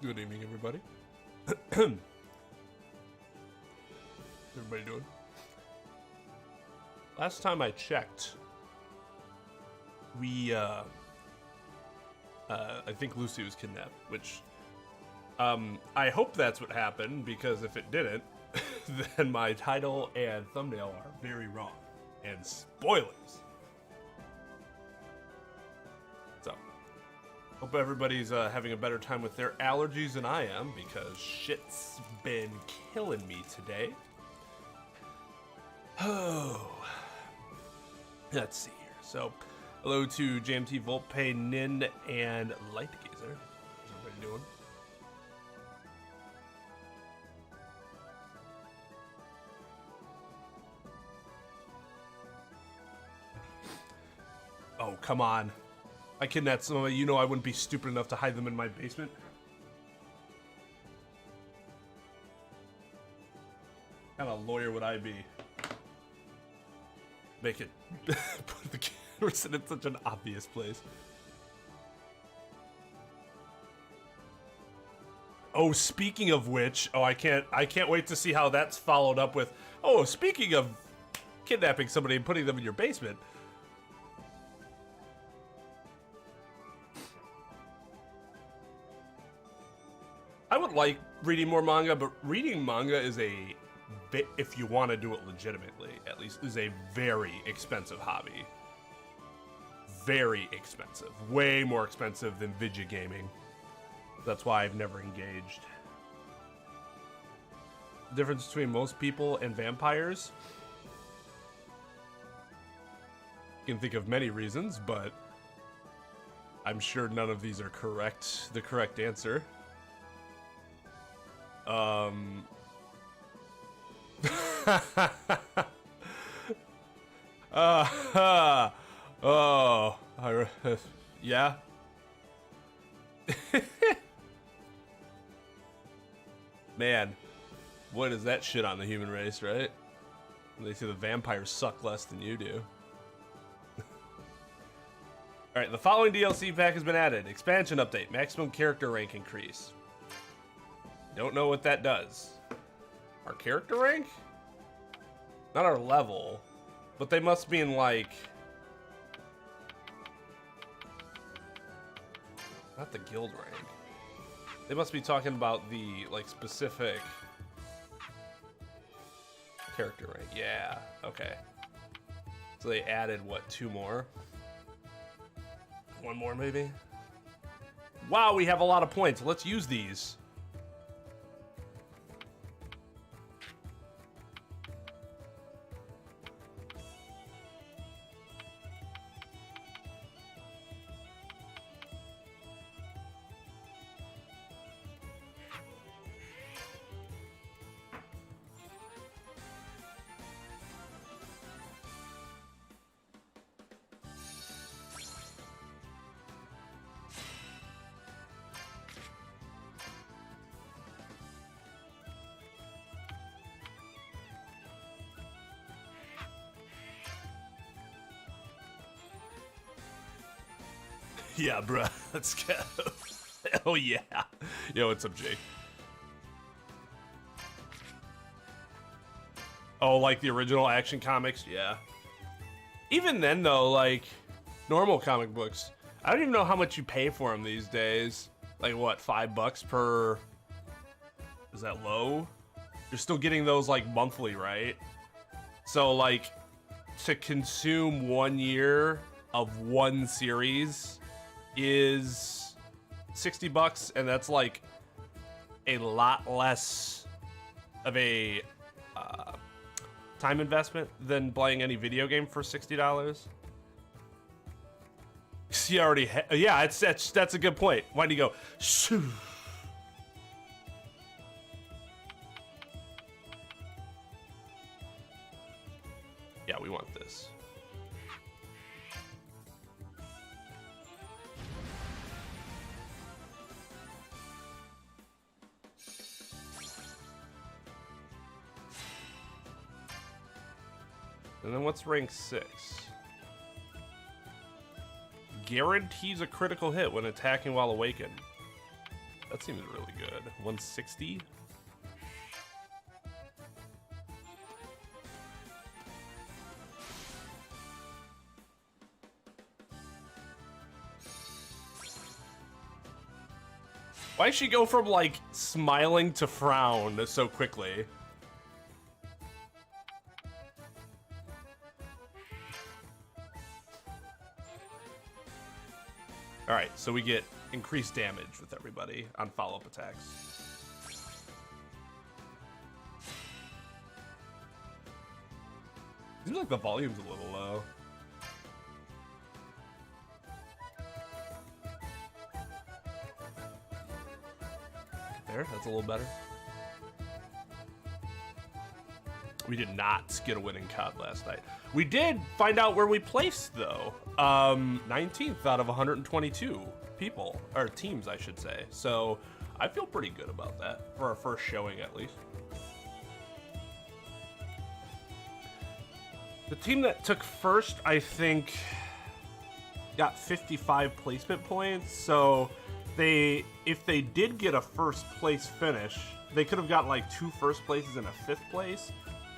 Good evening, everybody. How's everybody doing? Last time I checked, I think Lucy was kidnapped, which, I hope that's what happened, because if it didn't, then my title and thumbnail are very wrong. And spoilers! So, hope everybody's having a better time with their allergies than I am, because shit's been killing me today. Oh, let's see here. So, hello to JMT, Voltpay, Nin, and Lightgazer. How's everybody doing? Oh, come on. I kidnapped somebody. You know I wouldn't be stupid enough to hide them in my basement. What kind of lawyer would I be? Make it put the cameras in such an obvious place. Oh, speaking of which, I can't wait to see how that's followed up with. Oh, speaking of kidnapping somebody and putting them in your basement. I would like reading more manga, but reading manga is if you want to do it legitimately, at least, is a very expensive hobby. Very expensive. Way more expensive than video gaming. That's why I've never engaged. The difference between most people and vampires? You can think of many reasons, but I'm sure none of these are correct. The correct answer. Yeah. Man, what is that shit on the human race, right? They say the vampires suck less than you do. Alright, the following DLC pack has been added. Expansion update, maximum character rank increase. Don't know what that does. Our character rank? Not our level, but they must mean like... Not the guild rank. They must be talking about the, like, specific character rank. Yeah, okay. So they added, what, 2 more? 1 more, maybe? Wow, we have a lot of points. Let's use these. Yeah, bruh, let's go. Oh yeah. Yo, what's up, Jake? Oh, like the original Action Comics? Yeah. Even then, though, like, normal comic books, I don't even know how much you pay for them these days. Like, what, $5 per... Is that low? You're still getting those, like, monthly, right? So, like, to consume 1 year of one series is $60, and that's like a lot less of a time investment than playing any video game for $60. You already, yeah, that's a good point. Why do you go? Shoo. Yeah, we want this. And then what's rank 6? Guarantees a critical hit when attacking while awakened. That seems really good. 160. Why did she go from like smiling to frown so quickly? All right, so we get increased damage with everybody on follow-up attacks. Seems like the volume's a little low. There, that's a little better. We did not get a winning COD last night. We did find out where we placed, though. 19th out of 122 people, or teams, I should say. So I feel pretty good about that, for our first showing, at least. The team that took first, I think, got 55 placement points. So if they did get a first place finish, they could have gotten like 2 first places and a 5th place.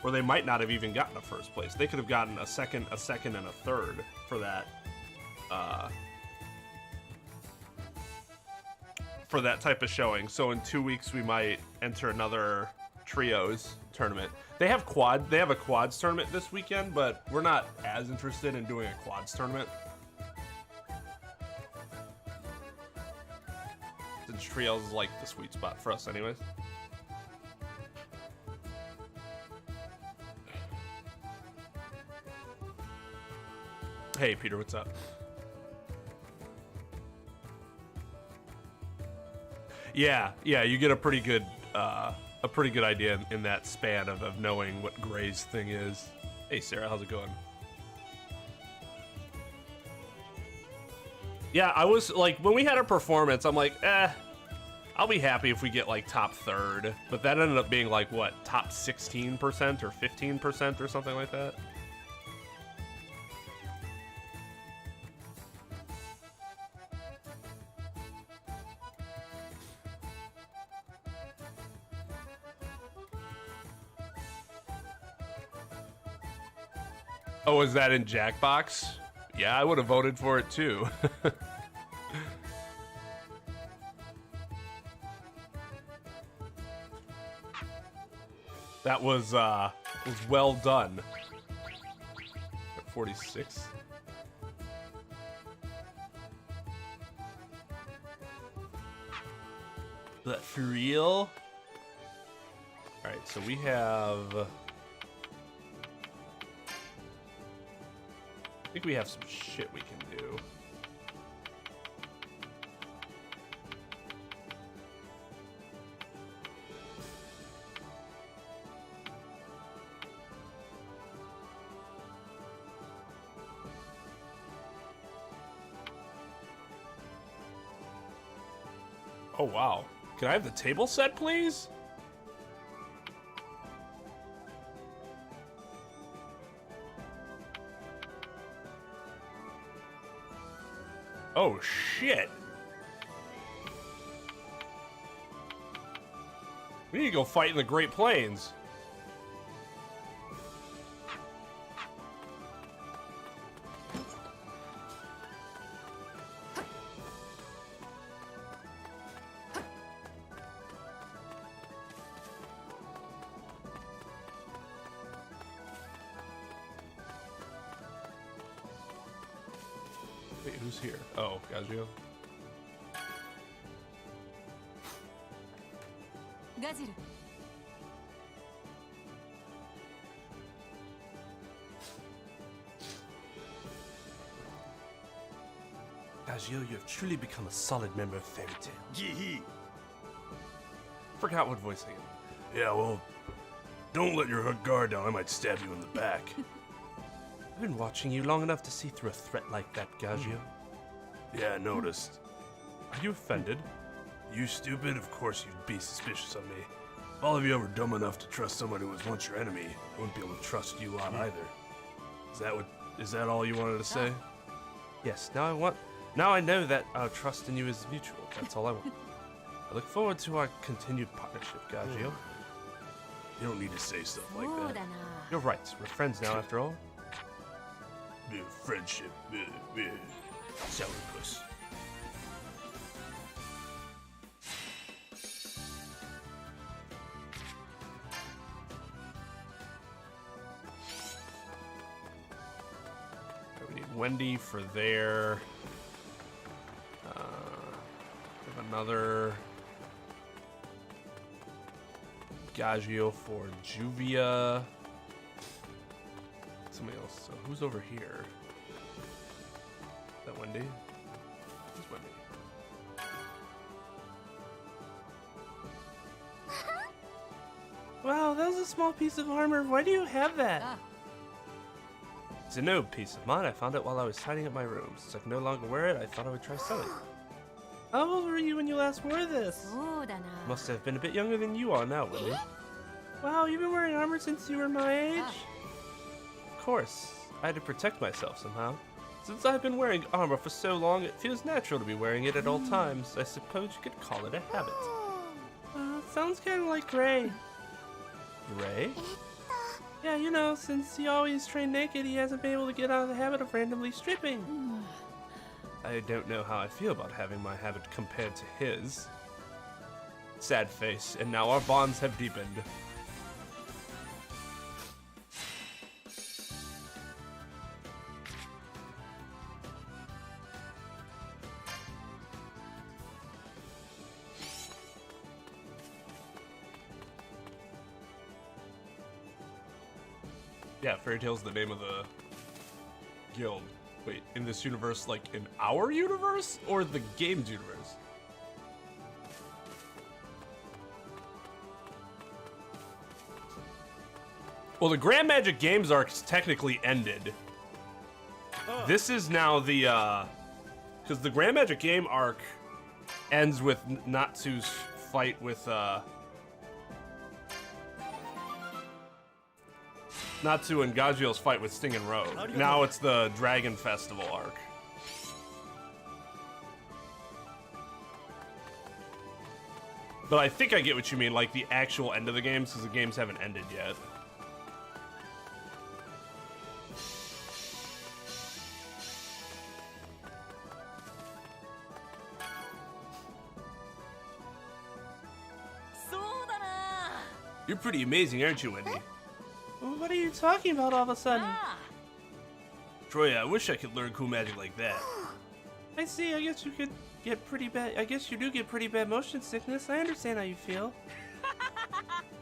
Or they might not have even gotten a first place. They could have gotten a second, and a third for that type of showing. So in 2 weeks we might enter another trios tournament. They have a quads tournament this weekend, but we're not as interested in doing a quads tournament. Since trios is like the sweet spot for us anyways. Hey, Peter, what's up? Yeah, you get a pretty good idea in that span of knowing what Gray's thing is. Hey, Sarah, how's it going? Yeah, I was like, when we had our performance, I'm like, I'll be happy if we get like top 3rd, but that ended up being like what, top 16% or 15% or something like that. Oh, is that in Jackbox? Yeah, I would have voted for it too. That was well done. 46. But for real? All right, so we have. I think we have some shit we can do. Oh, wow. Can I have the table set, please? Oh, shit. We need to go fight in the Great Plains. Wait, who's here? Oh, Gazio. Gazir. Gazio, you have truly become a solid member of Fairy Tail. Yee. Forgot what voice I am. Yeah, well, don't let your guard down. I might stab you in the back. I've been watching you long enough to see through a threat like that, Gazio. Yeah, I noticed. Are you offended? You stupid? Of course you'd be suspicious of me. If all of you ever dumb enough to trust somebody who was once your enemy, I wouldn't be able to trust you lot either. Is that all you wanted to say? Yes, now I know that our trust in you is mutual. That's all I want. I look forward to our continued partnership, Gagio. You don't need to say stuff like that. You're right. We're friends now, after all. Friendship. Sourpuss. We need Wendy for there. We have another Gagio for Juvia. Somebody else. So who's over here? Is that Wendy? Who's Wendy? Wow, that was a small piece of armor. Why do you have that? It's a new piece of mine. I found it while I was tidying up my room. Since I can no longer wear it, I thought I would try selling it. How old were you when you last wore this? Must have been a bit younger than you are now, Wendy. Wow, you've been wearing armor since you were my age? Of course. I had to protect myself somehow. Since I've been wearing armor for so long, it feels natural to be wearing it at all times. I suppose you could call it a habit. It sounds kind of like Gray. Gray? Yeah, you know, since he always trained naked, he hasn't been able to get out of the habit of randomly stripping. I don't know how I feel about having my habit compared to his. Sad face, and now our bonds have deepened. Yeah, Fairy Tail's the name of the guild. Wait, in this universe, like in our universe? Or the game's universe? Well, the Grand Magic Games arc's technically ended. This is now the, because the Grand Magic Game arc ends with Natsu's fight with, Natsu and Gagio's fight with Sting and Rogue. Now it's the Dragon Festival arc. But I think I get what you mean, like the actual end of the games, because the games haven't ended yet. You're pretty amazing, aren't you, Wendy? What are you talking about all of a sudden? Troya, I wish I could learn cool magic like that. I see, I guess you could get pretty bad. I guess you do get pretty bad motion sickness. I understand how you feel.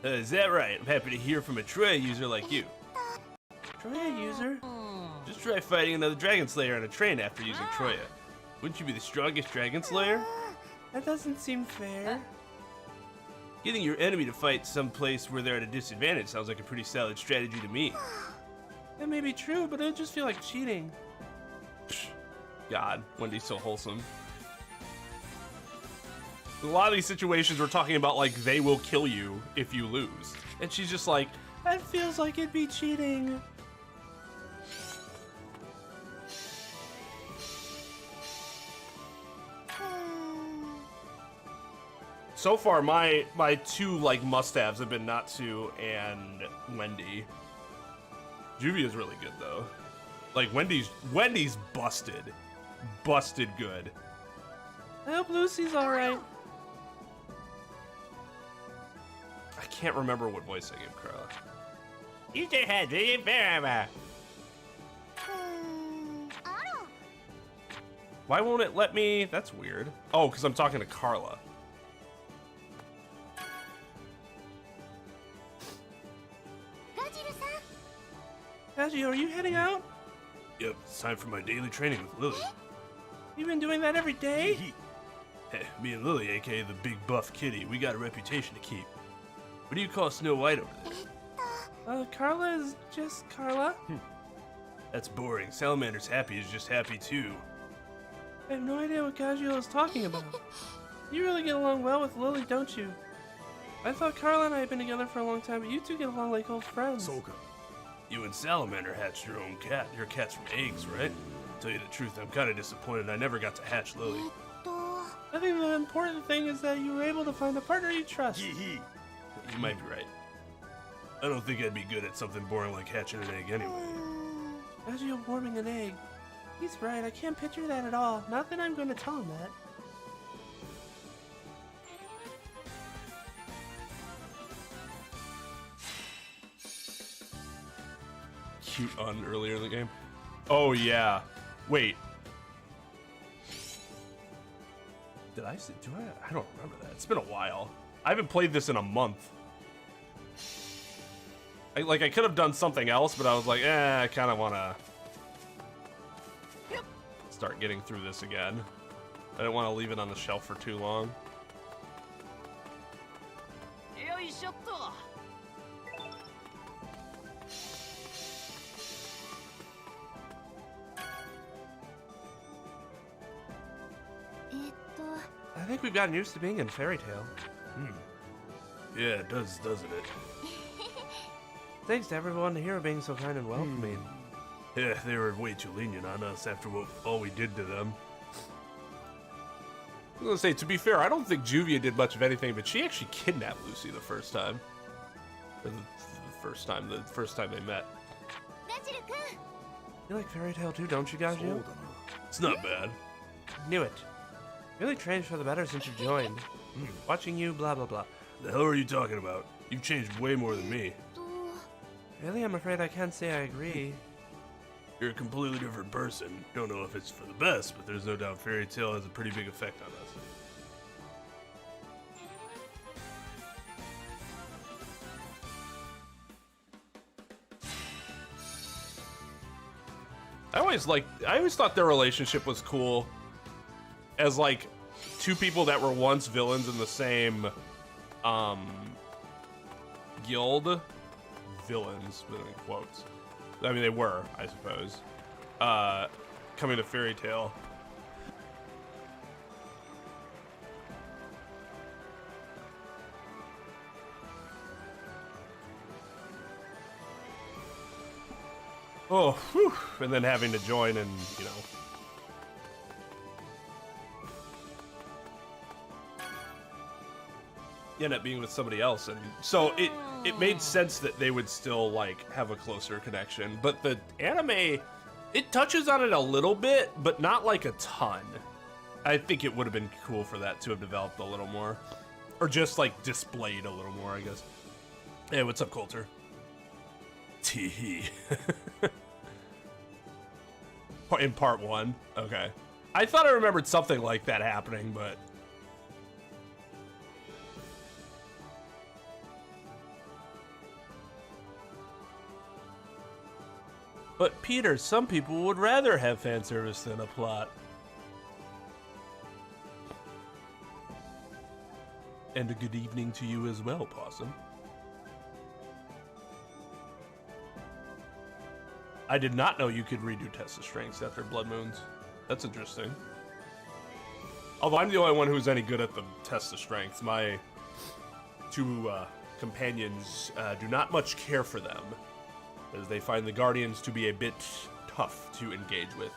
Is that right? I'm happy to hear from a Troya user like you. Troya user? Just try fighting another Dragon Slayer on a train after using Troya. Wouldn't you be the strongest Dragon Slayer? That doesn't seem fair. Getting your enemy to fight someplace where they're at a disadvantage sounds like a pretty solid strategy to me. That may be true, but it would just feel like cheating. Psh, God, Wendy's so wholesome. A lot of these situations we're talking about, like, they will kill you if you lose. And she's just like, that feels like it'd be cheating. So far, my two like must-haves have been Natsu and Wendy. Juvia's really good though. Like Wendy's busted good. I hope Lucy's all right. I can't remember what voice I gave Carla. You just had to forever. Why won't it let me? That's weird. Oh, because I'm talking to Carla. Gagio, are you heading out? Yep, it's time for my daily training with Lily. You've been doing that every day? Hey, me and Lily, aka the big buff kitty, we got a reputation to keep. What do you call Snow White over there? Carla is just Carla. That's boring. Salamander's happy is just happy too. I have no idea what Gagio is talking about. You really get along well with Lily, don't you? I thought Carla and I had been together for a long time, but you two get along like old friends. Soka. You and Salamander hatched your own cat. Your cat's from eggs, right? To tell you the truth, I'm kind of disappointed I never got to hatch Lily. I think the important thing is that you were able to find a partner you trust. You might be right. I don't think I'd be good at something boring like hatching an egg anyway. As you're warming an egg. He's right, I can't picture that at all. Not that I'm going to tell him that. Cute on earlier in the game. Oh yeah. Wait. Did I do I don't remember that. It's been a while. I haven't played this in a month. I could have done something else, but I was like, I kind of want to start getting through this again. I didn't want to leave it on the shelf for too long. I think we've gotten used to being in Fairy Tale. Yeah, it does, doesn't it? Thanks to everyone here being so kind and welcoming. Yeah, they were way too lenient on us after all we did to them. I was gonna say, to be fair, I don't think Juvia did much of anything, but she actually kidnapped Lucy the first time. Or the first time they met. You like Fairy Tale too, don't you, Gaju? It's not bad. Knew it. Really changed for the better since you joined. Watching you, blah blah blah. The hell are you talking about? You've changed way more than me. Really, I'm afraid I can't say I agree. You're a completely different person. Don't know if it's for the best, but there's no doubt Fairy Tale has a pretty big effect on us. I always thought their relationship was cool as like two people that were once villains in the same guild. Villains, in quotes. I mean, they were, I suppose. Coming to Fairy Tale. Oh, whew. And then having to join and, you know. You end up being with somebody else, and so it made sense that they would still like have a closer connection. But the anime, it touches on it a little bit, but not like a ton. I think it would have been cool for that to have developed a little more, or just like displayed a little more, I guess. Hey, what's up, Coulter? Tee. In part one, okay. I thought I remembered something like that happening, but. But Peter, some people would rather have fan service than a plot. And a good evening to you as well, Possum. I did not know you could redo Test of Strengths after Blood Moons. That's interesting. Although I'm the only one who's any good at the Test of Strengths. My two companions do not much care for them, as they find the Guardians to be a bit tough to engage with.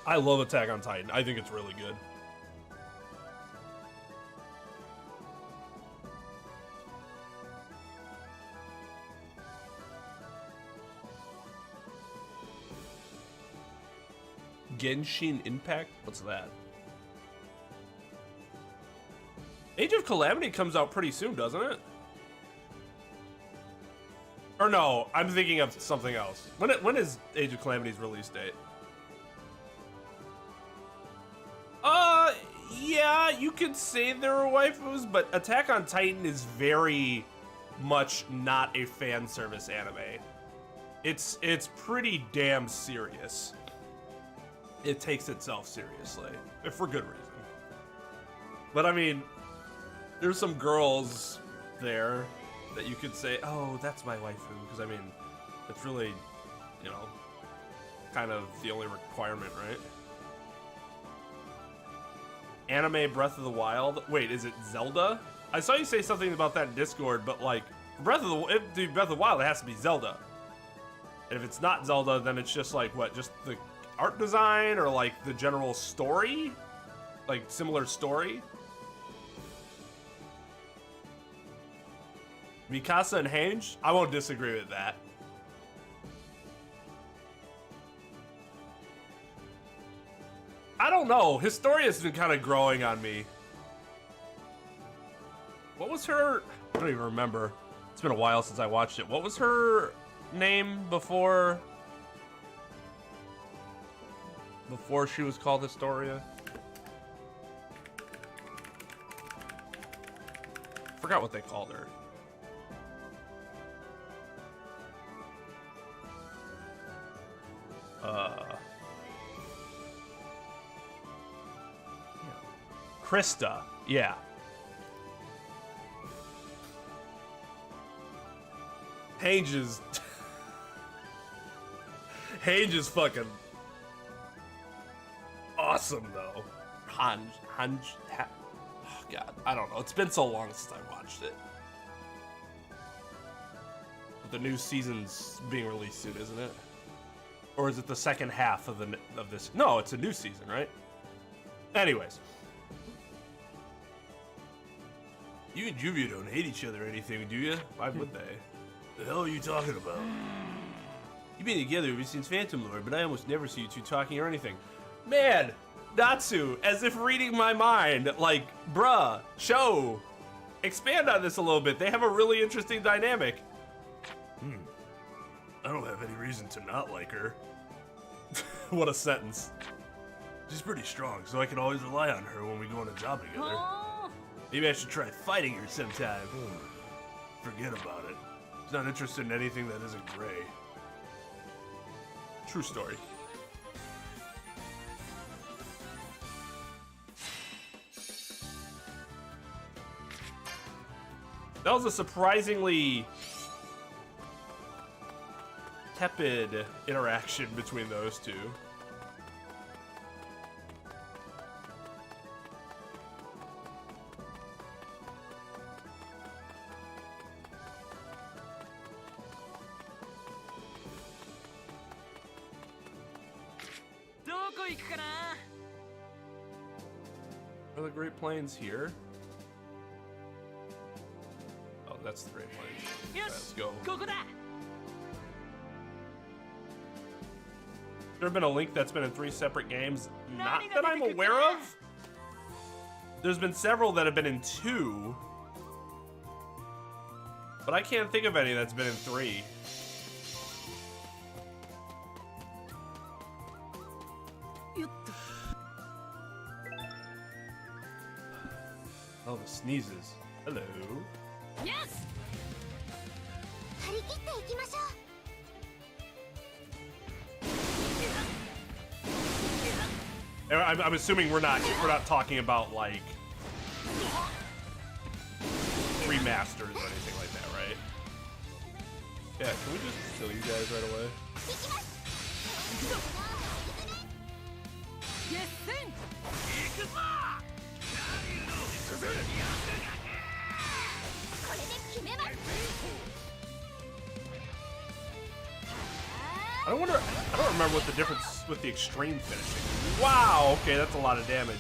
I love Attack on Titan. I think it's really good. Genshin Impact? What's that? Age of Calamity comes out pretty soon, doesn't it? Or no, I'm thinking of something else. When is Age of Calamity's release date? Yeah, you could say there were waifus, but Attack on Titan is very much not a fan service anime. It's pretty damn serious. It takes itself seriously, for good reason. But I mean, there's some girls there that you could say, oh, that's my waifu, because I mean, it's really, you know, kind of the only requirement, right? Anime Breath of the Wild. Wait, is it Zelda? I saw you say something about that in Discord, but like, Breath of the Wild, it has to be Zelda. And if it's not Zelda, then it's just like, what, just the art design or like the general story? like similar story. Mikasa and Hange? I won't disagree with that. I don't know. Historia's been kind of growing on me. What was her... I don't even remember. It's been a while since I watched it. What was her name before she was called Historia? Forgot what they called her. Krista, yeah. Hange is fucking awesome though. Oh God, I don't know. It's been so long since I watched it. But the new season's being released soon, isn't it? Or is it the second half of this? No, it's a new season, right? Anyways. You and Juvia don't hate each other or anything, do you? Why would they? The hell are you talking about? You've been together ever since Phantom Lord, but I almost never see you two talking or anything. Man, Natsu, as if reading my mind, like, bruh, show, expand on this a little bit. They have a really interesting dynamic. I don't have any reason to not like her. What a sentence. She's pretty strong, so I can always rely on her when we go on a job together. Maybe I should try fighting her sometime. Forget about it. She's not interested in anything that isn't gray. True story. That was a surprisingly tepid interaction between those two. Are the Great Plains here? Oh, that's the Great Plains. Yes. Let's go. There been a Link that's been in 3 separate games? Not that I'm aware of. There's been several that have been in 2. But I can't think of any that's been in 3. Oh, the sneezes. Hello. Yes. I'm assuming we're not talking about like remasters or anything like that, right? Yeah, can we just kill you guys right away? I don't remember what the difference with the extreme finishing. Wow, okay, that's a lot of damage.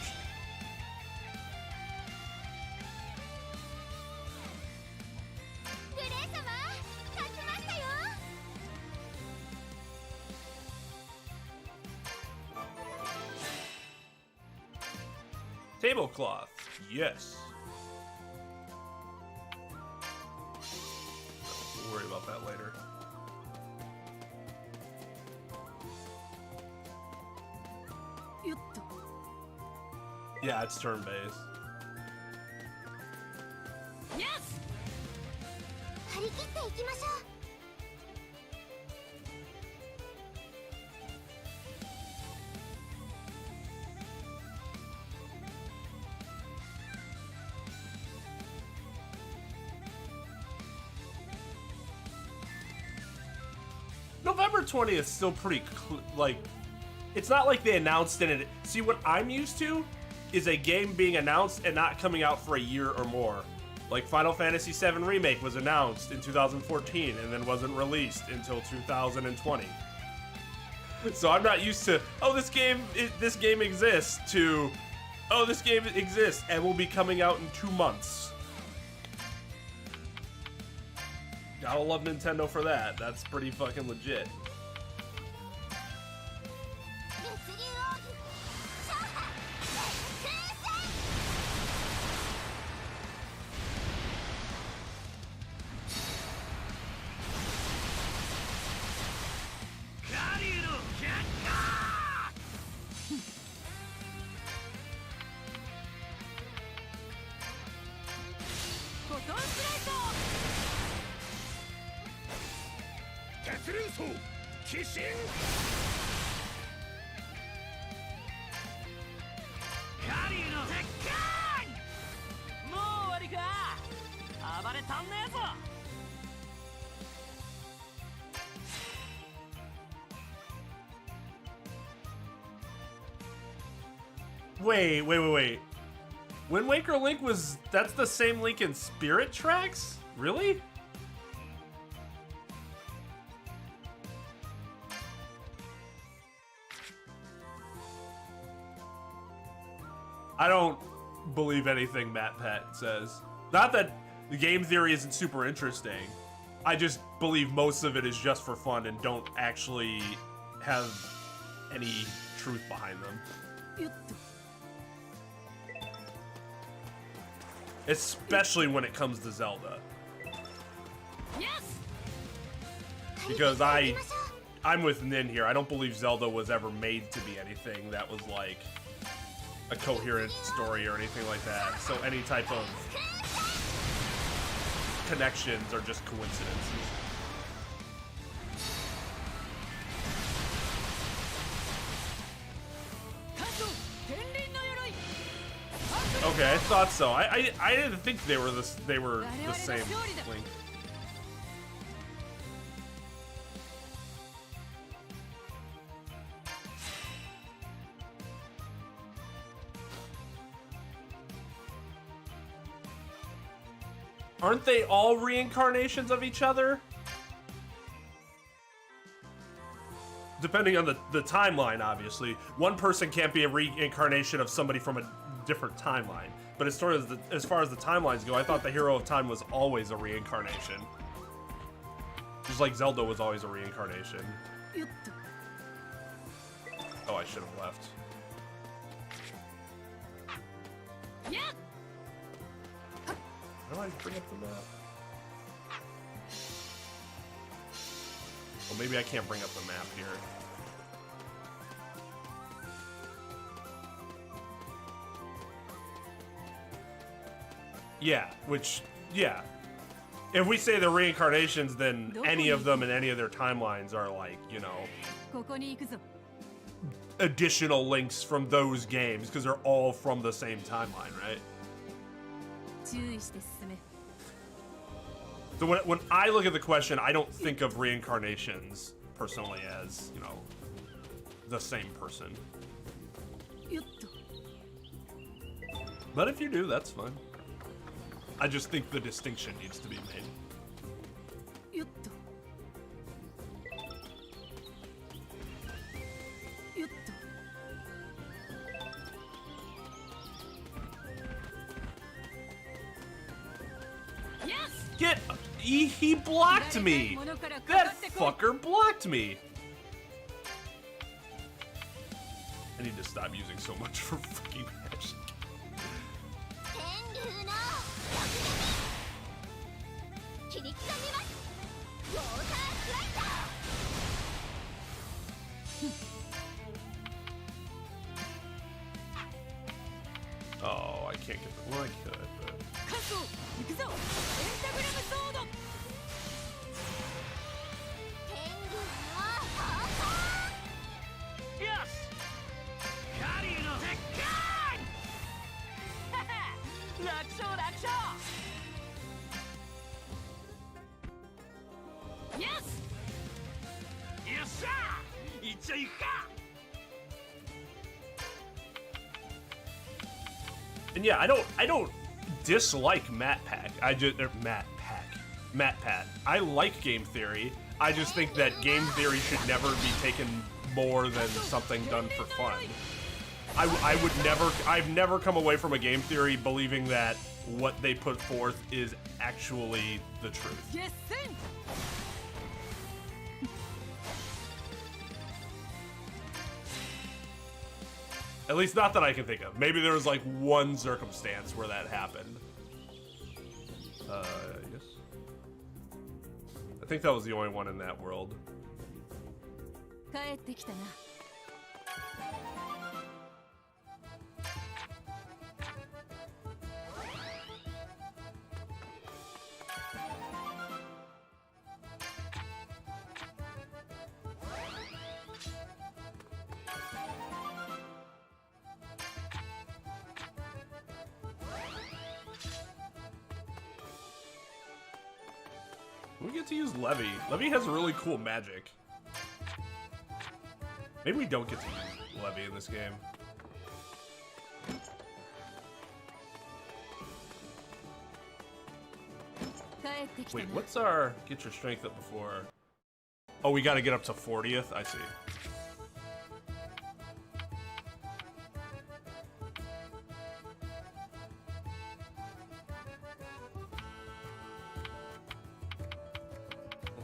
Tablecloth, yes. We'll worry about that later. Yeah, it's turn-based. Yes. November 20th is still pretty like, it's not like they announced it. See, what I'm used to is a game being announced and not coming out for a year or more. Like Final Fantasy VII Remake was announced in 2014 and then wasn't released until 2020. So I'm not used to, oh, this game exists, to Oh, this game exists and will be coming out in 2 months. Gotta love Nintendo for that. That's pretty fucking legit. Wait. Wind Waker Link that's the same Link in Spirit Tracks? Really? I don't believe anything Matt Pat says. Not that the game theory isn't super interesting. I just believe most of it is just for fun and don't actually have any truth behind them. Especially when it comes to Zelda. Because I'm with Nin here. I don't believe Zelda was ever made to be anything that was like a coherent story or anything like that. So any type of connections are just coincidences. Okay, I thought so. I didn't think they were the same Link. Aren't they all reincarnations of each other? Depending on the timeline, obviously. One person can't be a reincarnation of somebody from a different timeline. But as far as the timelines go, I thought the Hero of Time was always a reincarnation. Just like Zelda was always a reincarnation. Oh, I should have left. How do I bring up the map? Well, maybe I can't bring up the map here. Yeah. If we say the reincarnations, then any of them in any of their timelines are like, you know, additional links from those games, because they're all from the same timeline, right? So when I look at the question, I don't think of reincarnations personally as, you know, the same person. But if you do, that's fine. I just think the distinction needs to be made. He blocked me! That fucker blocked me! I need to stop using so much for fucking magic. Oh, I can't get the... Well, I could, but... Yes! Yes! And yeah, I don't dislike Matt Pat. I like game theory. I just think that game theory should never be taken more than something done for fun. I've never come away from a game theory believing that what they put forth is actually the truth. At least not that I can think of. Maybe there was like one circumstance where that happened. Yes. I think that was the only one in that world. We get to use Levy. Levy has really cool magic. Maybe we don't get to use Levy in this game. Wait, what's our get your strength up before? Oh, we gotta get up to 40th? I see.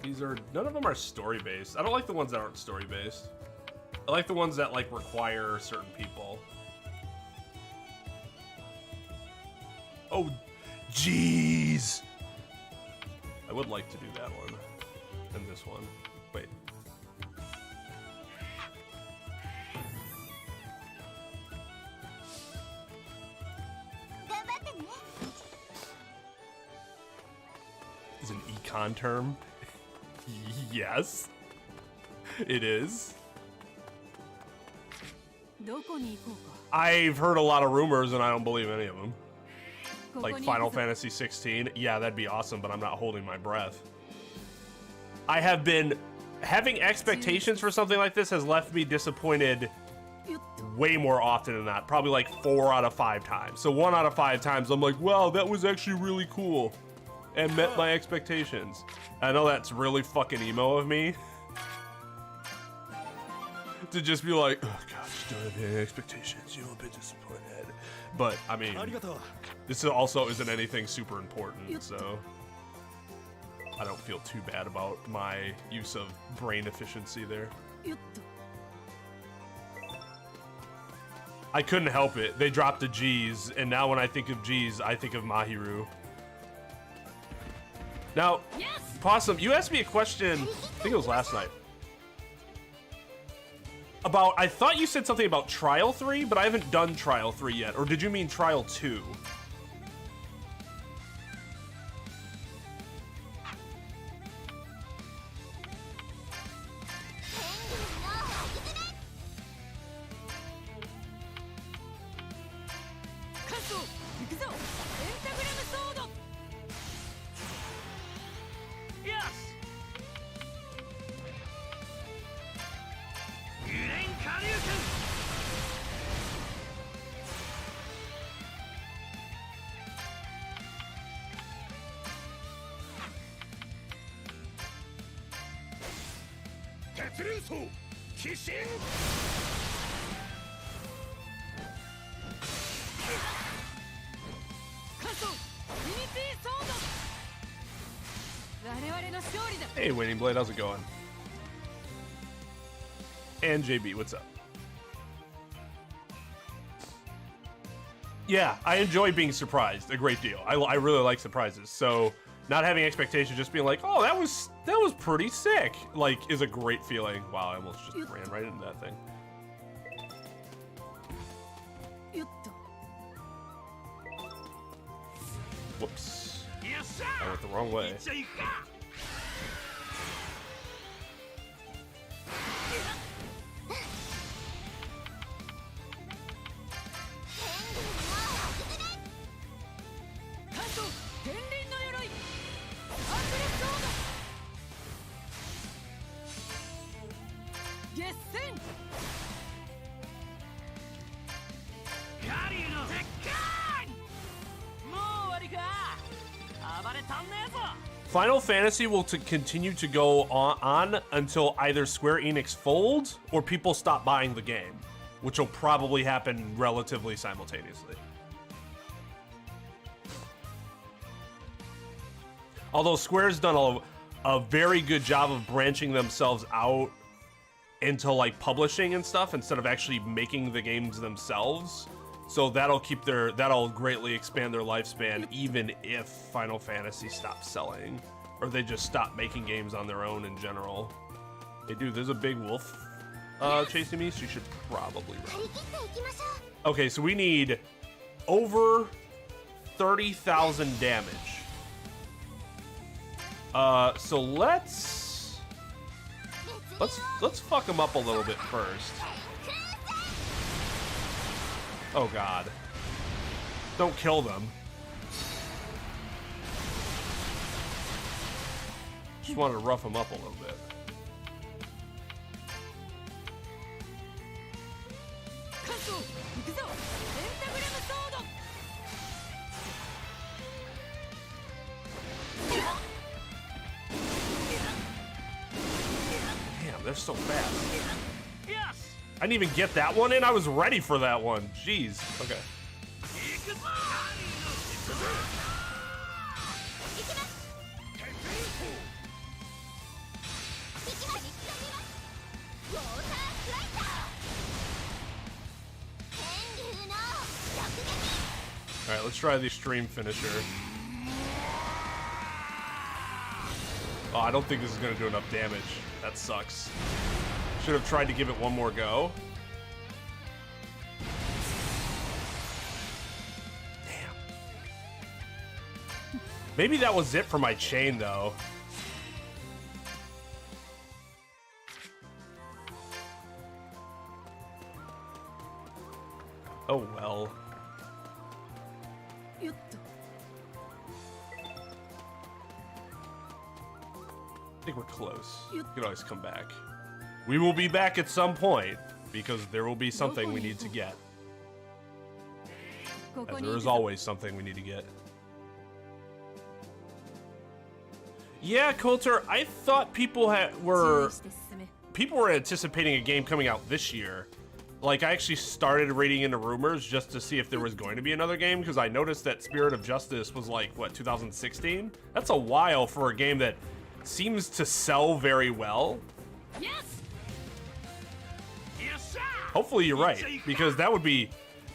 These are, none of them are story-based. I don't like the ones that aren't story-based. I like the ones that, like, require certain people. Oh, jeez! I would like to do that one. And this one. Wait. Is an econ term? Yes, it is. I've heard a lot of rumors and I don't believe any of them. Like Final Fantasy 16, yeah, that'd be awesome, but I'm not holding my breath. I have been having expectations for something like this has left me disappointed way more often than that. Probably like 4 out of 5 times. So 1 out of 5 times I'm like, wow, that was actually really cool and met my expectations. I know that's really fucking emo of me to just be like, oh gosh, don't have any expectations, you'll be disappointed. But I mean, this also isn't anything super important, so I don't feel too bad about my use of brain efficiency there. I couldn't help it. They dropped the G's, and now when I think of G's, I think of Mahiru. Now, Possum, you asked me a question, I think it was last night, about, I thought you said something about Trial 3, but I haven't done Trial 3 yet. Or did you mean Trial 2? Hey, Winning Blade, how's it going? And JB, what's up? Yeah, I enjoy being surprised a great deal. I really like surprises, so not having expectations, just being like, oh, that was pretty sick, like, is a great feeling. Wow, I almost just ran right into that thing. Whoops. I went the wrong way. Final Fantasy will continue to go on until either Square Enix folds or people stop buying the game. which will probably happen relatively simultaneously. Although Square's done a very good job of branching themselves out into like publishing and stuff instead of actually making the games themselves. So that'll greatly expand their lifespan even if Final Fantasy stops selling or they just stop making games on their own in general. Hey dude, there's a big wolf chasing me, so you should probably run. Okay, so we need over 30,000 damage. So let's fuck him up a little bit first. Oh god. Don't kill them. Just wanted to rough him up a little bit. Damn, they're so fast. Yes! I didn't even get that one in. I was ready for that one. Jeez. Okay. All right, let's try the extreme finisher. Oh, I don't think this is gonna do enough damage. That sucks. Should have tried to give it one more go. Damn. Maybe that was it for my chain, though. Oh, well. I think we're close. You can always come back. We will be back at some point because there will be something we need to get. As there is always something we need to get. Yeah, Coulter, I thought people were anticipating a game coming out this year. Like, I actually started reading into rumors just to see if there was going to be another game because I noticed that Spirit of Justice was like, what, 2016? That's a while for a game that seems to sell very well. Yes. Yes, sir. Hopefully you're right, because that would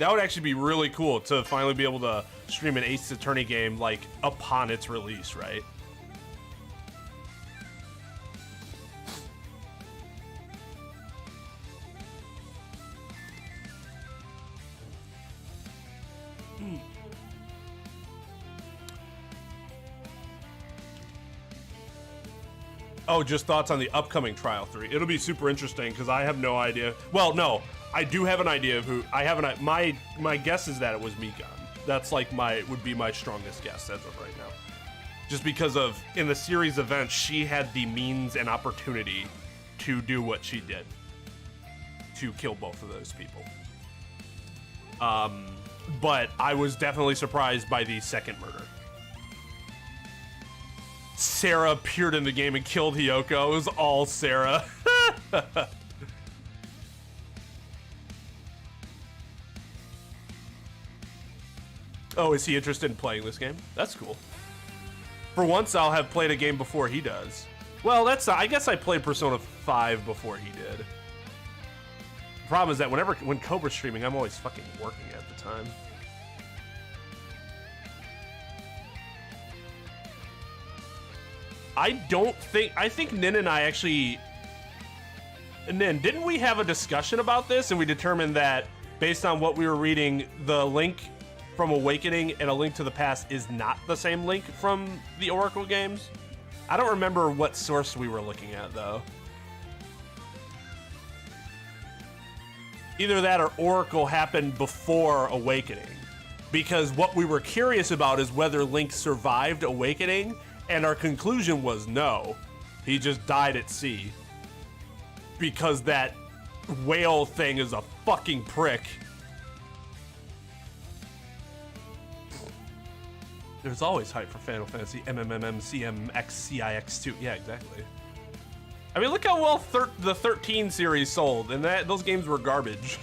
actually be really cool to finally be able to stream an Ace Attorney game like upon its release, right? Oh, just thoughts on the upcoming Trial 3. It'll be super interesting because I have no idea. Well, no, I do have an idea of who. My guess is that it was Mikan. That's like would be my strongest guess as of right now. Just because of, in the series event, she had the means and opportunity to do what she did. To kill both of those people. But I was definitely surprised by the second murder. Sarah appeared in the game and killed Hiyoko. It was all Sarah. Oh, is he interested in playing this game? That's cool. For once, I'll have played a game before he does. Well, I guess I played Persona 5 before he did. The problem is that when Cobra's streaming, I'm always fucking working at the time. I think Nin and I actually... Nin, didn't we have a discussion about this and we determined that based on what we were reading, the link from Awakening and A Link to the Past is not the same link from the Oracle games? I don't remember what source we were looking at, though. Either that or Oracle happened before Awakening. Because what we were curious about is whether Link survived Awakening, and our conclusion was no. He just died at sea. Because that whale thing is a fucking prick. There's always hype for Final Fantasy MMMCMXCIX2. Yeah, exactly. I mean, look how well the 13 series sold, and those games were garbage.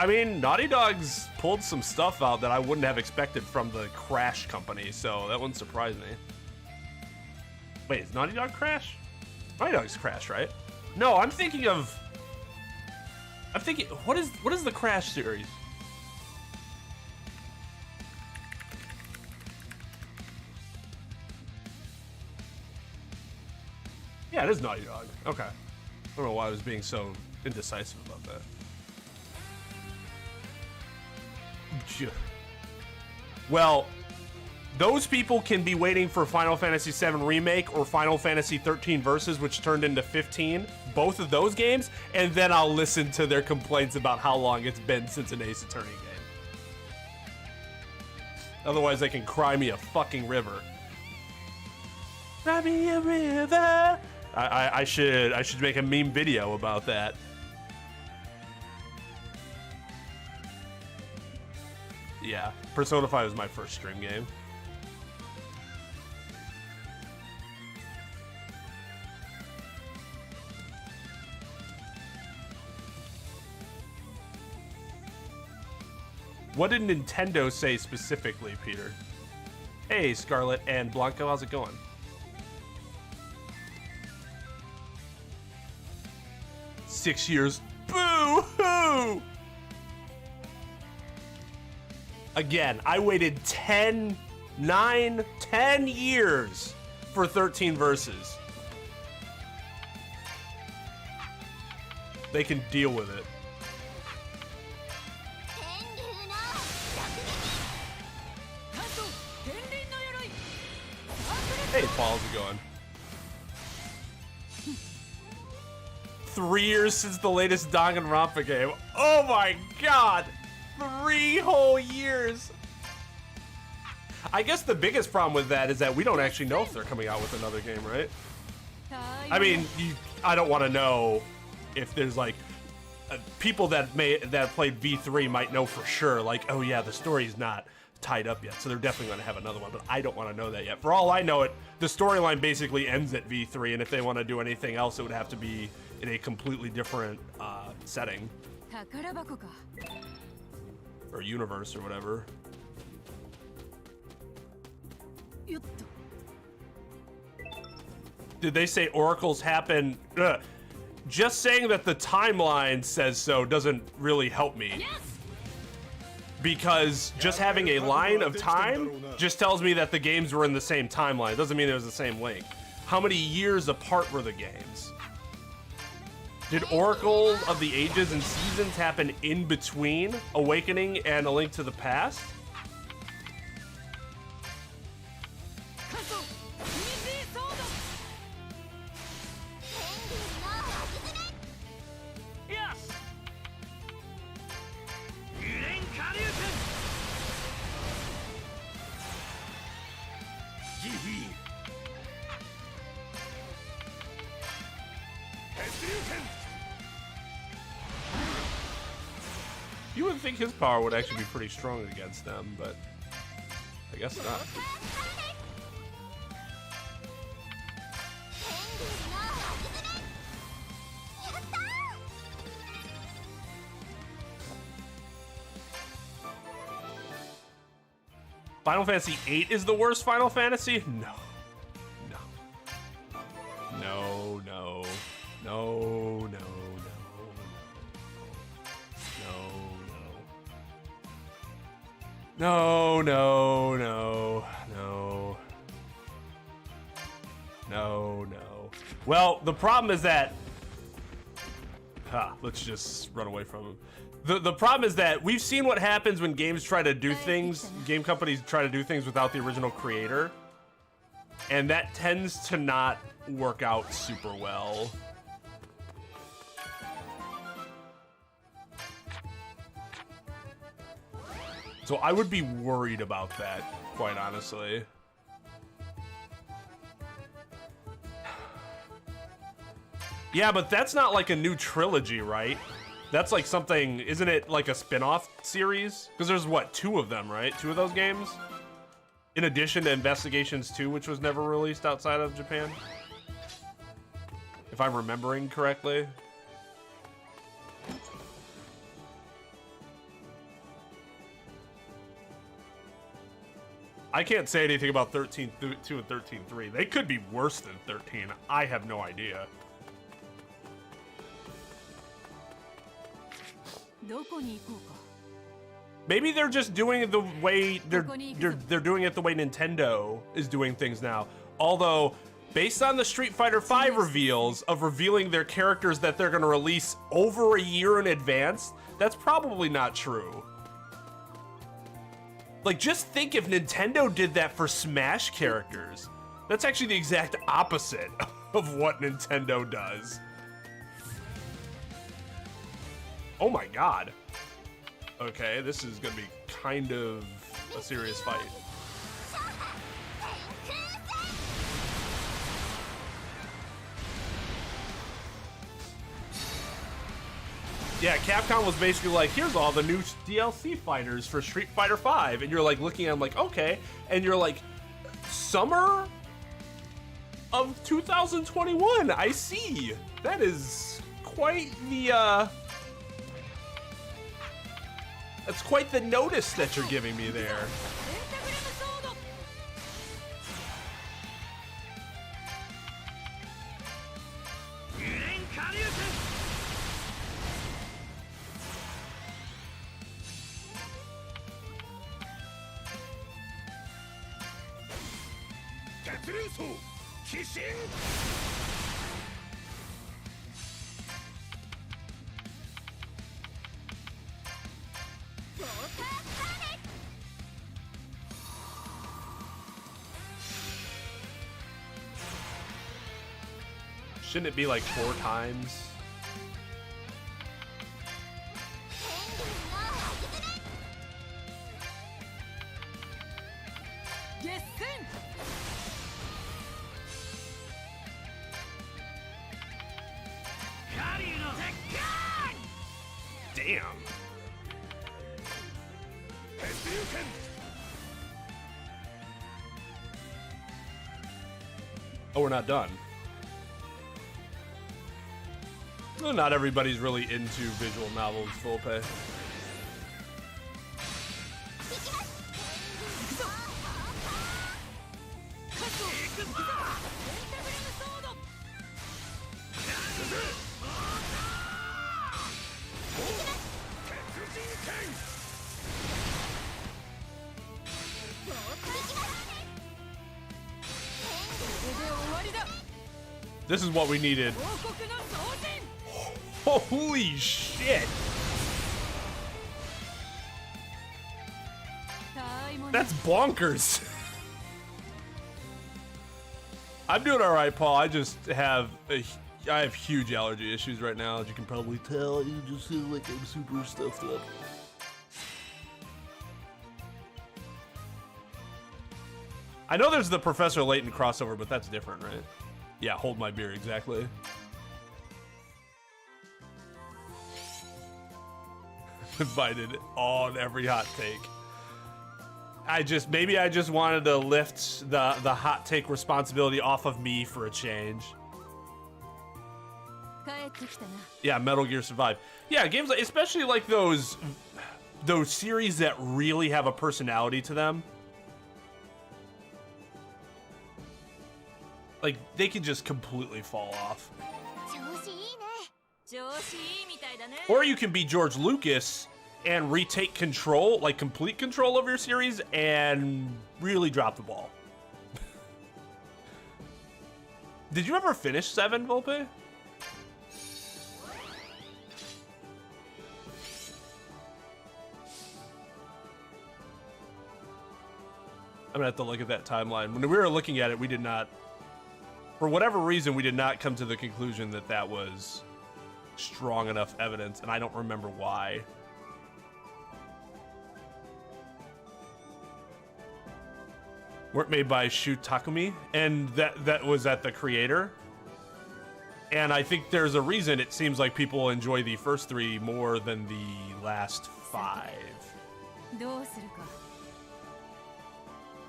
I mean, Naughty Dog's pulled some stuff out that I wouldn't have expected from the Crash company, so that wouldn't surprise me. Wait, is Naughty Dog Crash? Naughty Dog's Crash, right? No, I'm thinking, what is the Crash series? Yeah, it is Naughty Dog. Okay. I don't know why I was being so indecisive about that. Well, those people can be waiting for Final Fantasy VII Remake or Final Fantasy 13 Versus, which turned into 15. Both of those games, and then I'll listen to their complaints about how long it's been since an Ace Attorney game. Otherwise, they can cry me a fucking river. Cry me a river. I should make a meme video about that. Yeah, Persona 5 was my first stream game. What did Nintendo say specifically, Peter? Hey, Scarlet and Blanco, how's it going? Six years. Boo-hoo! Again, I waited 10 years for 13 Versus. They can deal with it. Hey, Paul, how's it going? 3 years since the latest Danganronpa game. Oh my god! 3 whole years! I guess the biggest problem with that is that we don't actually know if they're coming out with another game, right? I mean, I don't want to know if there's like people that played V3 might know for sure, like, oh yeah, the story's not tied up yet, so they're definitely going to have another one, but I don't want to know that yet. For all I know, the storyline basically ends at V3, and if they want to do anything else, it would have to be in a completely different setting. Or universe, or whatever. Did they say oracles happen? Just saying that the timeline says so doesn't really help me. Yes! Because just having a line of time just tells me that the games were in the same timeline. It doesn't mean it was the same link. How many years apart were the games? Did Oracle of the Ages and Seasons happen in between Awakening and A Link to the Past? You would think his power would actually be pretty strong against them, but I guess not. Final Fantasy VIII is the worst Final Fantasy? No. No. No. No. No. No. No, no, no, no. No, no. Well, the problem is that... let's just run away from him. The problem is that we've seen what happens when games try to do things, game companies try to do things without the original creator. And that tends to not work out super well. So I would be worried about that, quite honestly. Yeah, but that's not like a new trilogy, right? That's like something, isn't it like a spin-off series? Because there's what, 2 of them, right? 2 of those games? In addition to Investigations 2, which was never released outside of Japan? If I'm remembering correctly. I can't say anything about 13.2 and 13.3. They could be worse than 13. I have no idea. Maybe they're just doing it the way they're doing it the way Nintendo is doing things now. Although, based on the Street Fighter V reveals of revealing their characters that they're going to release over a year in advance, that's probably not true. Like, just think if Nintendo did that for Smash characters. That's actually the exact opposite of what Nintendo does. Oh my god. Okay, this is gonna be kind of a serious fight. Yeah, Capcom was basically like, here's all the new DLC fighters for Street Fighter V. And you're like looking at them like, okay. And you're like, summer of 2021, I see. That is quite the, that's quite the notice that you're giving me there. Shouldn't it be like 4 times? Damn. Oh, we're not done. Well, not everybody's really into visual novels, full pay. This is what we needed. Holy shit! That's bonkers. I'm doing all right, Paul. I just have I have huge allergy issues right now, as you can probably tell. You just feel like I'm super stuffed up. I know there's the Professor Layton crossover, but that's different, right? Yeah, hold my beer, exactly. Invited on every hot take. Maybe I just wanted to lift the hot take responsibility off of me for a change. Yeah, Metal Gear Survive. Yeah, games like, especially like those series that really have a personality to them. Like, they could just completely fall off. Or you can be George Lucas and retake control, like complete control of your series, and really drop the ball. Did you ever finish 7, Volpe? I'm gonna have to look at that timeline. When we were looking at it, we did not, for whatever reason, we did not come to the conclusion that that was strong enough evidence, and I don't remember why. Weren't made by Shu Takumi, and that was at the creator. And I think there's a reason it seems like people enjoy the first 3 more than the last 5.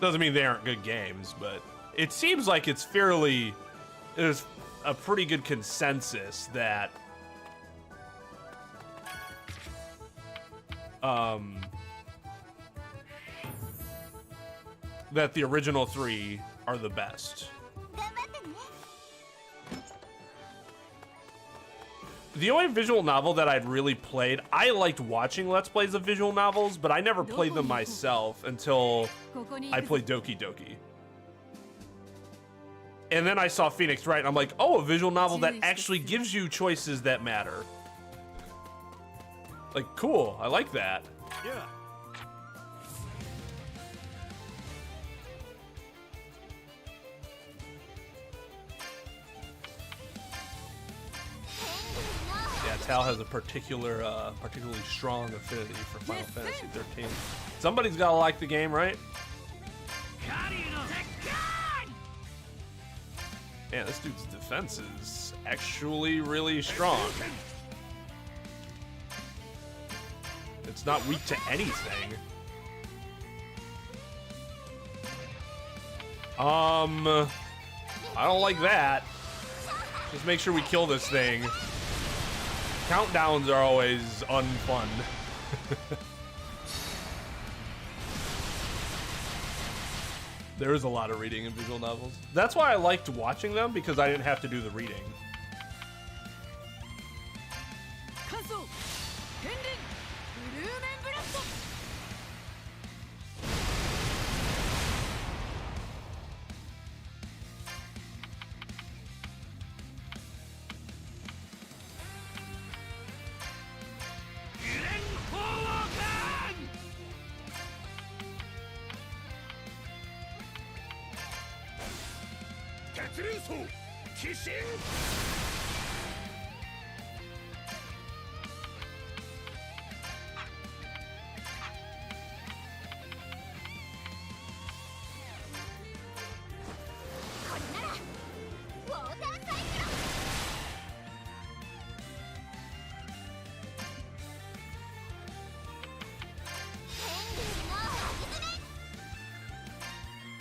Doesn't mean they aren't good games, but it seems like there's a pretty good consensus that that the original 3 are the best. The only visual novel that I'd really played, I liked watching Let's Plays of visual novels, but I never played them myself until I played Doki Doki. And then I saw Phoenix Wright, and I'm like, oh, a visual novel that actually gives you choices that matter. Like, cool, I like that. Yeah. Yeah, Tal has a particularly strong affinity for Final Fantasy 13. Somebody's gotta like the game, right? Man, this dude's defense is actually really strong. It's not weak to anything. I don't like that. Just make sure we kill this thing. Countdowns are always unfun. There is a lot of reading in visual novels. That's why I liked watching them, because I didn't have to do the reading.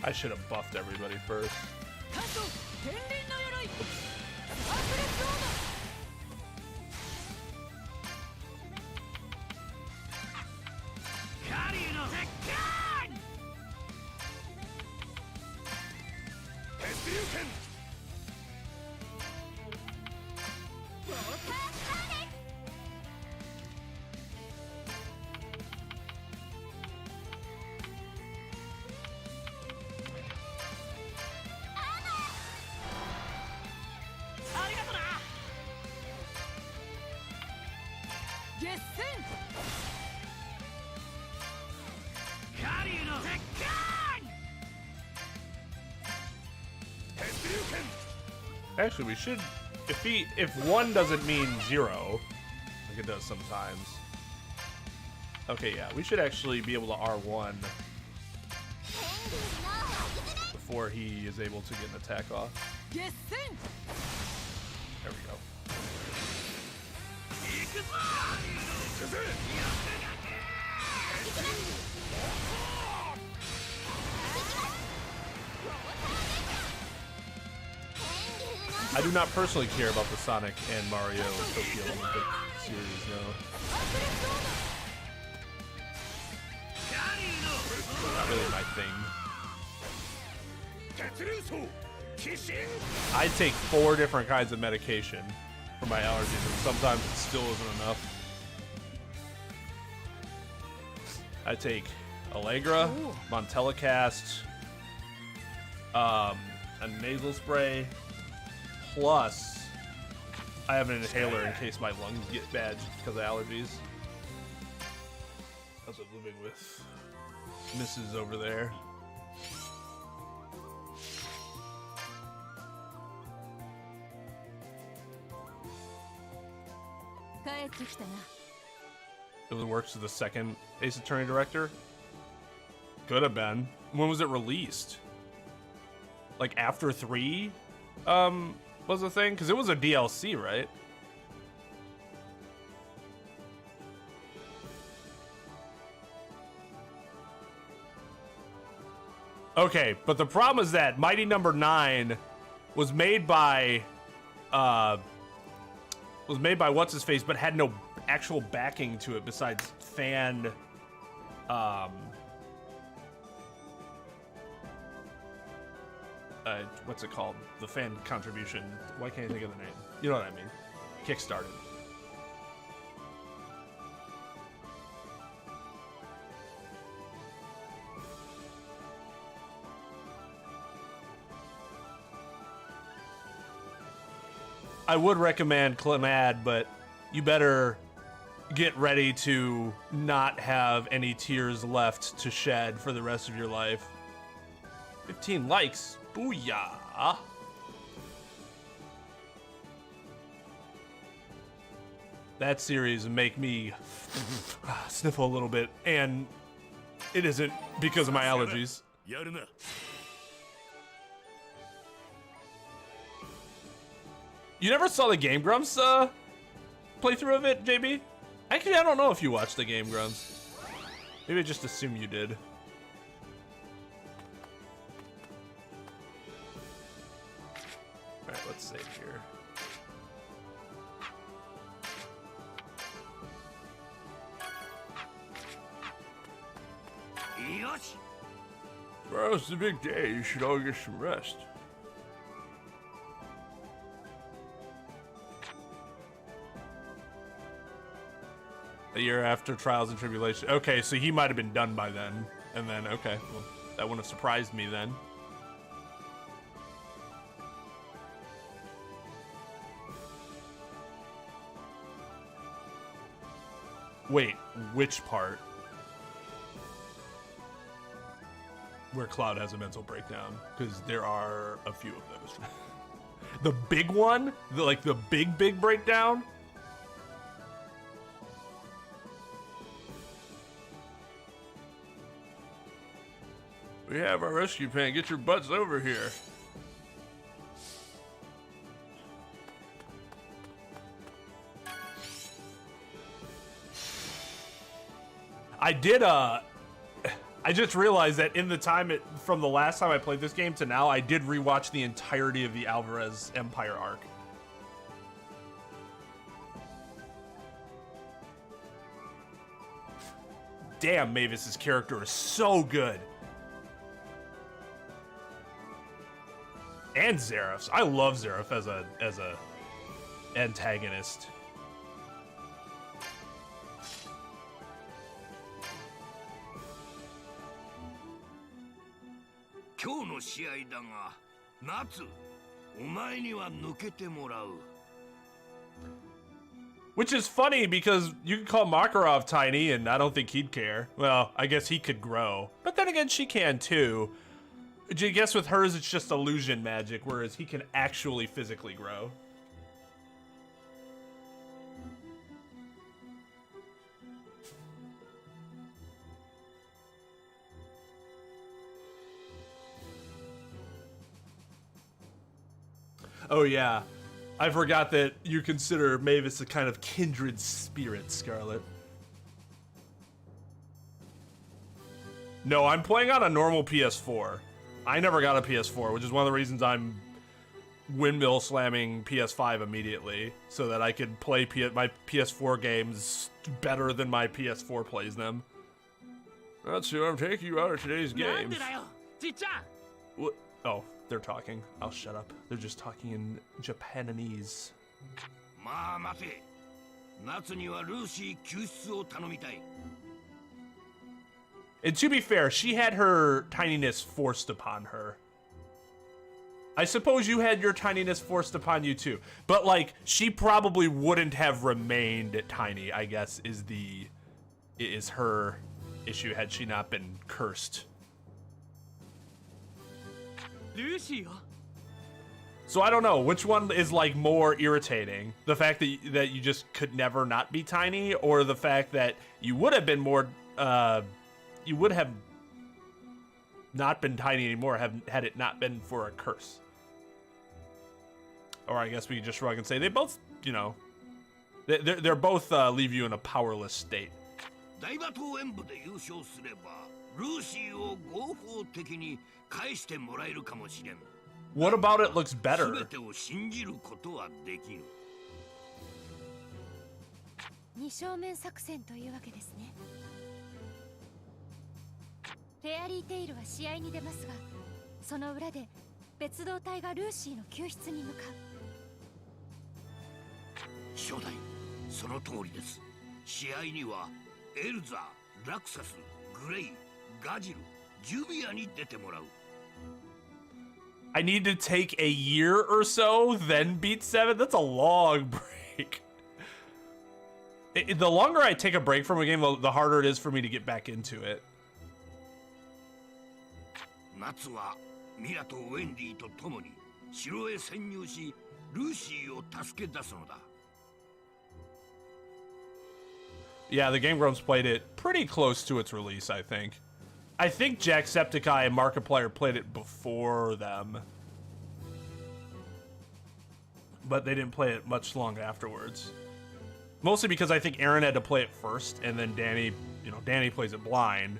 I should have buffed everybody first. Actually, we should, if 1 doesn't mean 0, like it does sometimes. Okay, yeah, we should actually be able to R1 before he is able to get an attack off. There we go. I do not personally care about the Sonic and Mario Tokyo Olympic series, no. Not really my thing. I take 4 different kinds of medication for my allergies, and sometimes it still isn't enough. I take Allegra, Montelicast, a nasal spray, plus I have an inhaler in case my lungs get bad because of allergies. How's it living with Mrs. over there? It was works of the second Ace Attorney director. Could have been. When was it released? Like after 3? Was a thing? Because it was a DLC, right? Okay, but the problem is that Mighty Number 9 was made by what's his face, but had no actual backing to it besides fan what's it called? The fan contribution. Why can't I think of the name? You know what I mean? Kickstarted. I would recommend Clemad, but you better get ready to not have any tears left to shed for the rest of your life. 15 likes. Booyah. That series make me sniffle a little bit, and it isn't because of my allergies. You never saw the Game Grumps playthrough of it, JB? Actually, I don't know if you watched the Game Grumps. Maybe I just assume you did. Alright, let's save here. Tomorrow's the big day. You should all get some rest. A year after Trials and Tribulation. Okay, so he might have been done by then. And then, okay, well, that wouldn't have surprised me then. Wait, which part? Where Cloud has a mental breakdown, because there are a few of those. The big one? The big breakdown? We have our rescue plan. Get your butts over here. I just realized that in the time from the last time I played this game to now, I did rewatch the entirety of the Alvarez Empire arc. Damn, Mavis's character is so good. And Zeref's. I love Zeref as a antagonist. Which is funny because you can call Makarov tiny and I don't think he'd care. Well, I guess he could grow. But then again, she can too. I guess with hers, it's just illusion magic, whereas he can actually physically grow. Oh yeah, I forgot that you consider Mavis a kind of kindred spirit, Scarlet. No, I'm playing on a normal PS4. I never got a PS4, which is one of the reasons I'm windmill slamming PS5 immediately, so that I could play my PS4 games better than my PS4 plays them. That's who I'm taking you out of today's games. What? Oh, they're talking. I'll shut up. They're just talking in Japanese. And to be fair, she had her tininess forced upon her. I suppose you had your tininess forced upon you too. But like, she probably wouldn't have remained tiny, I guess, is her issue had she not been cursed. So I don't know, which one is like more irritating? The fact that you just could never not be tiny, or the fact that you would have been more, you would have not been tiny anymore had it not been for a curse. Or I guess we could just shrug and say they both, you know, they're both leave you in a powerless state. What about it looks better? 別動隊がルーシーの救出に向かう。初代、その通りです。試合にはエルザ、ラクサス、グレイ、ガジル、ジュビアに出てもらう。I need to take a year or so, then beat 7? That's a long break. The longer I take a break from a game, the harder it is for me to get back into it. 夏はミラとウェンディと共に城へ潜入し、ルーシーを助け出すのだ。Yeah, the Game Grumps played it pretty close to its release, I think. I think Jacksepticeye and Markiplier played it before them. But they didn't play it much long afterwards. Mostly because I think Aaron had to play it first, and then Danny, Danny plays it blind.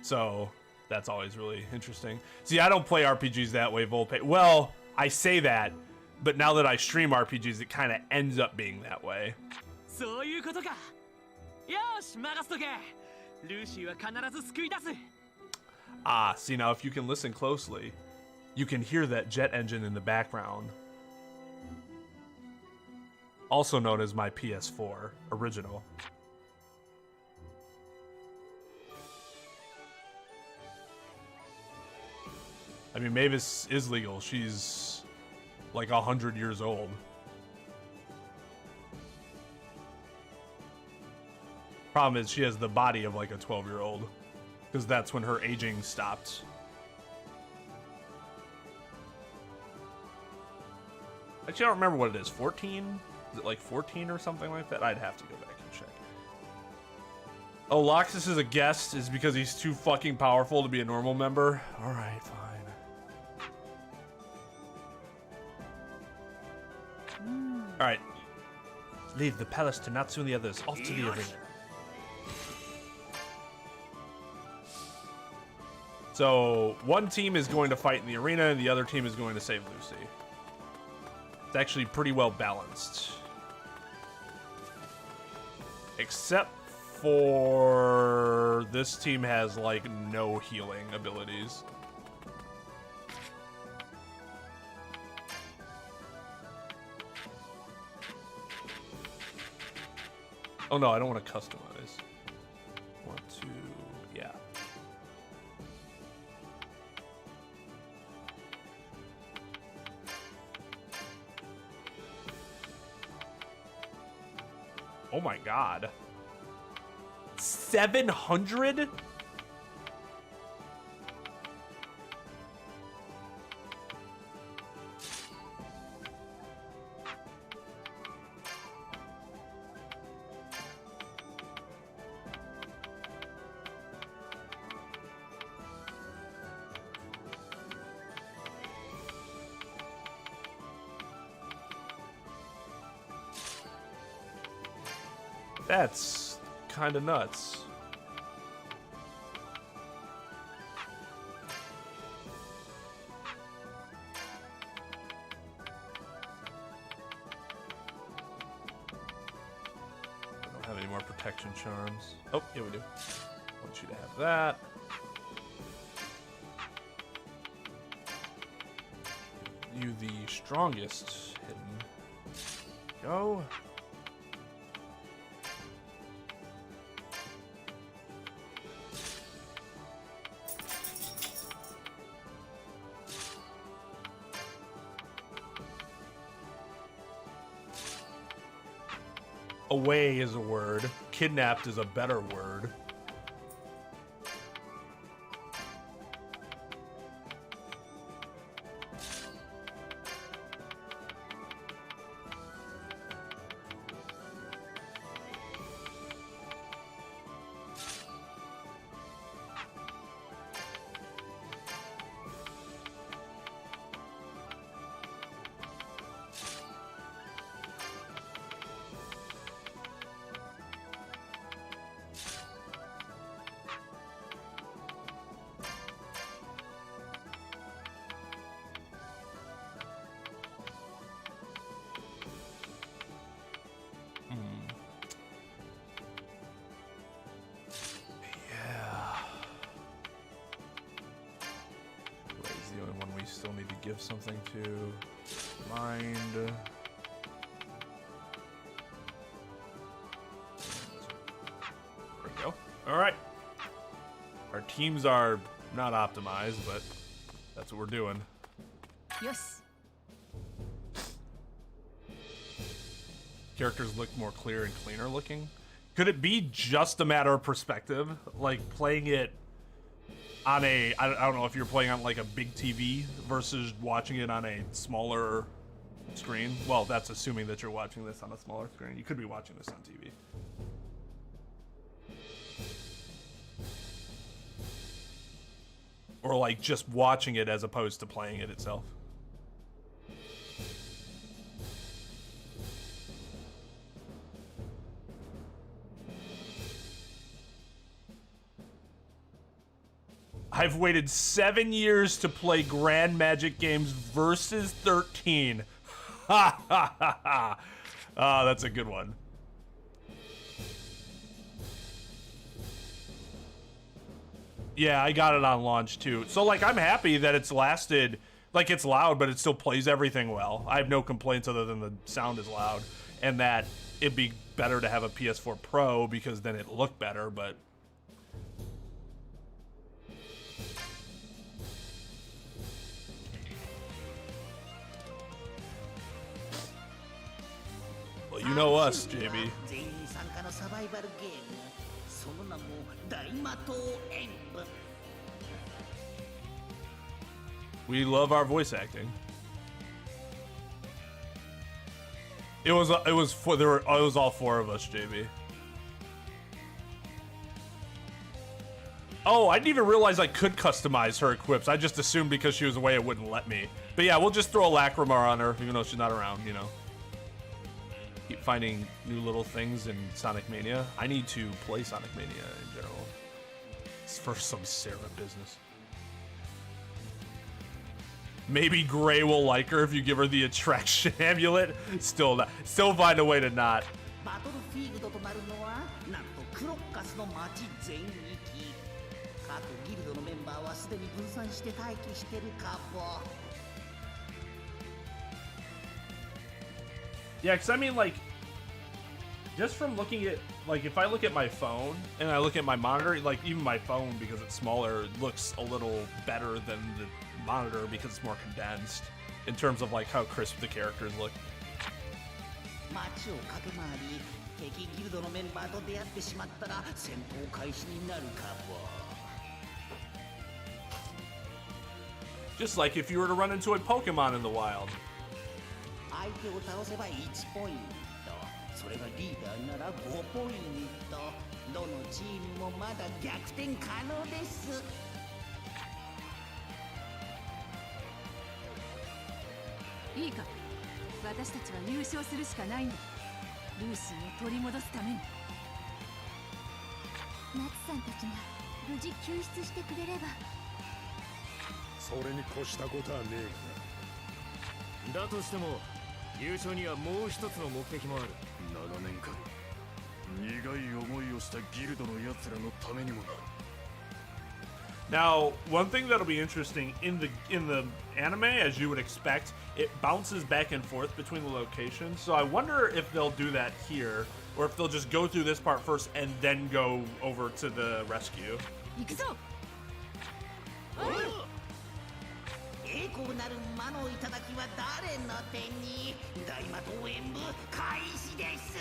So that's always really interesting. See, I don't play RPGs that way, Volpe. Well, I say that, but now that I stream RPGs, it kind of ends up being that way. Ah, see, now if you can listen closely, you can hear that jet engine in the background. Also known as my PS4 original. I mean, Mavis is legal. She's like 100 years old. Problem is, she has the body of like a 12-year-old, because that's when her aging stopped. Actually, I don't remember what it is. 14? Is it like 14 or something like that? I'd have to go back and check. Oh, Loxus is a guest is because he's too fucking powerful to be a normal member? Alright, fine. Alright. Leave the palace to Natsu and the others. Off to the arena. So, one team is going to fight in the arena and the other team is going to save Lucy. It's actually pretty well balanced. Except for this team has like no healing abilities. Oh no, I don't want to customize. I want to, yeah. Oh my god. 700? That's kind of nuts. I don't have any more protection charms. Oh, yeah, we do. I want you to have that. You the strongest hidden. Go. Away is a word. Kidnapped is a better word. give something to mind. There we go. All right. Our teams are not optimized, but that's what we're doing. Yes. Characters look more clear and cleaner looking. Could it be just a matter of perspective? Like playing it on a, I don't know if you're playing on like a big TV versus watching it on a smaller screen. Well, that's assuming that you're watching this on a smaller screen. You could be watching this on TV. Or like just watching it as opposed to playing it itself. I've waited 7 years to play Grand Magic Games versus 13. Ha ha ha ha. Ah, that's a good one. Yeah, I got it on launch too. So like I'm happy that it's lasted, like it's loud, but it still plays everything well. I have no complaints other than the sound is loud, and that it'd be better to have a PS4 Pro because then it looked better, but well, you know us, JB. We love our voice acting. It was all four of us, JB. Oh, I didn't even realize I could customize her equips. I just assumed because she was away it wouldn't let me. But yeah, we'll just throw a Lacrimar on her, even though she's not around, you know. Keep finding new little things in Sonic Mania. I need to play Sonic Mania in general. It's for some Sarah business. Maybe Gray will like her if you give her the attraction amulet. Still find a way to not. Yeah, because I mean, like, just from looking at, like, if I look at my phone and I look at my monitor, like, even my phone, because it's smaller, looks a little better than the monitor because it's more condensed in terms of, like, how crisp the characters look. Just like if you were to run into a Pokemon in the wild.いいか、私たちは優勝するしかないんだ。ルーシーを取り戻すために。ナツさんたちが無事救出してくれれば。それに越したことはねえが。だとしても優勝にはもう一つの目的もある。7年間苦い思いをしたギルドの奴らのためにもな。Now, one thing that'll be interesting in the anime, as you would expect, it bounces back and forth between the locations. So I wonder if they'll do that here, or if they'll just go through this part first and then go over to the rescue. 行くぞ。栄光なる魔の頂は誰の手に。大魔党演武開始です。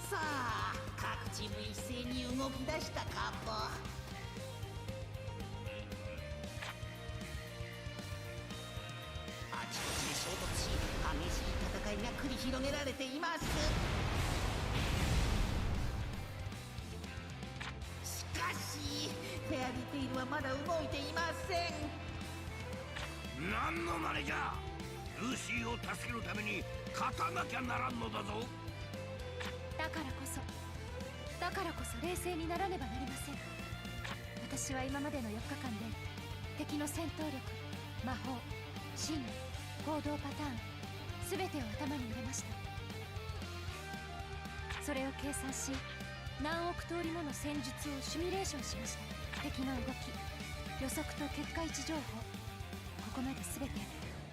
さあ、各チーム一斉に動き出したかも。あちこちで衝突し、激しい戦いが繰り広げられています。しかし、フェアリーテイルはまだ動いていません。何のまねじゃ。ルーシーを助けるために勝たなきゃならんのだぞ。だからこそ冷静にならねばなりません。私は今までの4日間で敵の戦闘力、魔法、心理、行動パターン全てを頭に入れました。それを計算し、何億通りもの戦術をシミュレーションしました。敵の動き、予測と結果位置情報、ここまで全て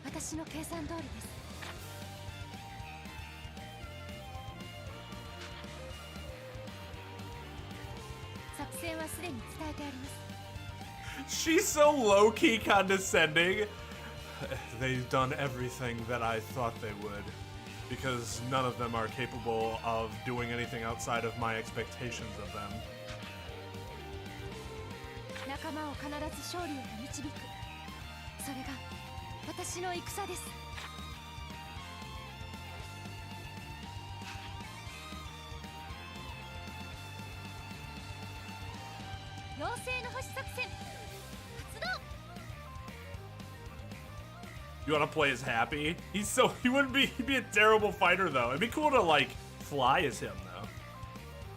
私の計算通りです。作戦はすでに伝えてあります。 She's so low-key condescending. They've done everything that I thought they would, because none of them are capable of doing anything outside of my expectations of them. 仲間を必ず勝利へと導く。それが私の戦です。妖精の星作戦発動。 You want to play as Happy? He wouldn't be, he'd be a terrible fighter though. It'd be cool to like fly as him though.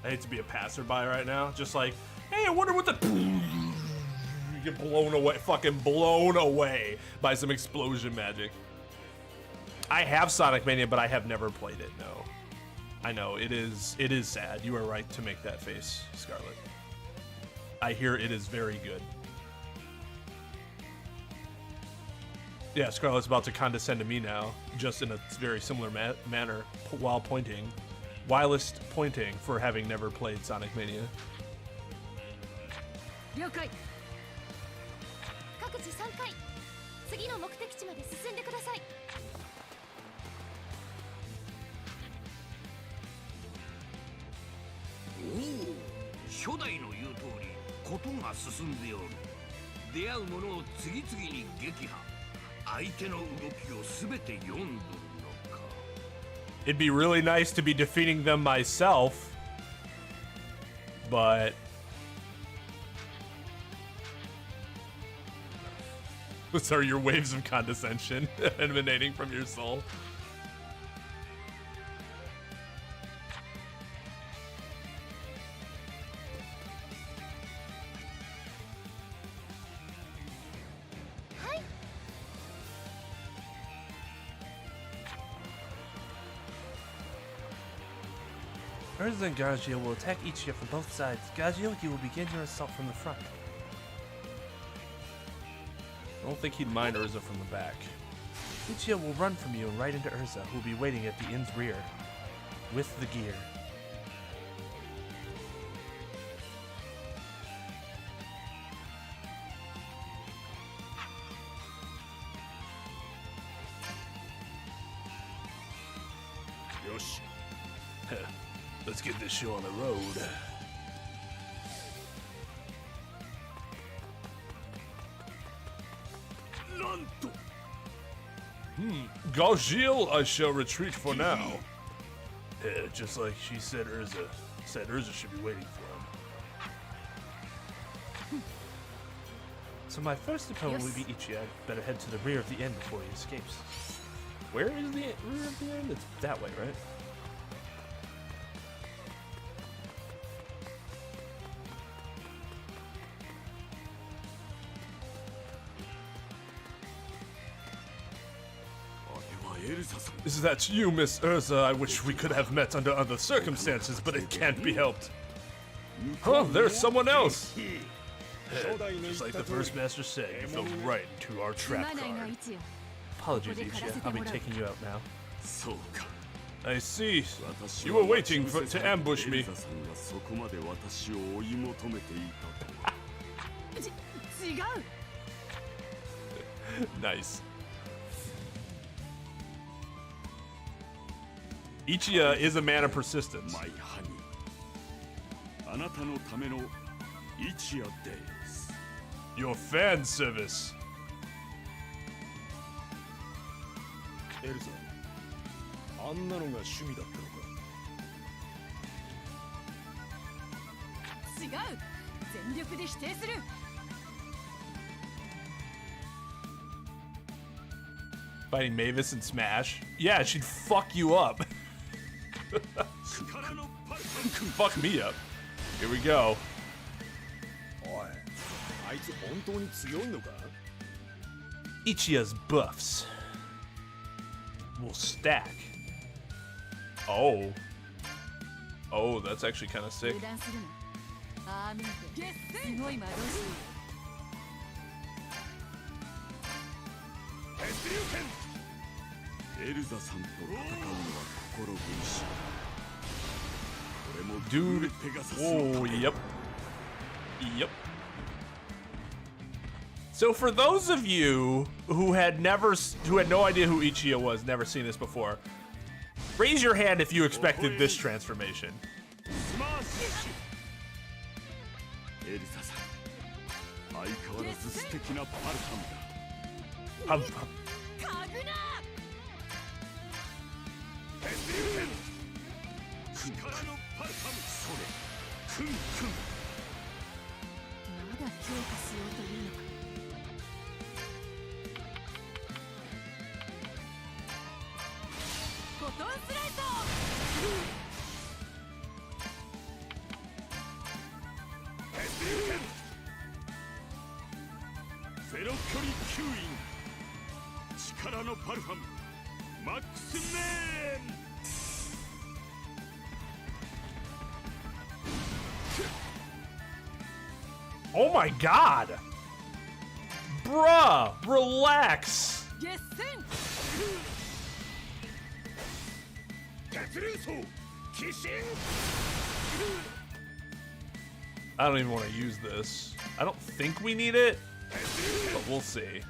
I hate to be a passerby right now. Just like, hey, I wonder what the you get blown away, fucking blown away by some explosion magic. I have Sonic Mania, but I have never played it. No, I know it is sad. You are right to make that face, Scarlet. I hear it is very good. Yeah, Scarlet's about to condescend to me now, just in a very similar manner, while pointing. Wildest pointing for having never played Sonic Mania. 了解。各自3回。次の目的地まで進んでください。おお、初代の言う通りことが進んでおる。出会う者を次々に撃破。相手の動きをすべて読んどるのか。 It'd be really nice to be defeating them myself, but those are your waves of condescension emanating from your soul. Urza and Gargiel will attack Ichiya from both sides. Gargiel, you will begin your assault from the front. I don't think he'd mind Urza from the back. Ichiya will run from you and right into Urza, who will be waiting at the inn's rear. With the gear. Yoshi. Let's get this show on the road. Gargiel, I shall retreat for now. Yeah, just like she said Urza. Said Urza should be waiting for him. So my first opponent will be Ichiya. Better head to the rear of the inn before he escapes. Where is the rear of the inn? It's that way, right? Is that you, Miss Urza? I wish we could have met under other circumstances, but it can't be helped. Oh, there's someone else! Just like the first master said, you fell right into our trap card. Apologies, Ichiya. I'll be taking you out now. I see. You were waiting to ambush me. Nice. Ichiya is a man of persistence. Your fan service. Elsa, あんなのが趣味だったのか。違う。全力で否定する。 Fighting Mavis in Smash? Yeah, she'd fuck you up. Fuck me up. Here we go. おい、あいつ本当に強いのか？ Ichiya's buffs will stack. Oh. Oh, that's actually kind of sick. 油断するな。ああ見てすごい魔導士エルザさんと戦うのは心苦しい。これも Dude. ペガサス Oh, yep. Yep. So for those of you who had no idea who Ichiya was, never seen this before, raise your hand if you expected this transformation. スマッシュ。エルザさん、相変わらず素敵なパルタムだ。カグナ力のパルタム、それ、クンクン。まだ強化しようというのかボトンスライドゼロ距離吸引。力のパルファム、マックスメン。Oh my god! Bruh, relax! 決戦鉄竜層、鬼神。I don't even want to use this. I don't think we need it, but we'll see.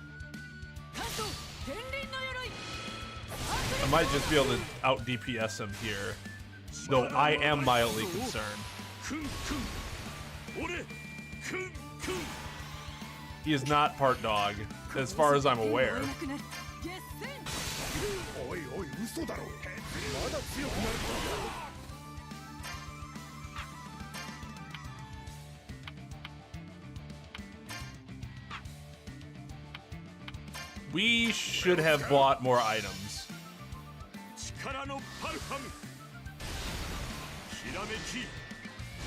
関東天輪の鎧 I might just be able to out DPS him here, though I am mildly concerned. クンクン。俺、クンクン。 He is not part dog, as far as I'm aware. なくなる決戦おいおい、嘘だろ。まだ強くなるか。We should have bought more items. 力のパルファム。ひらめき、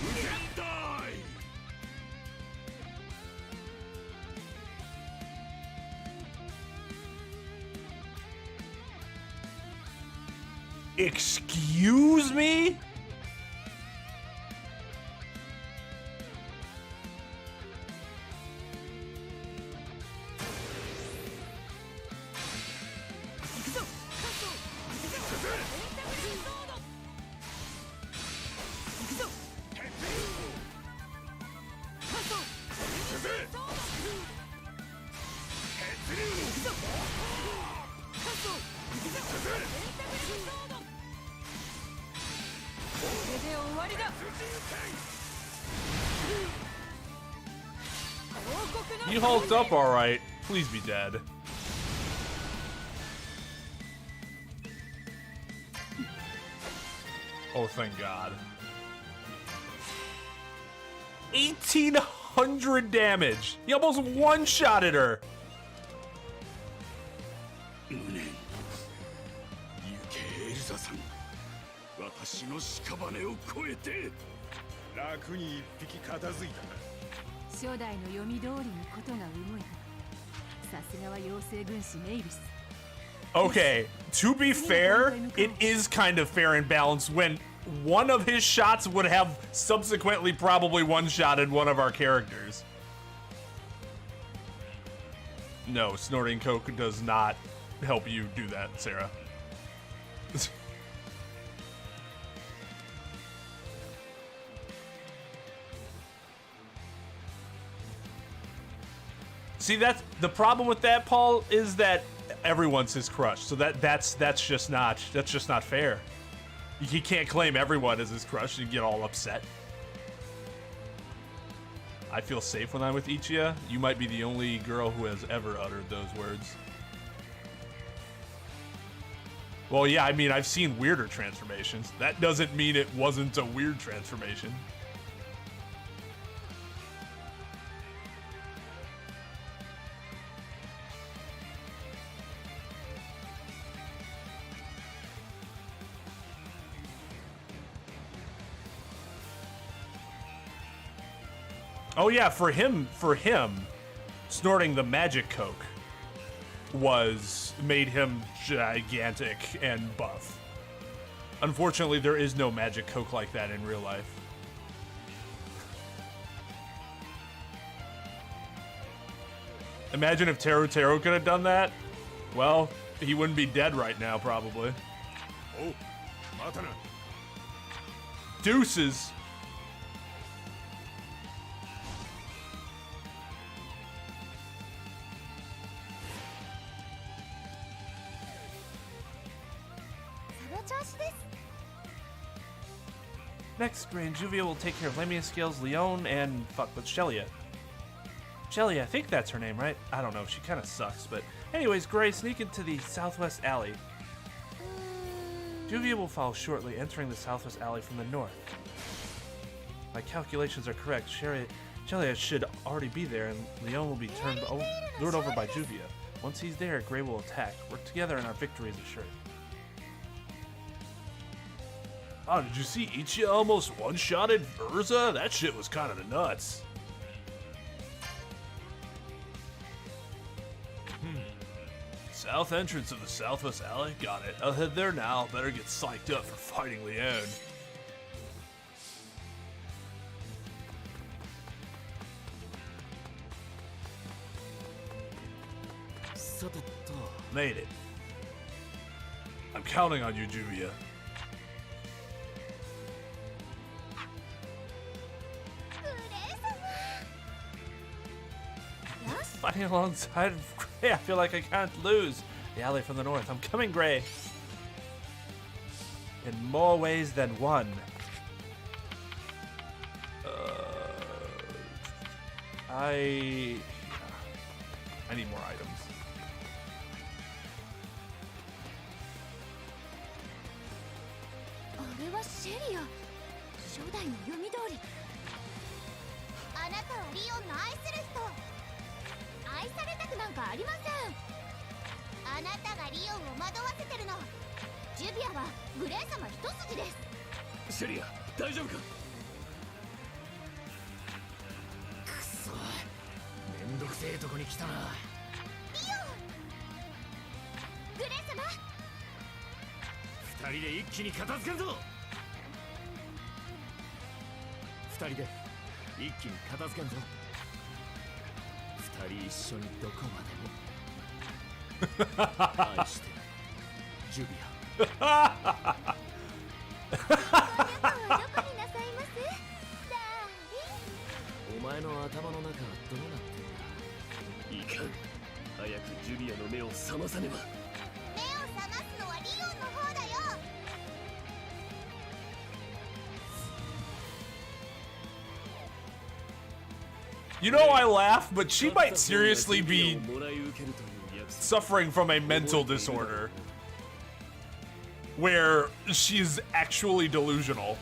無限大。Excuse me? You hold up all right. Please be dead. Oh, thank God. 1,800 damage. He almost one-shotted her. 無念。行けエルザさん。私の屍を越えて。楽に一匹片付いたな。初代の読み通りにことが動いたさすがは妖精軍師メイビス Okay, to be fair, it is kind of fair and balanced when one of his shots would have subsequently probably one-shotted one of our characters. No, snorting coke does not help you do that, Sarah. See, that's the problem with that, Paul, is that everyone's his crush. So that's just not fair. He can't claim everyone as his crush and get all upset. I feel safe when I'm with Ichiya. You might be the only girl who has ever uttered those words. Well, yeah, I mean, I've seen weirder transformations. That doesn't mean it wasn't a weird transformation. Oh yeah, for him, snorting the magic coke made him gigantic and buff. Unfortunately, there is no magic coke like that in real life. Imagine if Teru Teru could have done that. Well, he wouldn't be dead right now, probably. Oh, matana. Deuces. Next, Gray and Juvia will take care of Lamia Scales, Leon, and fuck with Shelia. Shelia, I think that's her name, right? I don't know, she kind of sucks, but anyways, Gray, sneak into the southwest alley. Juvia will follow shortly, entering the southwest alley from the north. My calculations are correct. Shelia should already be there, and Leon will be lured over by Juvia. Once he's there, Gray will attack. Work together, and our victory is assured. Oh, did you see Ichiya almost one-shotted Urza? That shit was kind of nuts. South entrance of the southwest alley? Got it. I'll head there now. Better get psyched up for fighting Leon. Made it. I'm counting on you, Juvia. Fighting alongside Gray, I feel like I can't lose. The alley from the north. I'm coming, Gray. In more ways than one. I need more items. You know, I laugh, but she might seriously be suffering from a mental disorder where she's actually delusional.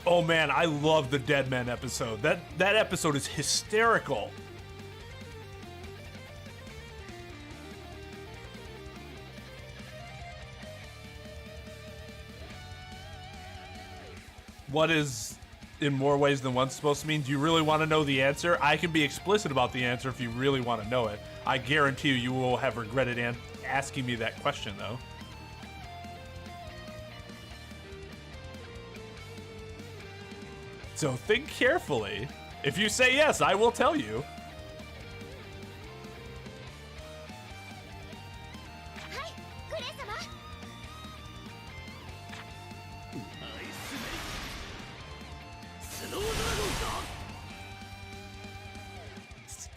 Oh man, I love the Dead Man episode. That episode is hysterical. What is in more ways than one supposed to mean? Do you really want to know the answer? I can be explicit about the answer if you really want to know it. I guarantee you will have regretted asking me that question, though. So think carefully. If you say yes, I will tell you.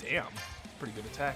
Damn, pretty good attack.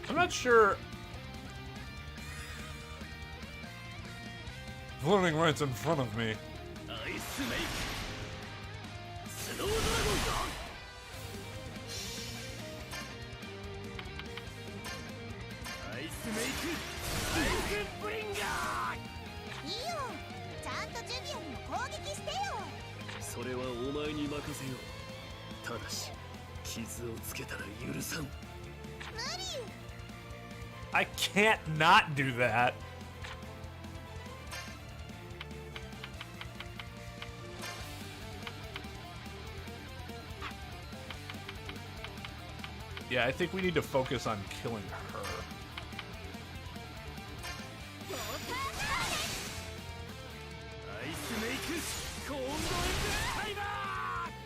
I'm not sure. Floating right in front of me. いいよ、ちゃんとジュビアにも攻撃してよ。それはお前に任せよう。ただし傷をつけたら許さん。無理。 I can't not do that. Yeah, I think we need to focus on killing her.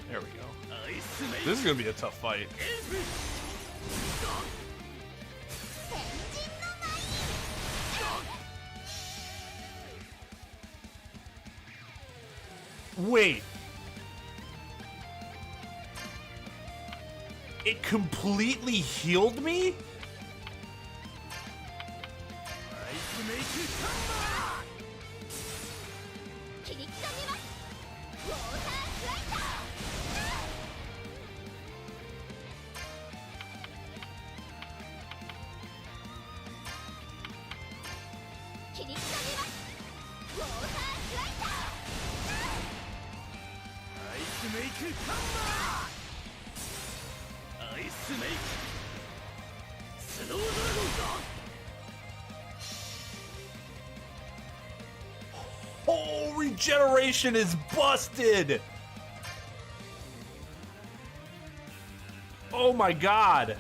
There we go. This is gonna be a tough fight. Wait. It completely healed me? Oh, regeneration is busted! Oh my god!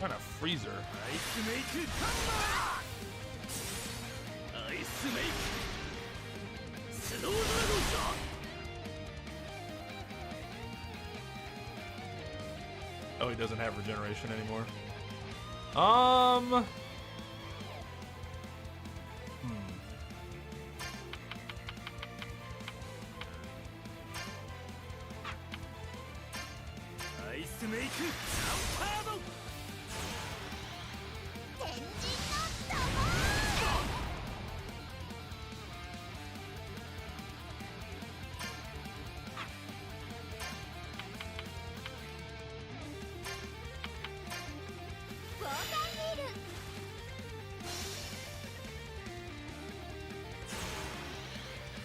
What a freezer. Oh, he doesn't have regeneration anymore.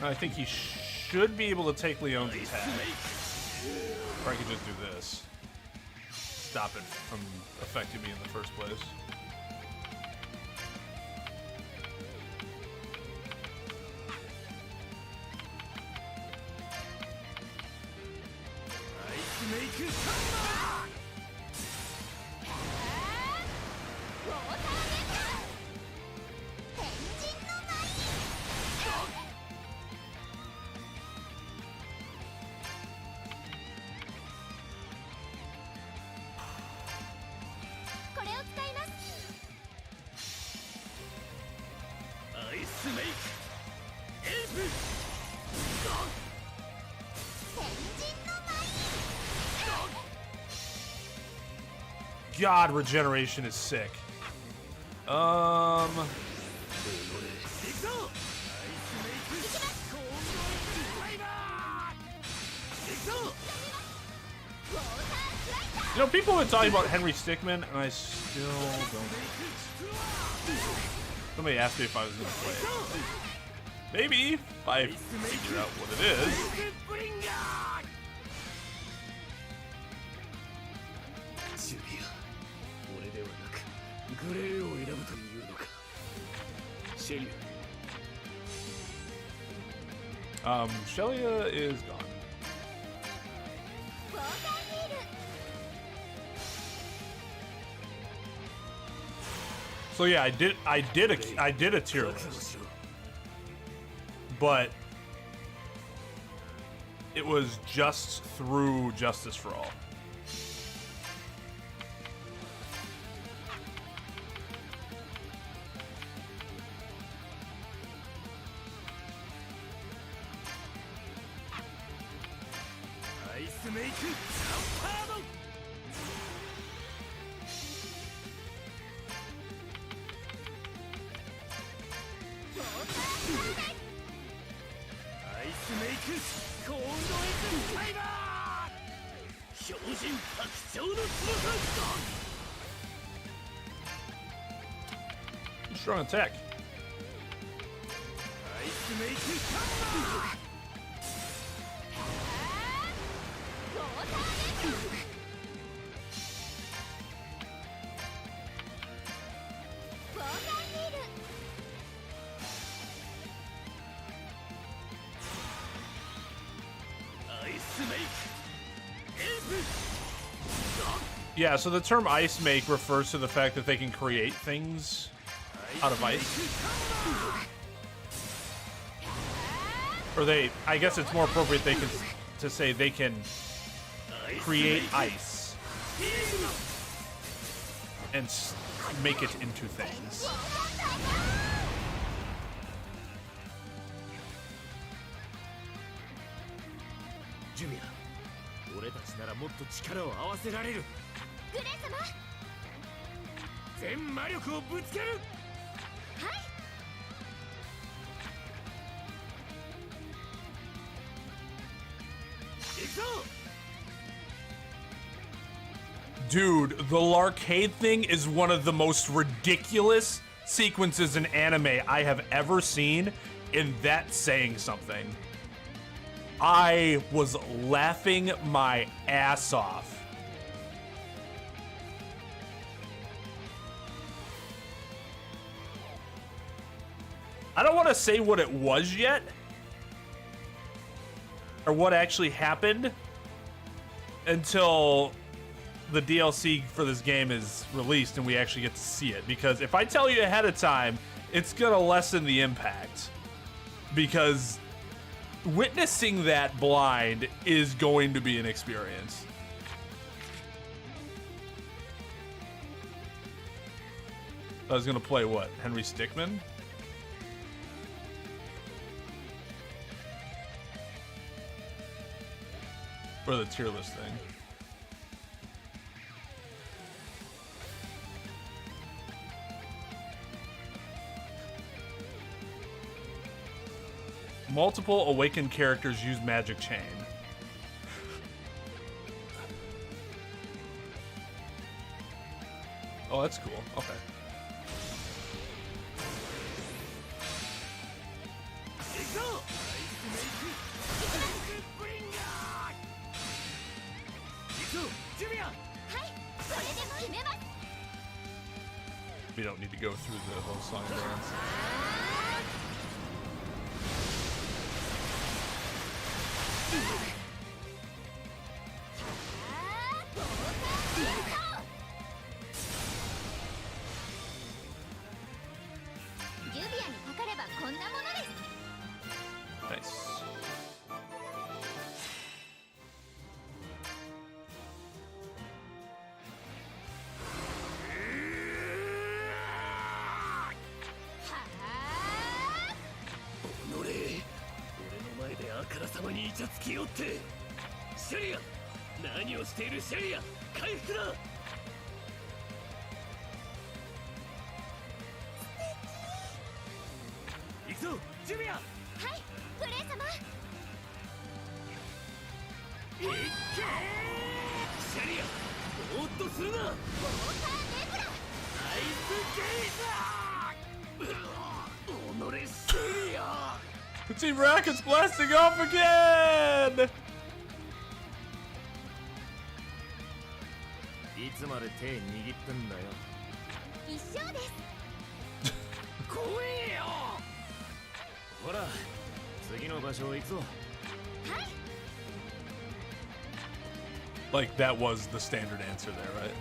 I think he should be able to take Leon's attack. Or I could just do this. Stop it from affecting me in the first place. God, regeneration is sick. You know, people have been talking about Henry Stickmin, and I still don't. Somebody asked me if I was going to play it. Maybe, if I figure out what it is. Shelia is gone. So yeah, I did a tier list, but it was just through Justice for All. Strong attack. Yeah, so the term ice make refers to the fact that they can create things out of ice. Or they, I guess it's more appropriate they can to say they can create ice and make it into things. Julia, 俺たちならもっと力を合わせられる。グレイ様。全魔力をぶつける。はい。行くぞ。 Dude, the Larcade thing is one of the most ridiculous sequences in anime I have ever seen, and that's saying something. I was laughing my ass off. I don't want to say what it was yet, or what actually happened, until the DLC for this game is released and we actually get to see it. Because if I tell you ahead of time, it's gonna lessen the impact. Because witnessing that blind is going to be an experience. I was gonna play what? Henry Stickmin? Or the tier list thing. Multiple awakened characters use magic chain. Oh, that's cool. Okay. We don't need to go through the whole song and dance. Nice. Team Rocket's blasting off again! いつまで手握ってんだよ。一緒です。怖えよ。ほら、次の場所行くぞ。はい。 Like, that was the standard answer there, right?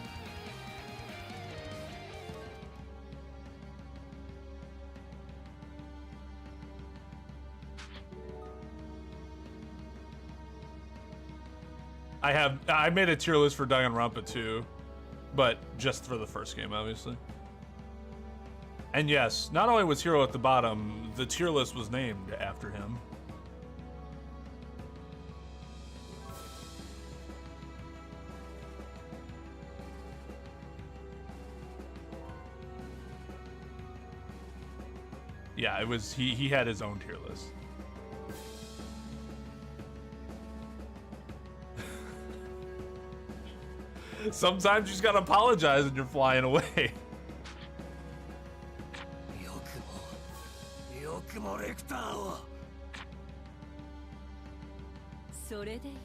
I made a tier list for Danganronpa too, but just for the first game, obviously. And yes, not only was Hero at the bottom, the tier list was named after him. Yeah, it was he had his own tier list. Sometimes you just gotta apologize and you're flying away. よくもレクターを。それでよい。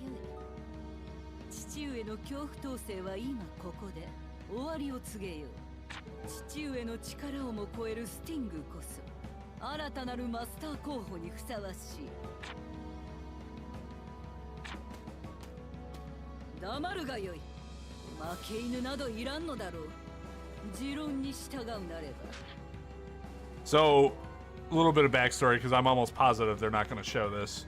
父上の恐怖統制は今ここで終わりを告げよう。父上の力をも超えるスティングこそ新たなるマスター候補にふさわしい。黙るがよい。負け犬などいらんのだろう。持論に従うなれば。 So, a little bit of backstory because I'm almost positive they're not going to show this.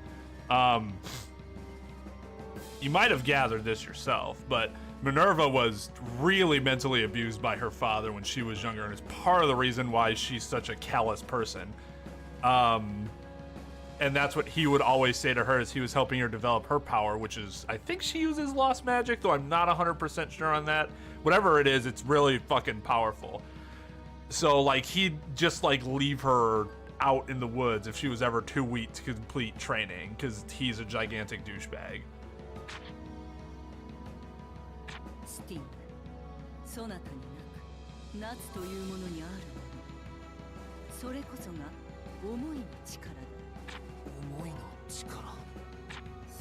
You might have gathered this yourself, but Minerva was really mentally abused by her father when she was younger, and it's part of the reason why she's such a callous person. And that's what he would always say to her as he was helping her develop her power, which is, I think she uses lost magic, though I'm not 100% sure on that. Whatever it is, it's really fucking powerful. So, like, he'd just, like, leave her out in the woods if she was ever too weak to complete training, because he's a gigantic douchebag. スティング、そなたになく夏というものにあるもの。それこそが思いの力だ。思いの力。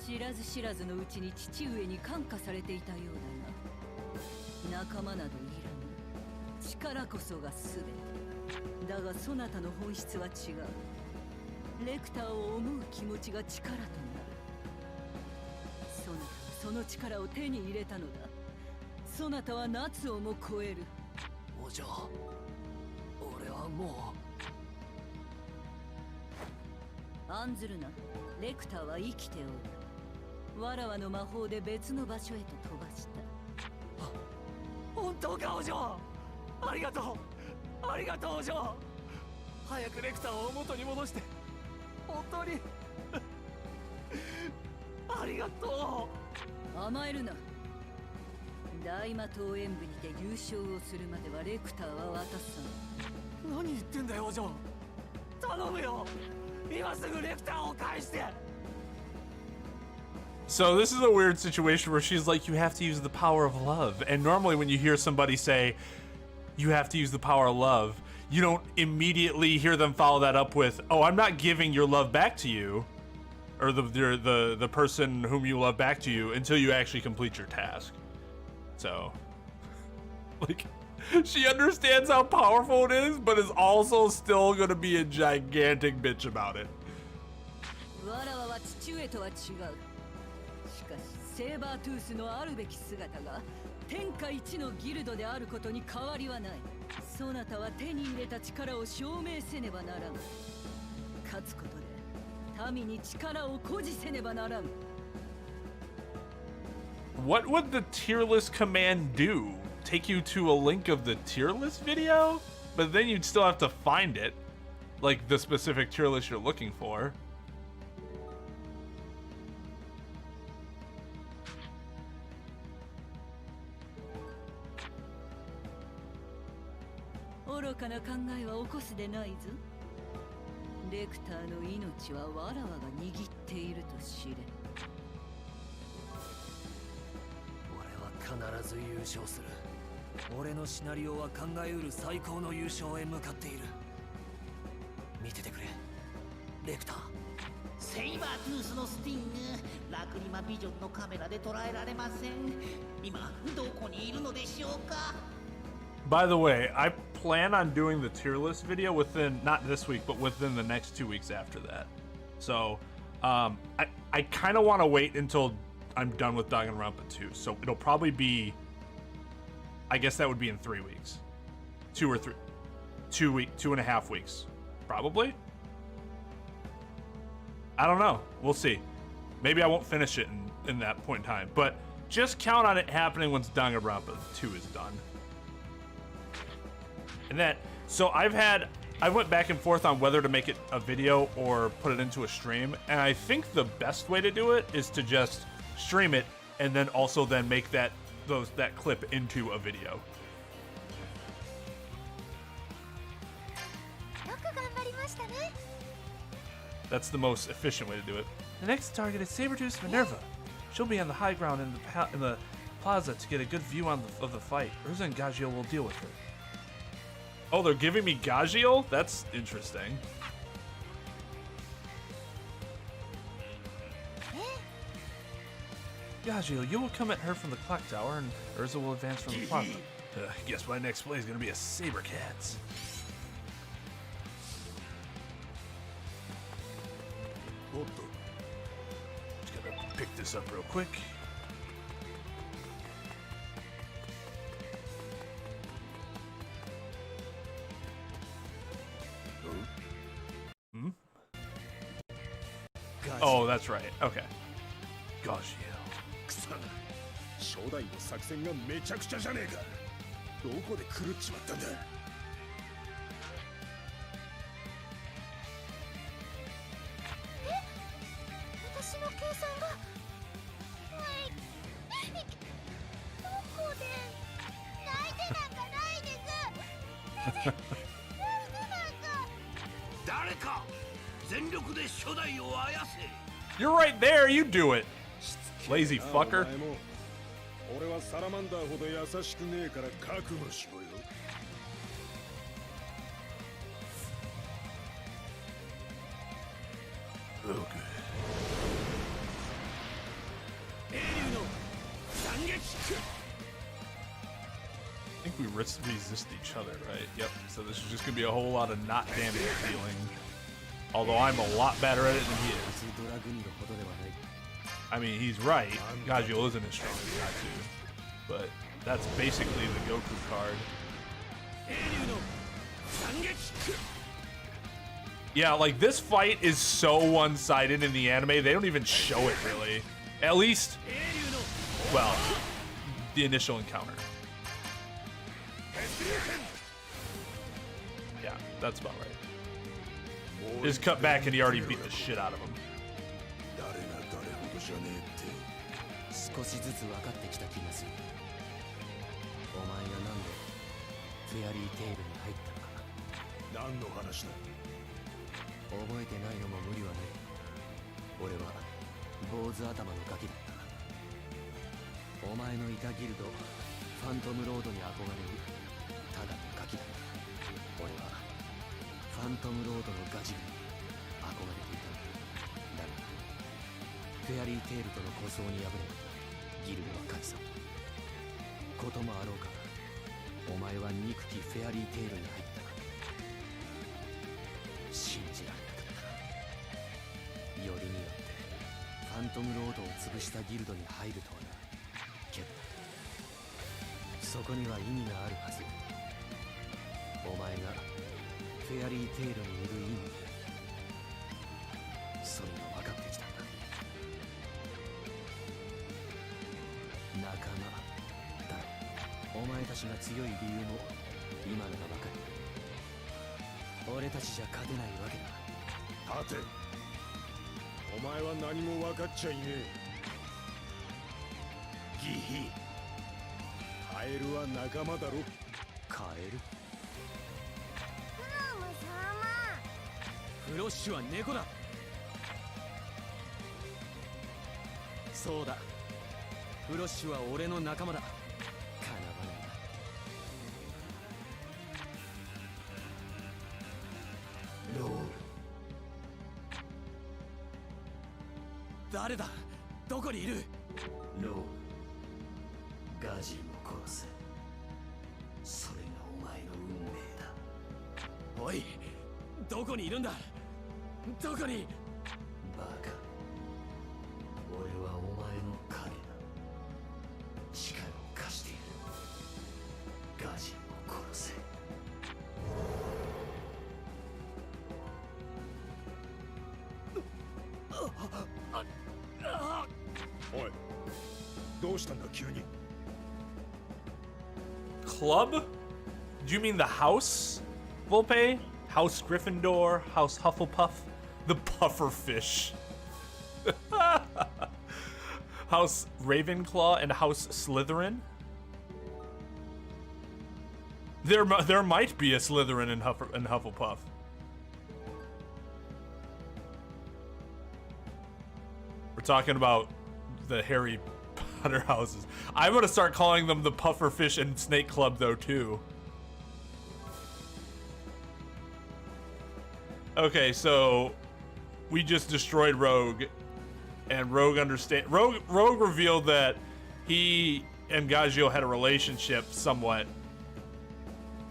知らず知らずのうちに父上に感化されていたようだが、仲間などいらぬ。力こそが全て。だがそなたの本質は違う。レクターを思う気持ちが力となる。そなたはその力を手に入れたのだ。そなたは夏をも超える。お嬢、俺はもう。案ずるな。レクターは生きておる。わらわの魔法で別の場所へと飛ばした。本当か、お嬢。ありがとう。ありがとう、お嬢。早くレクターを元に戻して。本当にありがとう。甘えるな。大魔党演舞にて優勝をするまではレクターは渡さん。何言ってんだよ、お嬢。頼むよ。今すぐレクターを返して。 So this is a weird situation where she's like, you have to use the power of love. And normally when you hear somebody say, you have to use the power of love, you don't immediately hear them follow that up with, oh, I'm not giving your love back to you, or the person whom you love back to you until you actually complete your task. So, like, she understands how powerful it is, but is also still gonna be a gigantic bitch about it. わらわは父上とは違う。しかしセーバートゥースのあるべき姿が天下一のギルドであることに変わりはない。そなたは手に入れた力を証明せねばならん。勝つことで民に力を誇示せねばならん。What would the tier list command do? Take you to a link of the tier list video? But then you'd still have to find it, like the specific tier list you're looking for. 愚かな考えは起こすでないぞ。レクターの命はわらわが握っていると知れ。俺は必ず優勝する。俺のシナリオは考えうる最高の優勝へ向かっている。見ててくれ、レクター。セイバートゥースのスティング、ラクリマビジョンのカメラで捉えられません。今どこにいるのでしょうか。 By the way, I plan on doing the tier list video within, not this week, but within the next 2 weeks after that. So, I kind of want to wait until I'm done with Danganronpa 2. So it'll probably be, I guess that would be in 3 weeks. 2 or 3, 2.5 weeks, probably. I don't know. We'll see. Maybe I won't finish it in that point in time, but just count on it happening once Danganronpa 2 is done. And that, so I went back and forth on whether to make it a video or put it into a stream, and I think the best way to do it is to just stream it and then also then make that clip into a video. よく頑張りましたね。That's the most efficient way to do it. The next target is Sabretooth's Minerva. She'll be on the high ground in the plaza to get a good view of the fight. Urza and Gagio will deal with her. Oh, they're giving me Gagio? That's interesting. Gagio, you will come at her from the clock tower, and Urza will advance from the plaza. Guess my next play is gonna be a Sabercats. Just gonna pick this up real quick. Oh, that's right. Okay. Gosh, yeah. 初代の作戦がめちゃくちゃじゃねえか。どこで狂っちまったんだ。私の計算がどこで泣いてなんかないです。なんか誰か全力で初代をあやせ。 You're right there. You do it, lazy fucker. 俺はサラマンダーほど優しくねえから覚悟しろよ。I think we resist each other, right? Yep. So this is just gonna be a whole lot of not damage dealing. Although I'm a lot better at it than he is. I mean, he's right. Gagio isn't as strong as Gatu. But that's basically the Goku card. Yeah, like this fight is so one-sided in the anime, they don't even show it really. At least, well, the initial encounter. Yeah, that's about right. Just cut back and he already beat the shit out of him. 少しずつ分かってきた気がする。お前がなんでフェアリーテイルに入ったのか。何の話だ。覚えてないのも無理はない。俺は坊主頭のガキだった。お前のいたギルドファントムロードに憧れるただのガキだった。俺はファントムロードのガジルに憧れていた。だがフェアリーテイルとの構想に敗れギルドは解散。こともあろうか、お前は憎きフェアリーテイルに入ったか。信じられなかった。よりによってファントムロードを潰したギルドに入るとはな。けどそこには意味があるはず。お前がフェアリーテイルにいる意味、それが分かってきたんだ。仲間だろ。お前たちが強い理由も今なら分かる。俺たちじゃ勝てないわけだ。立て。お前は何も分かっちゃいねえ。ギヒ。カエルは仲間だろ。カエル？クロム様。フロッシュは猫だ。そうだ。フロッシュは俺の仲間だ。かなわないな。ロール。誰だ？どこにいる？ロール。ガジーを殺せ。それがお前の運命だ。おい、どこにいるんだ？どこに？バカ。俺はお前の影だ。力を貸している。ガジーを殺せ。おい、どうしたんだ急に。Club? Do you mean the house, Volpe? House Gryffindor? House Hufflepuff? The Pufferfish. House Ravenclaw and House Slytherin? There might be a Slytherin in Hufflepuff. We're talking about the Harry Potter houses. I'm gonna start calling them the Pufferfish and Snake Club though too. Okay, so we just destroyed Rogue, and Rogue revealed that he and Gagio had a relationship somewhat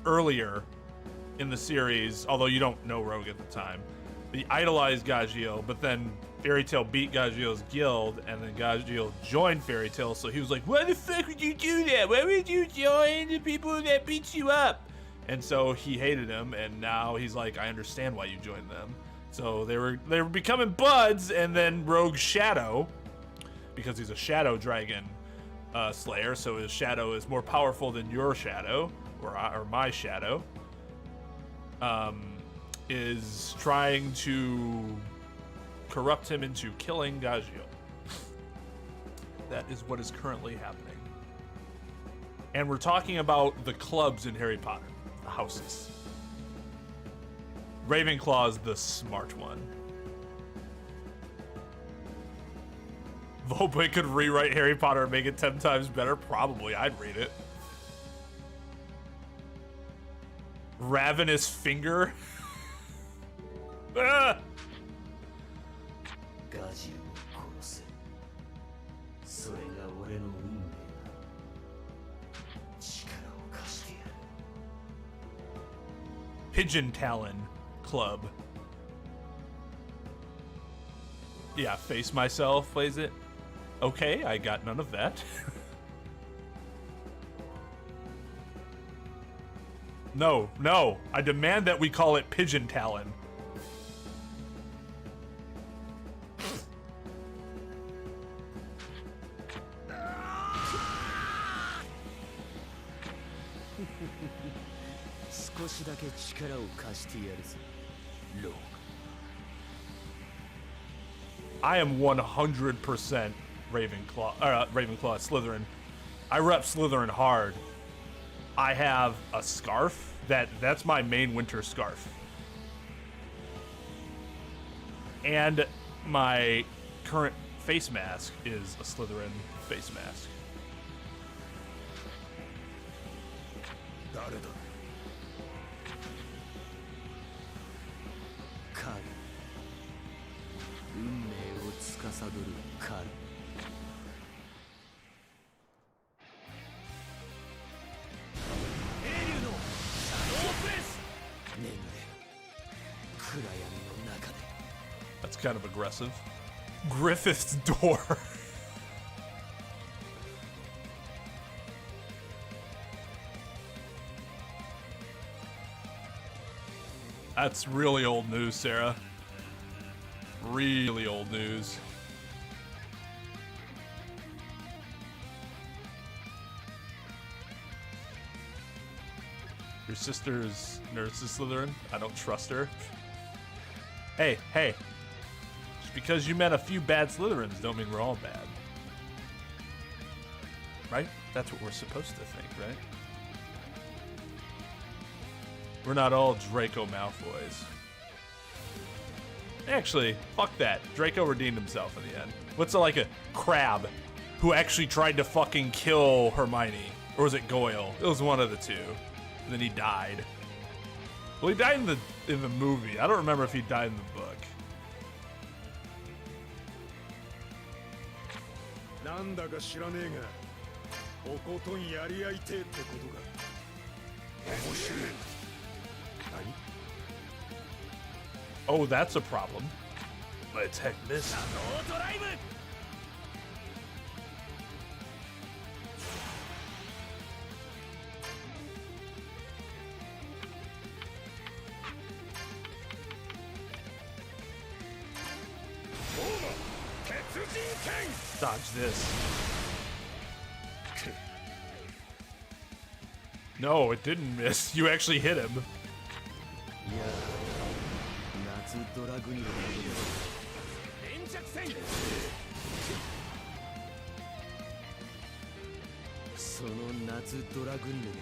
earlier in the series, although you don't know Rogue at the time. He idolized Gagio, but then Fairy Tail beat Gagio's guild, and then Gagio joined Fairy Tail, so he was like, why the fuck would you do that? Why would you join the people that beat you up? And so he hated him, and now he's like, I understand why you joined them. So they were becoming buds, and then Rogue Shadow, because he's a Shadow Dragon Slayer, so his Shadow is more powerful than your Shadow, or my Shadow, is trying to corrupt him into killing Gagio. That is what is currently happening. And we're talking about the clubs in Harry Potter, the houses. Ravenclaw is the smart one. Volpe could rewrite Harry Potter and make it 10 times better? Probably, I'd read it. Ravenous Finger? Ah! ガジを殺せ。それが俺の運命だ。力を貸してやる。 Pigeon Talon Club. Yeah, Face Myself plays it. Okay, I got none of that. No, no, I demand that we call it Pigeon Talon. I am 100% Ravenclaw, Slytherin. I rep Slytherin hard. I have a scarf that's my main winter scarf. And my current face mask is a Slytherin face mask. 誰だ。カル。運命を司るカル。英雄のシャドウプレス。眠れる。暗闇の中で。 That's kind of aggressive. Griffith's door. That's really old news, Sarah. Really old news. Your sister's nurse is Slytherin? I don't trust her. Hey, hey. Just because you met a few bad Slytherins don't mean we're all bad. Right? That's what we're supposed to think, right? We're not all Draco Malfoys. Actually, fuck that. Draco redeemed himself in the end. What's like a crab who actually tried to fucking kill Hermione? Or was it Goyle? It was one of the two. And then he died. Well, he died in the movie. I don't remember if he died in the book. なんだか知らねえが、とことんやり合いてえってことが。面白い。何？ Oh, that's a problem. Let's heck this. Dodge this. No, it didn't miss. You actually hit him. 夏ドラグニルのことで連着戦その夏ドラグニルも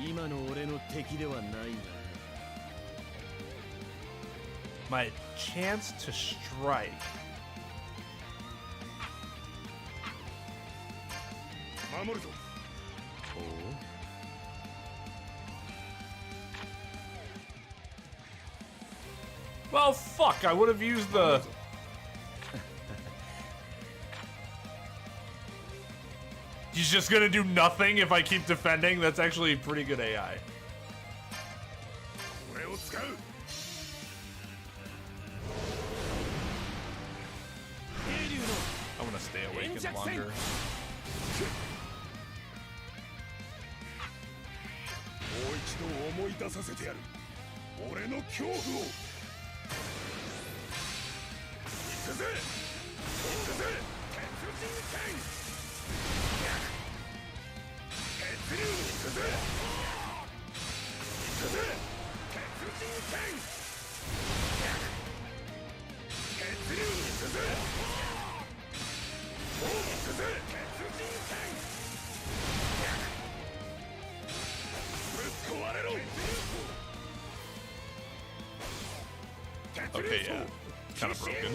今の俺の敵ではないが My chance to strike 守るぞ。 Well, fuck, I would have used the... He's just gonna do nothing if I keep defending? That's actually pretty good AI. これを使う。 I want to stay awake longer. もう一度思い出させてやる。俺の恐怖を。行くぜ。行くぜ。鉄人剣。血流行くぜ。行くぜ。鉄人剣。血流行くぜ。行くぜ。鉄人剣。ぶっ壊れろ。 Okay, yeah. Kind of broken.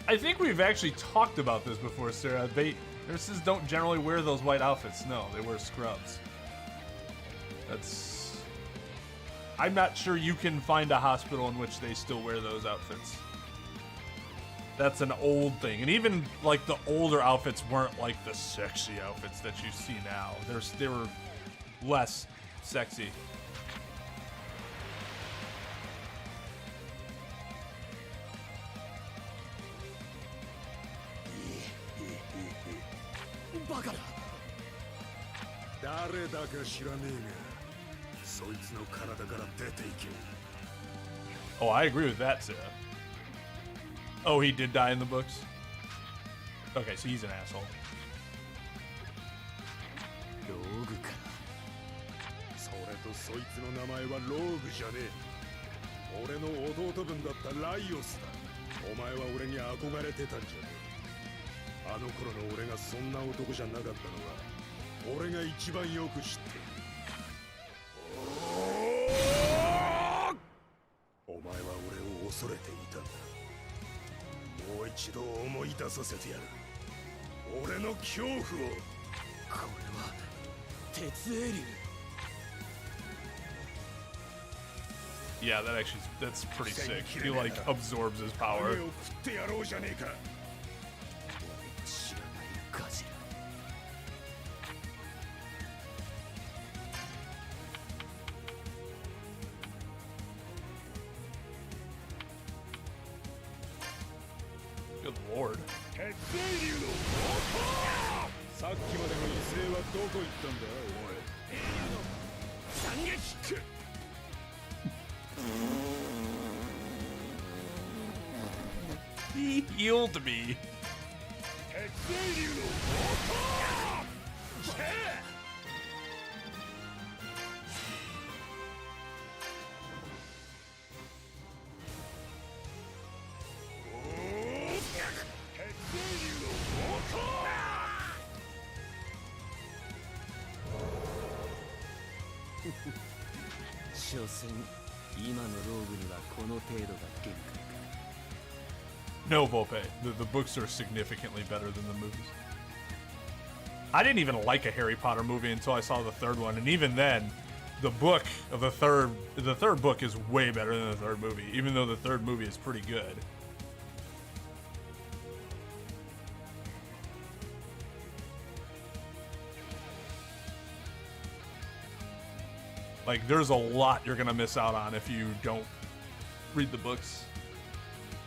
I think we've actually talked about this before, Sarah. Nurses don't generally wear those white outfits. No, they wear scrubs. That's... I'm not sure you can find a hospital in which they still wear those outfits. That's an old thing. And even, like, the older outfits weren't like the sexy outfits that you see now. They were less sexy. Oh, I agree with that, Sarah. Oh, he did die in the books? Okay, so he's an asshole. Yeah, that's pretty sick. He like absorbs his power. Good lord. He healed me. No, Volpe. The books are significantly better than the movies. I didn't even like a Harry Potter movie until I saw the third one, and even then, the book of the third book is way better than the third movie, even though the third movie is pretty good. Like, there's a lot you're gonna miss out on if you don't read the books.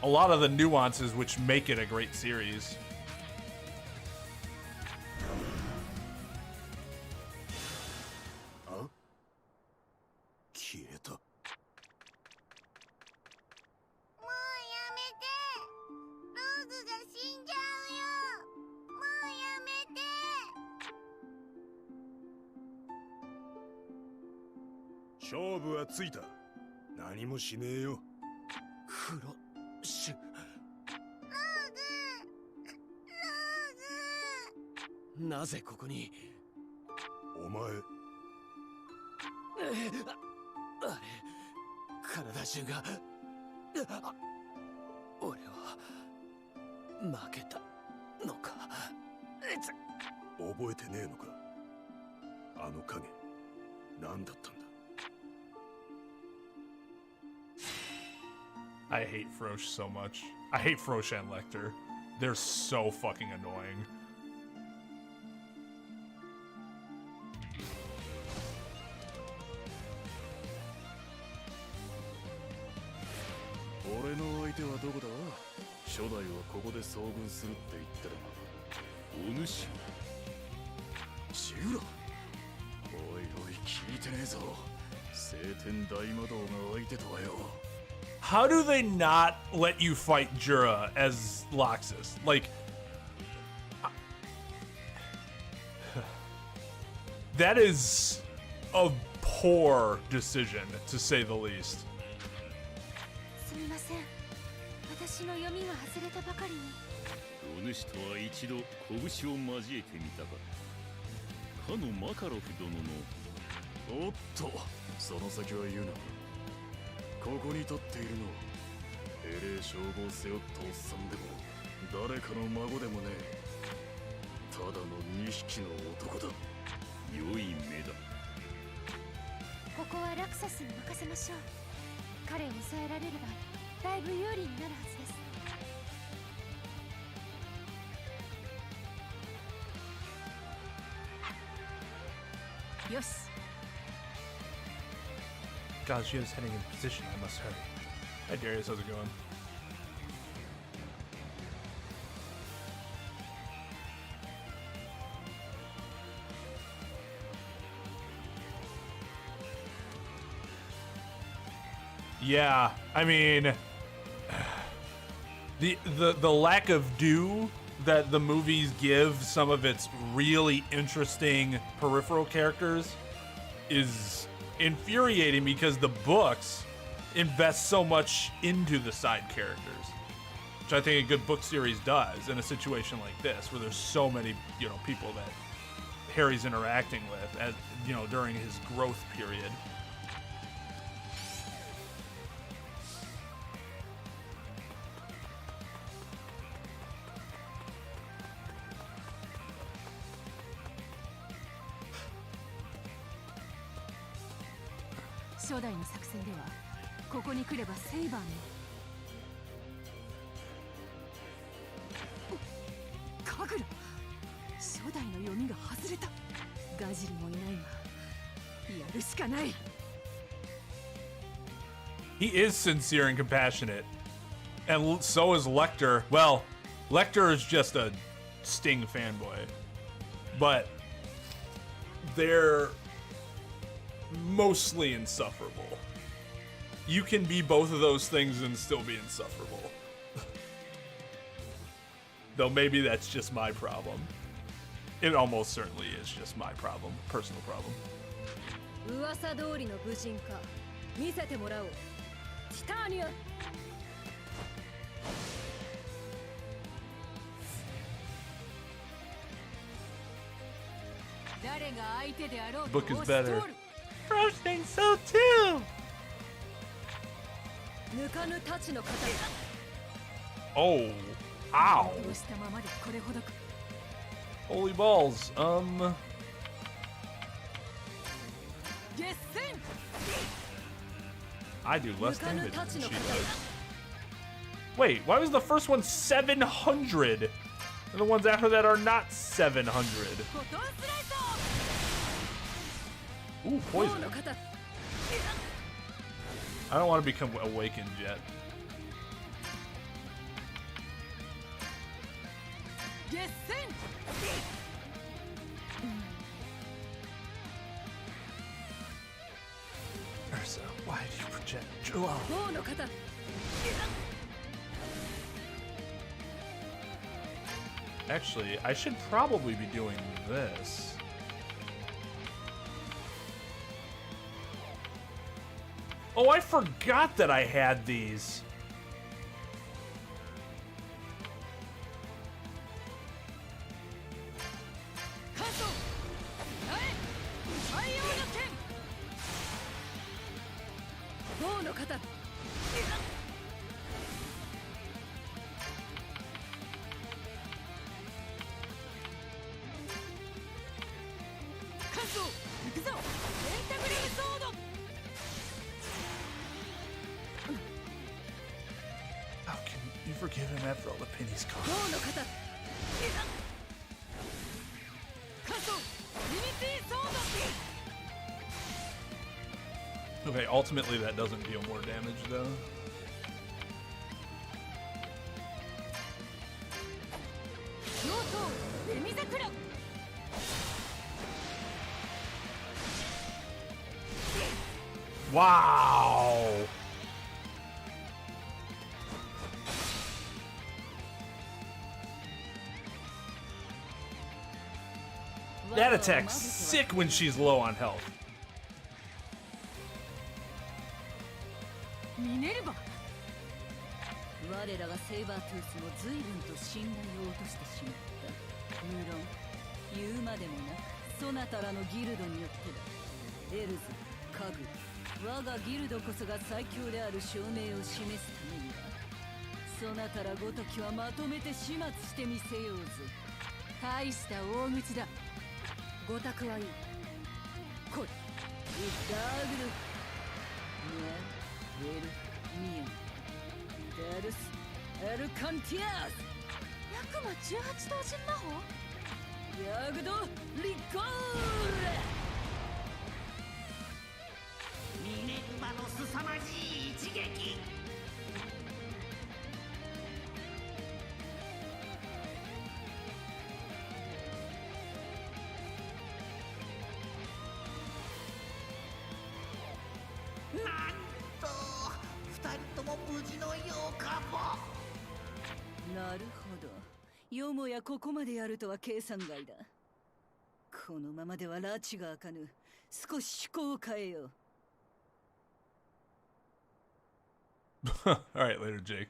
a lot of the nuances which make it a great series. Huh? 消えた。もうやめて。ローズが死んじゃうよ。もうやめて。勝負はついた。何もしねえよ。フラッシュ。ローズ。なぜここに。お前、あれ、体中が。俺は負けたのか。覚えてねえのか。あの影、何だったんだ。I hate Frosh so much. I hate Frosh and Lecter. They're so fucking annoying.俺の相手はどこだ。初代はここで遭遇するって言ってたな。お主シュラ。おいおい聞いてねえぞ。聖天大魔道が相手とはよ。How do they not let you fight Jura as Loxus? Like, that is a poor decision, to say the least. すみません。私の読みが外れたばかりに。お主とは一度拳を交えてみたか。かのマカロフ殿の。おっと、その先は言うな。ここに立っているのは英霊称号を背負ったおっさんでも誰かの孫でもねえ。ただの2匹の男だ。良い目だ。ここはラクサスに任せましょう。彼を抑えられればだいぶ有利になるはずです。よし。Gazio's heading in position. I must hurry. Hi Darius, how's it going? Yeah, I mean, the lack of due that the movies give some of its really interesting peripheral characters is infuriating because the books invest so much into the side characters, which I think a good book series does in a situation like this, where there's so many, people that Harry's interacting with, as during his growth period.初代の作戦ではここに来ればセイバーのカグラ。初代の読みが外れた。ガジルもいないがやるしかない。 He is sincere and compassionate, and so is Lecter. Well, Lecter is just a Sting fanboy, but they're mostly insufferable. You can be both of those things and still be insufferable. Though maybe that's just my problem. It almost certainly is just my problem, personal problem. 噂通りの武人か見せてもらおう。ティターニア。誰が相手であろうと Book is better. Frosh thinks so too. 抜かぬ太刀の型。 Oh, ow. 殺したままでこれほどか。 Holy balls. 決戦。 I do less damage than she does. Wait, why was the first one 700? And the ones after that are not 700. Ooh, poison. I don't want to become awakened yet. 決戦 Ursa, why do you project Joel? 王の方 Actually, I should probably be doing this. Oh, I forgot that I had these. How can you forgive him after all the pennies cost? Okay, ultimately that doesn't deal more damage though. Wow! That attack's sick when she's low on health. ミネルヴァ我らがセイバートゥースも随分と信頼を落としてしまった無論言うまでもなくそなたらのギルドによってだエルズカグ我がギルドこそが最強である証明を示すためにはそなたらごときはまとめて始末してみせようぞ大した大口だごたくはいいこれダーグルエルミアデルスエルカンティアス悪魔18頭身魔法ヤグドリコーレミネルヴァの凄まじい一撃なんと二人とも無事のようかもなるほどよもやここまでやるとは計算外だこのままでは拉致が開かぬ少し趣向を変えよう Alright, later, Jake.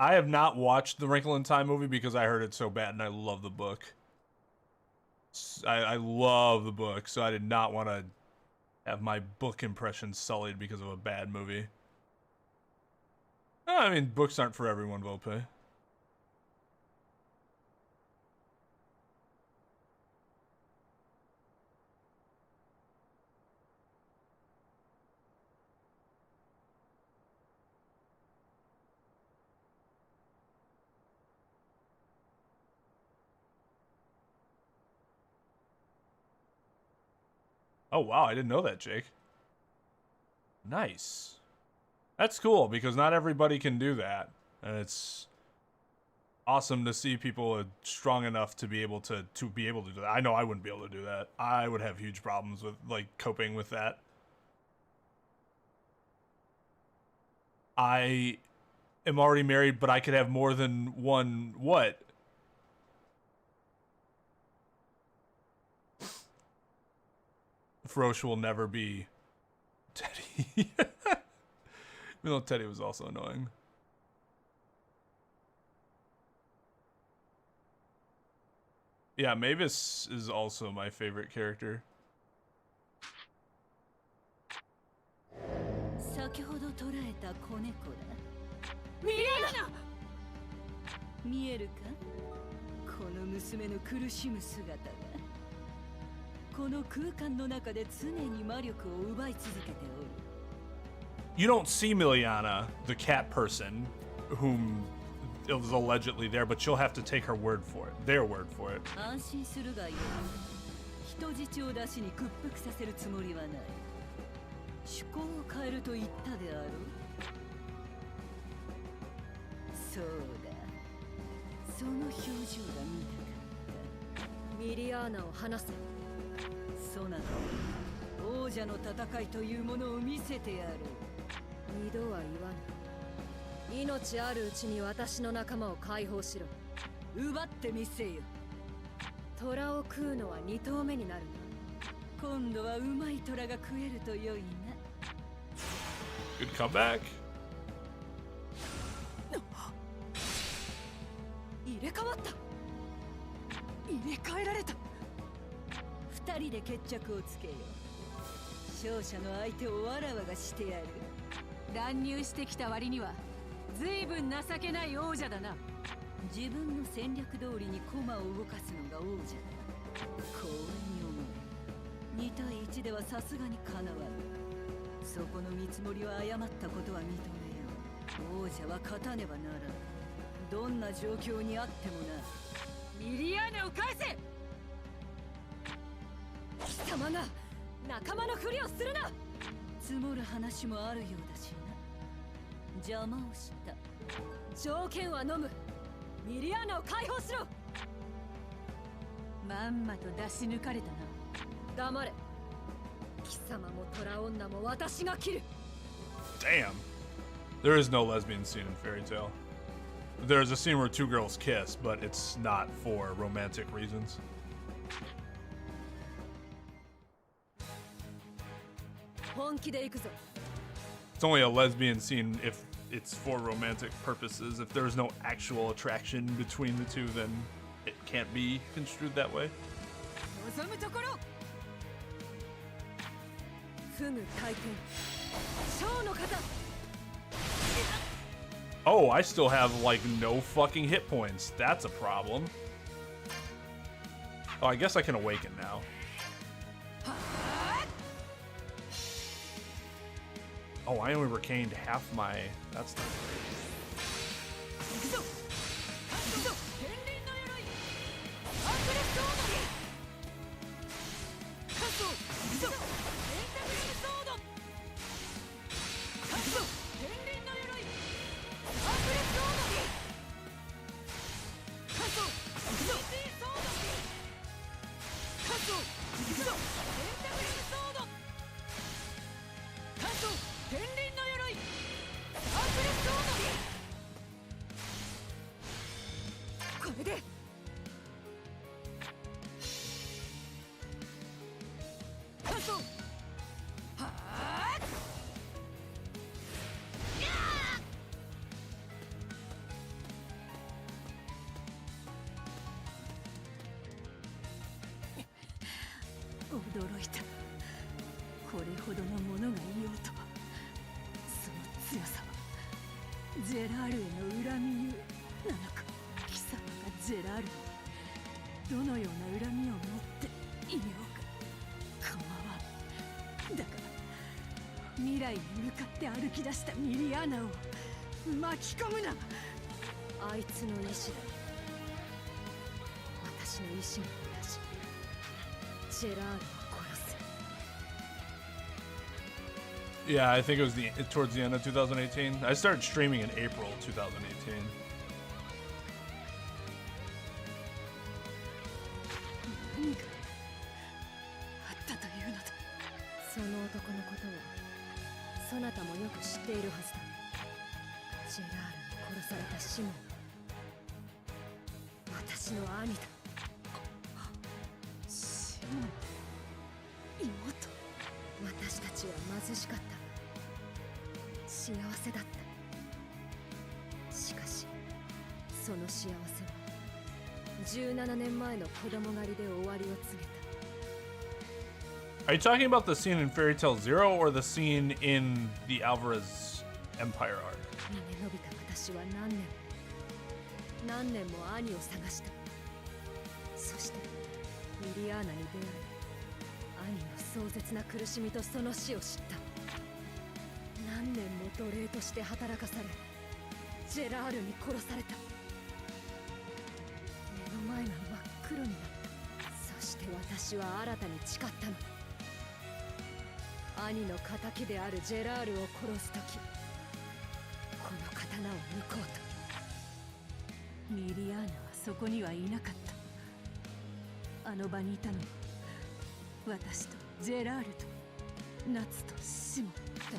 I have not watched the Wrinkle in Time movie because I heard it so bad and I love the book. I love the book, so I did not want to have my book impression sullied because of a bad movie. I mean, books aren't for everyone, Volpe. Oh, wow, I didn't know that, Jake. Nice. That's cool, because not everybody can do that. And it's awesome to see people strong enough to be able to do that. I know I wouldn't be able to do that. I would have huge problems with, like, coping with that. I am already married, but I could have more than one what? Frosh will never be Teddy. Even though Teddy was also annoying. Yeah, Mavis is also my favorite character. 先ほど捕らえた子猫だミレーナ見えるかこの娘の苦しむ姿がこの空間の中で常に魔力を奪い続けておる You don't see Miliana, the cat person, whom is allegedly there, but you'll have to take her word for it. Their word for it. 安心するがよい人質を出しに屈服させるつもりはない趣向を変えると言ったであろうそうだ、その表情が見たかった。ミリアーナを離せ。そなた王者の戦いというものを見せてやる。二度は言わぬ。命あるうちに私の仲間を解放しろ。奪ってみせよ。虎を食うのは二頭目になる。今度はうまい虎が食えると良いな。 Good comeback. 入れ替わった。入れ替えられた。二人で決着をつけよう。勝者の相手をわらわがしてやる。乱入してきた割には随分情けない王者だな。自分の戦略通りに駒を動かすのが王者だ。光栄に思う。2対1ではさすがにかなわぬ。そこの見積もりは誤ったことは認めよう。王者は勝たねばならん。どんな状況にあってもな。ミリアーナを返せ。貴様が仲間のふりをするな。積もる話もあるようだしな。邪魔をした。条件は飲む。ミリアーナを解放しろ。まんまと出し抜かれたな。黙れ。貴様も虎女も私が切る。 Damn. There is no lesbian scene in Fairy Tail. There's a scene where two girls kiss, but it's not for romantic reasons. 本気で行くぞ。 It's only a lesbian scene if it's for romantic purposes. If there's no actual attraction between the two, then it can't be construed that way. 望むところ。フグ大天。将の型。 Oh, I still have like no fucking hit points. That's a problem. Oh, I guess I can awaken now. Oh, I only retained half my... That's not great.驚いた。これほどのものがいようとは。その強さはジェラールへの恨みゆえなのか。貴様がジェラールにどのような恨みを持っていようか構わん。だから未来に向かって歩き出したミリアーナを巻き込むな。あいつの意志だ。私の意志も同じ。ジェラールを殺せ。 Yeah, I think it was towards the end of 2018. I started streaming in April 2018. 何かあったというのだ。その男のことはそなたもよく知っているはずだ。ジェラールに殺されたシモンは私の兄だ。シモン、妹。私たちは貧しかったが幸せだった。しかしその幸せは17年前の子供狩りで終わりを告げた。 Are you talking about the scene in Fairy Tail Zero or the scene in the Alvarez Empire arc? 逃げ延びた私は何年も兄を探した。そしてミリアーナに出会い、兄の壮絶な苦しみとその死を知った。何年も奴隷として働かされ、ジェラールに殺された。目の前が真っ黒になった。そして私は新たに誓ったの。兄の仇であるジェラールを殺すとき、この刀を抜こうと。ミリアーナはそこにはいなかった。あの場にいたのは私とジェラールとナツとシモン。確か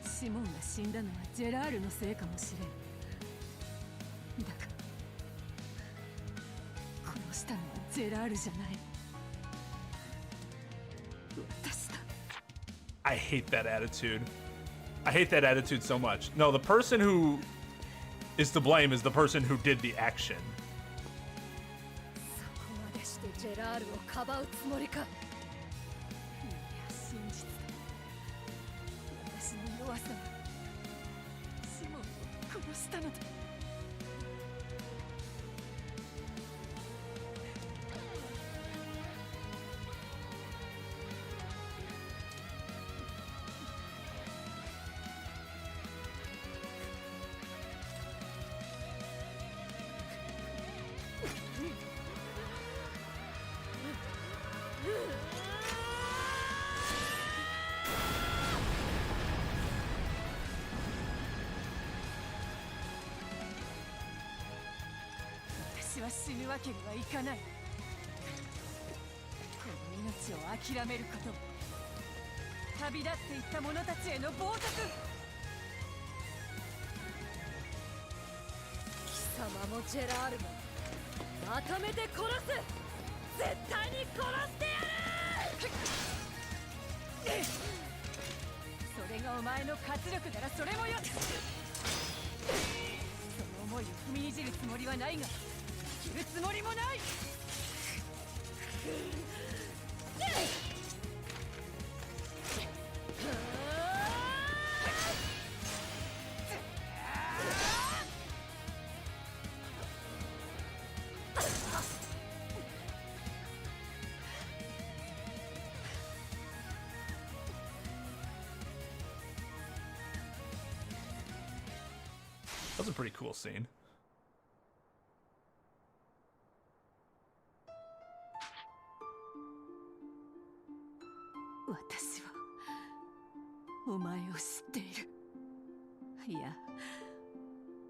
にシモンが死んだのはジェラールのせいかもしれん。だから殺したのはジェラールじゃない、私だ。 I hate that attitude. I hate that attitude so much. No, the person who is to blame is the person who did the action. そこまでしてジェラールをかばうつもりか。いや、真実だ。私の弱さがシモンを殺したのだ。私は死ぬわけにはいかない。この命を諦めること、旅立っていった者たちへの冒涜。貴様もジェラールもまとめて殺す。絶対に殺してやる。それがお前の活力ならそれもよし。その思いを踏みにじるつもりはないが、切るつもりもない。That was a pretty cool scene. 私はお前を知っている。いや、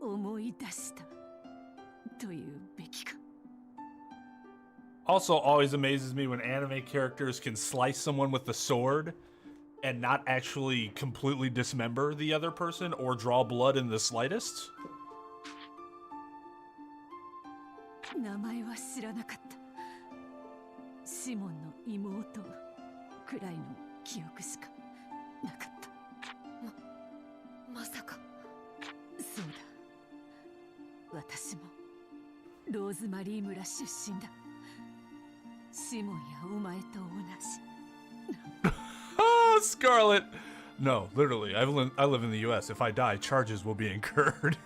思い出したというべきか。 Also, always amazes me when anime characters can slice someone with the sword and not actually completely dismember the other person or draw blood in the slightest. 名前は知らなかった。シモンの妹くらいの記憶しかなかった。まさか。そうだ、私もローズマリー村出身だ。シモンやお前と同じ。Ah, Scarlet! No, literally, I live in the US. If I die, charges will be incurred.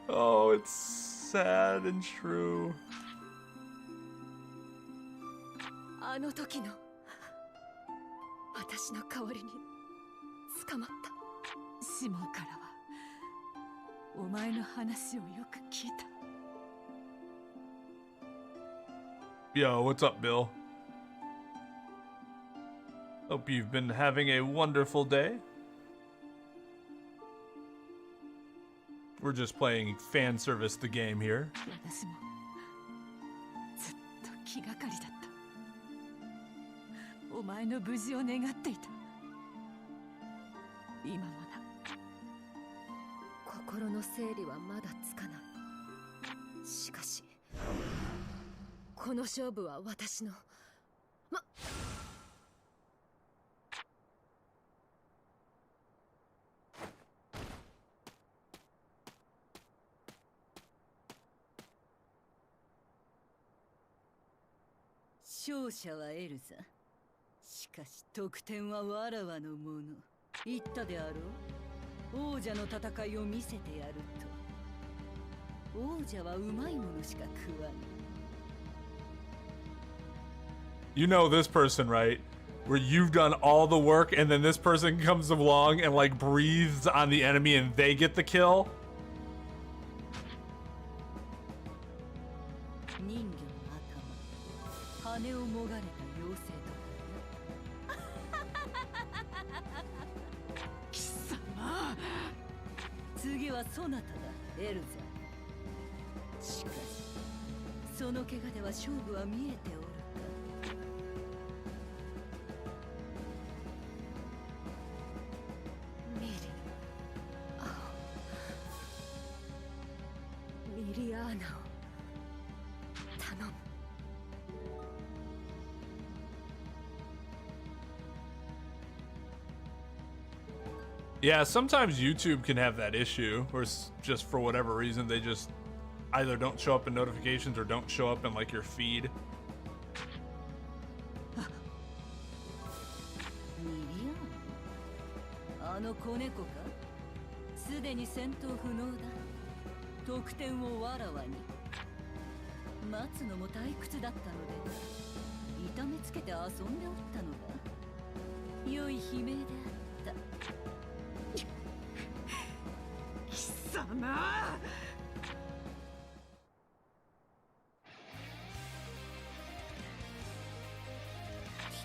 Oh, it's sad and true. あの時の私の代わりに捕まった。シモンからはお前の話をよく聞いた。 Yo, what's up, Bill? Hope you've been having a wonderful day. We're just playing fan service the game here. 私もずっと気がかりだった。お前の無事を願っていた。今もだ。心の整理はまだつかない。しかしこの勝負は私の。勝者はエルザ。しかし得点はわらわのもの。言ったであろう。王者の戦いを見せてやると。王者はうまいものしか食わぬ。 You know this person, right? Where you've done all the work and then this person comes along and like breathes on the enemy and they get the kill? 人魚の頭、羽をもがれた妖精と。貴様、次はそなただエルザ。しかしその怪我では勝負は見えておるか。ミリミリアーナを頼む。Yeah, sometimes YouTube can have that issue where it's just for whatever reason they just either don't show up in notifications or don't show up in like your feed. ミリアーナ、あの子猫か。すでに戦闘不能だ。得点をわらわに。待つのも退屈だったので痛めつけて遊んでおったのだ。良い悲鳴であった。貴様。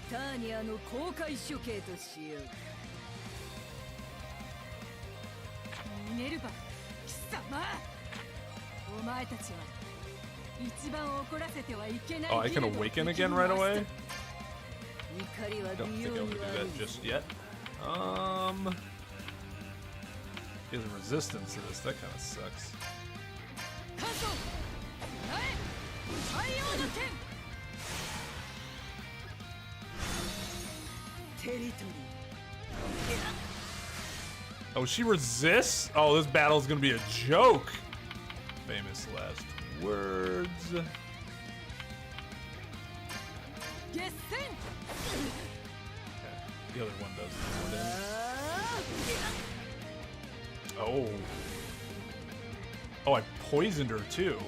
ティターニアの公開処刑としよう。ミネルヴァ、貴様。お前たちは一番怒らせてはいけない。 Oh, I can awaken again right away? 怒りは Don't 美 think 容 I'm に gonna 悪 do い。 that just yet. There's a resistance to this. That kind of sucks. カンソン、はい、太陽の剣。テリトリー。 Oh, she resists? Oh, this battle is gonna be a joke. Famous last words. 決戦。 The other one does this one. Oh. Oh, I poisoned her too.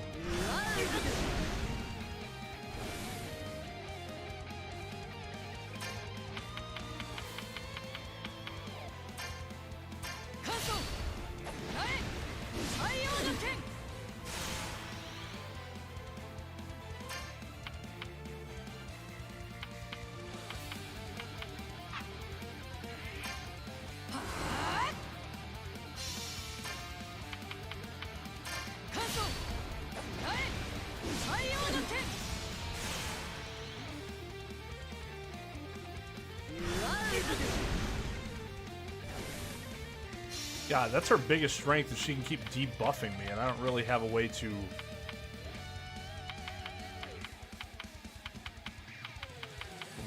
God, that's her biggest strength, is she can keep debuffing me, and I don't really have a way to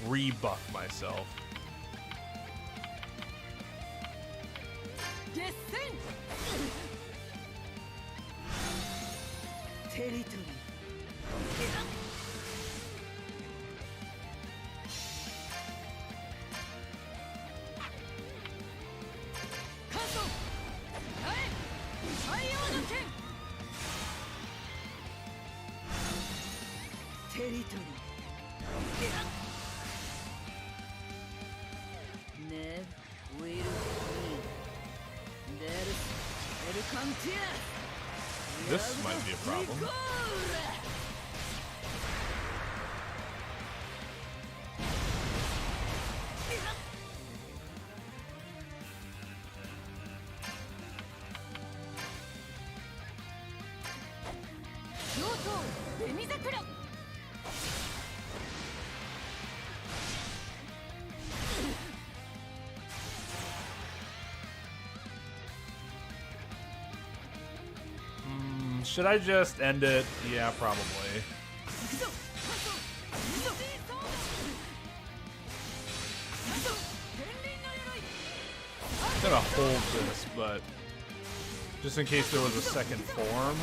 rebuff myself. This might be a problem. Should I just end it? Yeah, probably. I'm gonna hold this, but just in case there was a second form.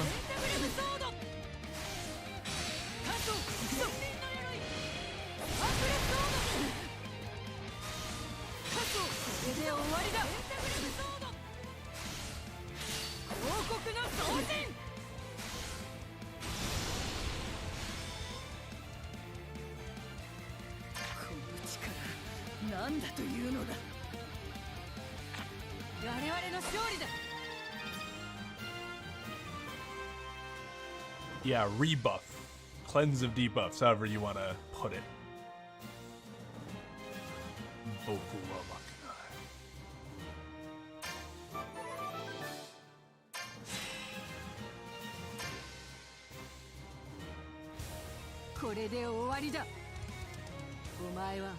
Yeah, rebuff. Cleanse of debuffs, however you want to put it. これで終わりだ。お前は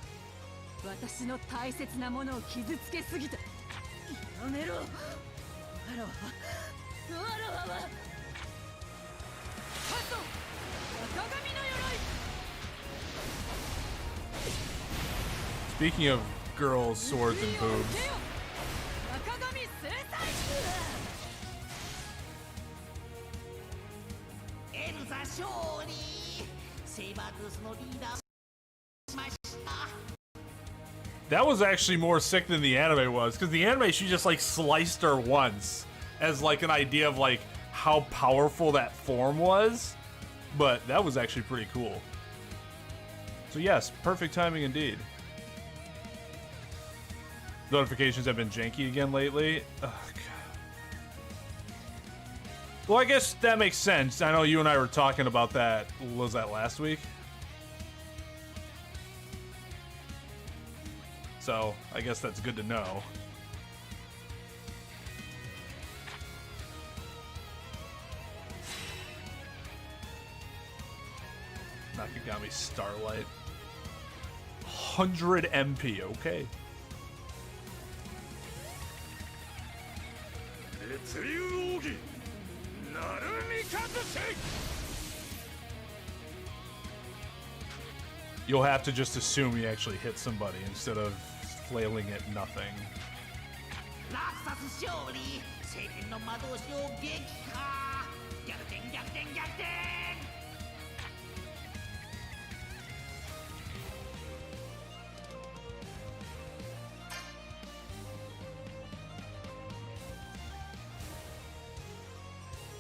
私の大切なものを傷つけすぎた。やめろ。わらわはハト赤髪の鎧。 Speaking of girls, swords, and boobs. 赤髪制裁。エルザ勝利。セイバートゥースのリーダーしました。 That was actually more sick than the anime was, because the anime she just like sliced her once as like an idea of like how powerful that form was, but that was actually pretty cool. So yes, perfect timing indeed. Notifications have been janky again lately. Ugh, God. Well, I guess that makes sense. I know you and I were talking about that. Was that last week? So, I guess that's good to know. Nakagami Starlight. 100 MP, okay. You'll have to just assume you actually hit somebody instead of flailing at nothing. 落札勝利。聖剣の魔導士を撃破。逆転逆転逆転。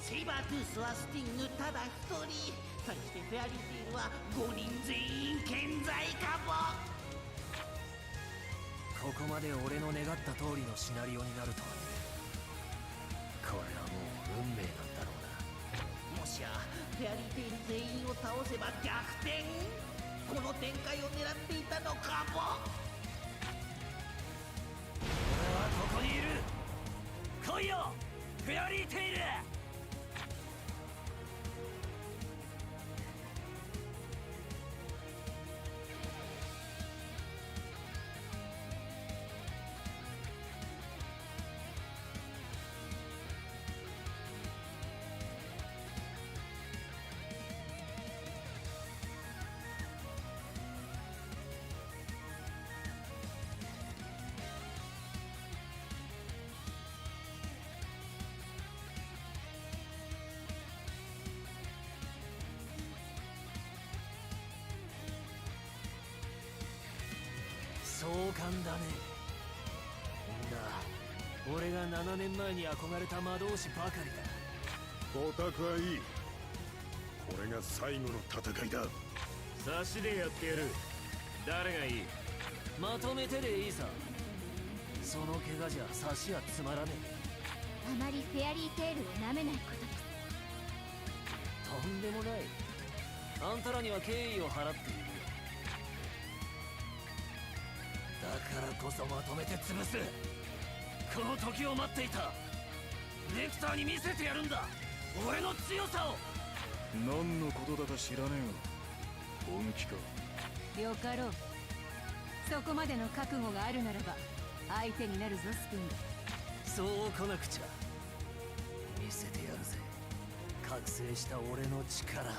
セイバートゥースはスティングただ一人。対してフェアリーテイルは5人全員健在かも。ここまで俺の願った通りのシナリオになるとはね。これはもう運命なんだろうな。もしやフェアリーテイル全員を倒せば逆転。この展開を狙っていたのかも。俺はここにいる。来いよフェアリーテイル。壮観だね。んだ、俺が7年前に憧れた魔導士ばかりだ。オタクはいい。これが最後の戦いだ。差しでやってやる。誰がいい？まとめてでいいさ。その怪我じゃ差しはつまらねえ。あまりフェアリーテールを舐めないことです。とんでもない。あんたらには敬意を払っているよ。だからこそまとめて潰す。この時を待っていた。ネクターに見せてやるんだ、俺の強さを。何のことだか知らねえが、本気か。よかろう。そこまでの覚悟があるならば相手になるぞスプーン。そう来なくちゃ。見せてやるぜ、覚醒した俺の力。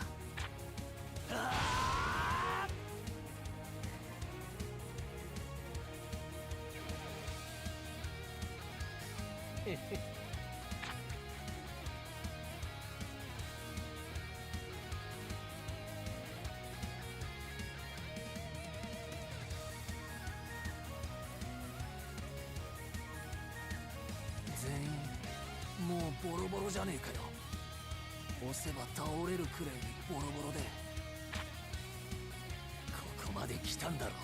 全員もうボロボロじゃねえかよ。押せば倒れるくらいにボロボロで。ここまで来たんだろう。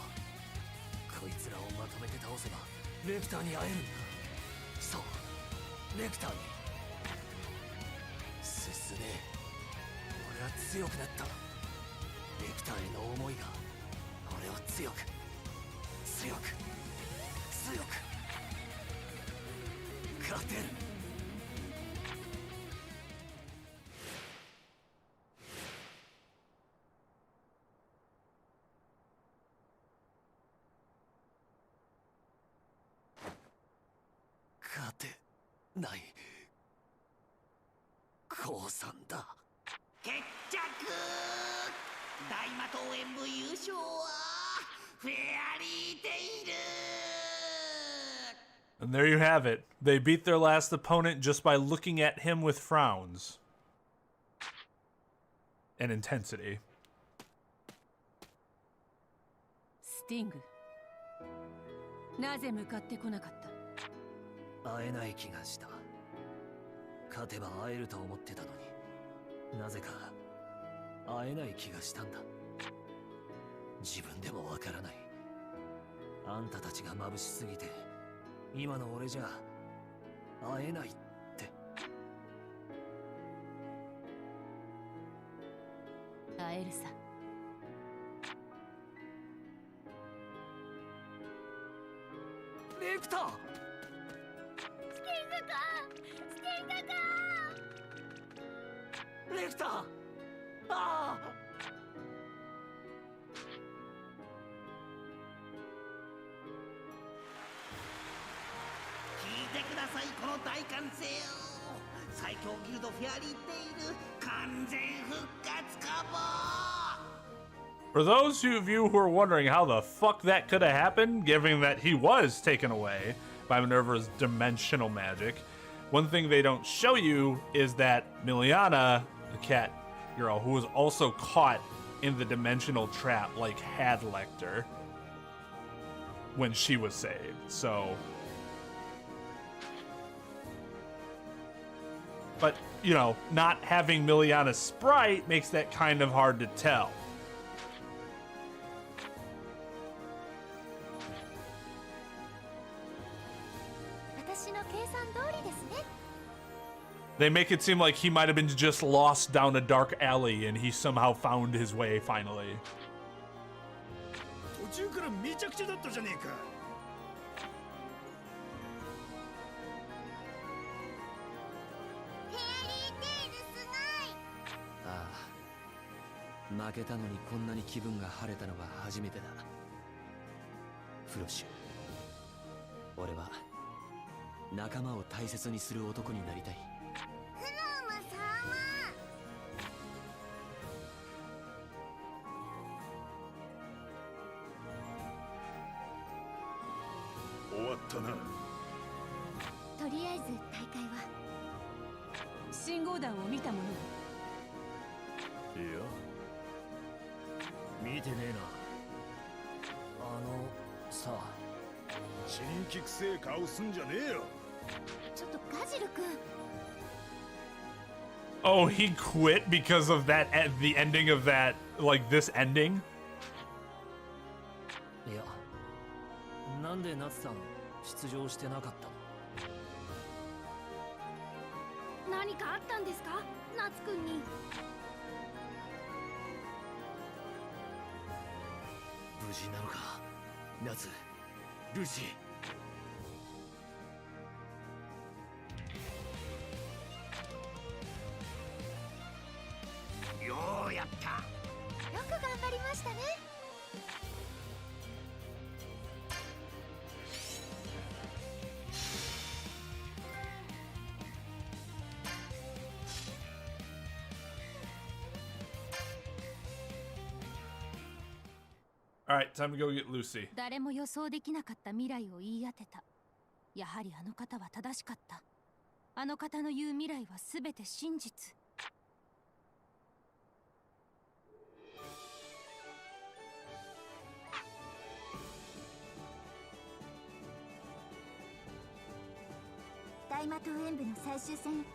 こいつらをまとめて倒せばレクターに会えるんだ。そう、レクターに。進め。俺は強くなった。レクターへの思いが俺を強く強く強く勝てる。ない降参だ。決着。大魔党演舞優勝はフェアリーテイル。 And there you have it. They beat their last opponent just by looking at him with frowns and intensity. スティング、なぜ向かってこなかった？会えない気がした。勝てば会えると思ってたのに、なぜか会えない気がしたんだ。自分でもわからない。あんたたちが眩しすぎて今の俺じゃ会えないって。会えるさ。レクター、スティングか、スティングか。レクター、ああ。聞いてください、この大歓声を。最強ギルドフェアリーテイル完全復活かも。 For those of you who are wondering how the fuck that could have happened, given that he was taken away by Minerva's dimensional magic, one thing they don't show you is that Miliana, the cat girl, who was also caught in the dimensional trap, like had Lecter when she was saved. So, but you know, not having Miliana's sprite makes that kind of hard to tell. They make it seem like he might have been just lost down a dark alley and he somehow found his way finally. 途中からめちゃくちゃだったじゃねえか。フェアリーテイルすごい。ああ、負けたのにこんなに気分が晴れたのは初めてだ。フロッシュ、俺は仲間を大切にする男になりたい。フローもそう終わったな。思う。とりあえず大会は信号弾を見たもの。いや、見てねえな。さあ、新規くせえ顔すんじゃねえよ。ちょっとガジル君。 Oh, he quit because of that, at the ending of that, like this ending? いや、なんで夏さん出場してなかったの？何かあったんですか、夏君に。無事なのか、夏、ルシようやった。よく頑張りましたね。 All right, time to go get Lucy. 誰も予想できなかった未来を言い当てた。やはりあの方は正しかった。あの方の言う未来はすべて真実。大魔党演舞の最終戦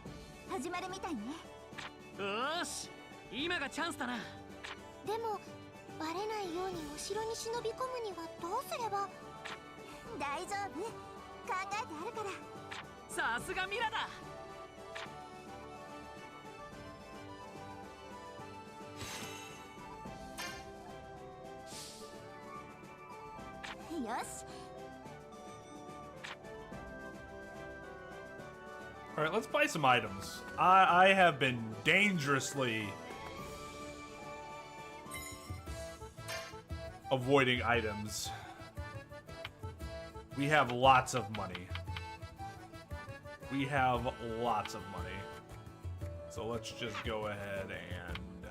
始まるみたいね。よーし、今がチャンスだな。でもバレないように後ろに忍び込むにはどうすれば。大丈夫、考えてあるから。さすがミラだ。よし。 All right, let's buy some items. I have been dangerously avoiding items. We have lots of money. We have lots of money. So let's just go ahead and, yeah.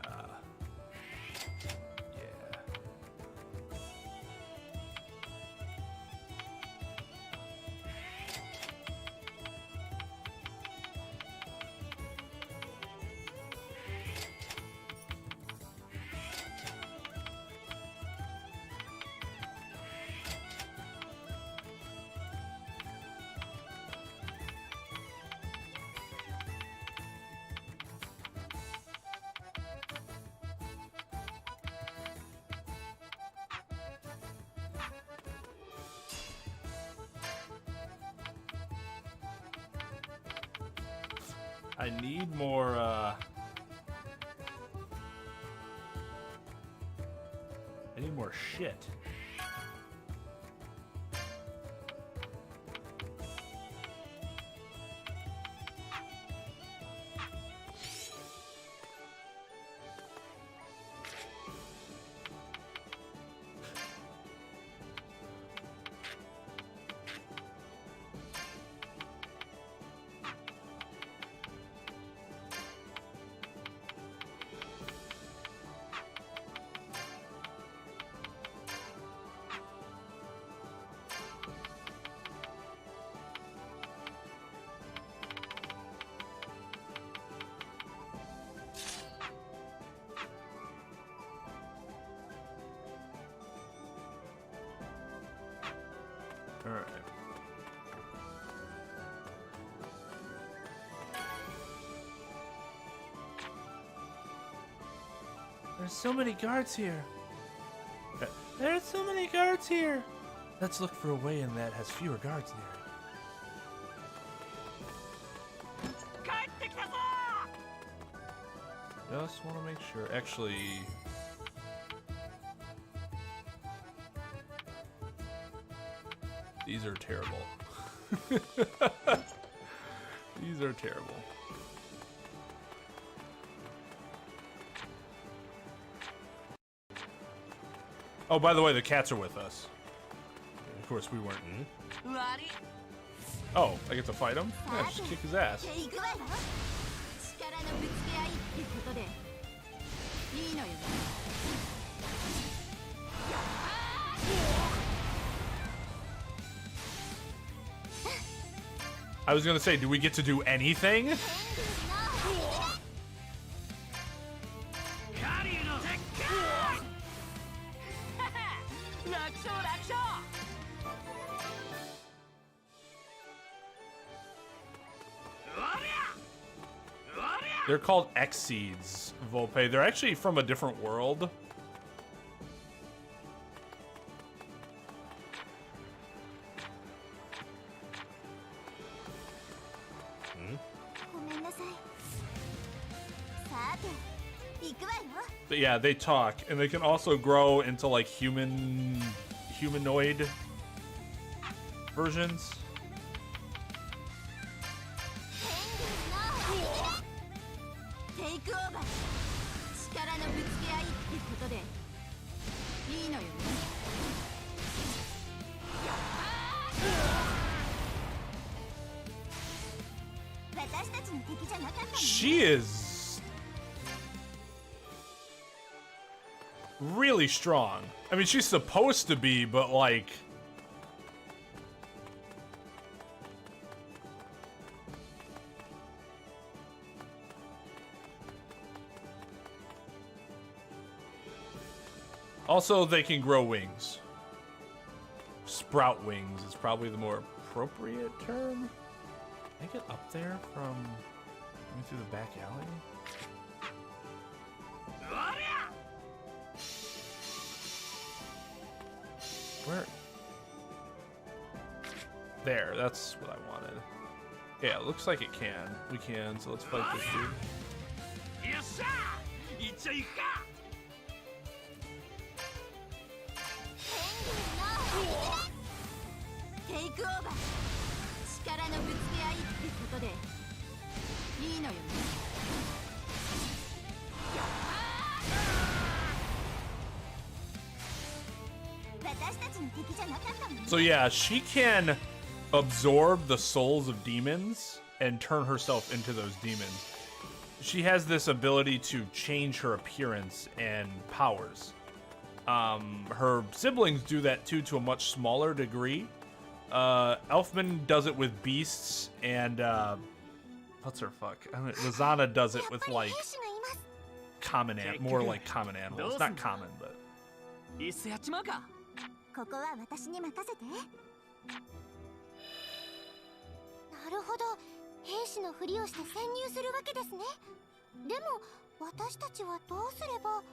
I need more, I need more shit. All right. There's so many guards here. There's so many guards here. Let's look for a way in that has fewer guards near it. Just want to make sure. Actually, these are terrible. These are terrible. Oh, by the way, the cats are with us. Of course, we weren't. Oh, I get to fight him? Yeah, just kick his ass. I was gonna say, do we get to do anything? They're called X-Seeds, Volpe. They're actually from a different world. But yeah, they talk, and they can also grow into like humanoid versions. She is really strong. I mean, she's supposed to be, but like... Also, they can grow wings. Sprout wings is probably the more appropriate term. Can I get up there from going through the back alley? Where? There, that's what I wanted. Yeah, it looks like it can. We can, so let's fight this dude. So yeah, she can absorb the souls of demons. and turn herself into those demons. She has this ability to change her appearance and powers. Her siblings do that too, to a much smaller degree. Elfman does it with beasts, and what's her fuck? Lizana does it with like more like common animals. Not common, but. いっそやっちまうか。ここは私に任せて。なるほど、兵士のふりをして潜入するわけですね。でも私たちはどうすれば。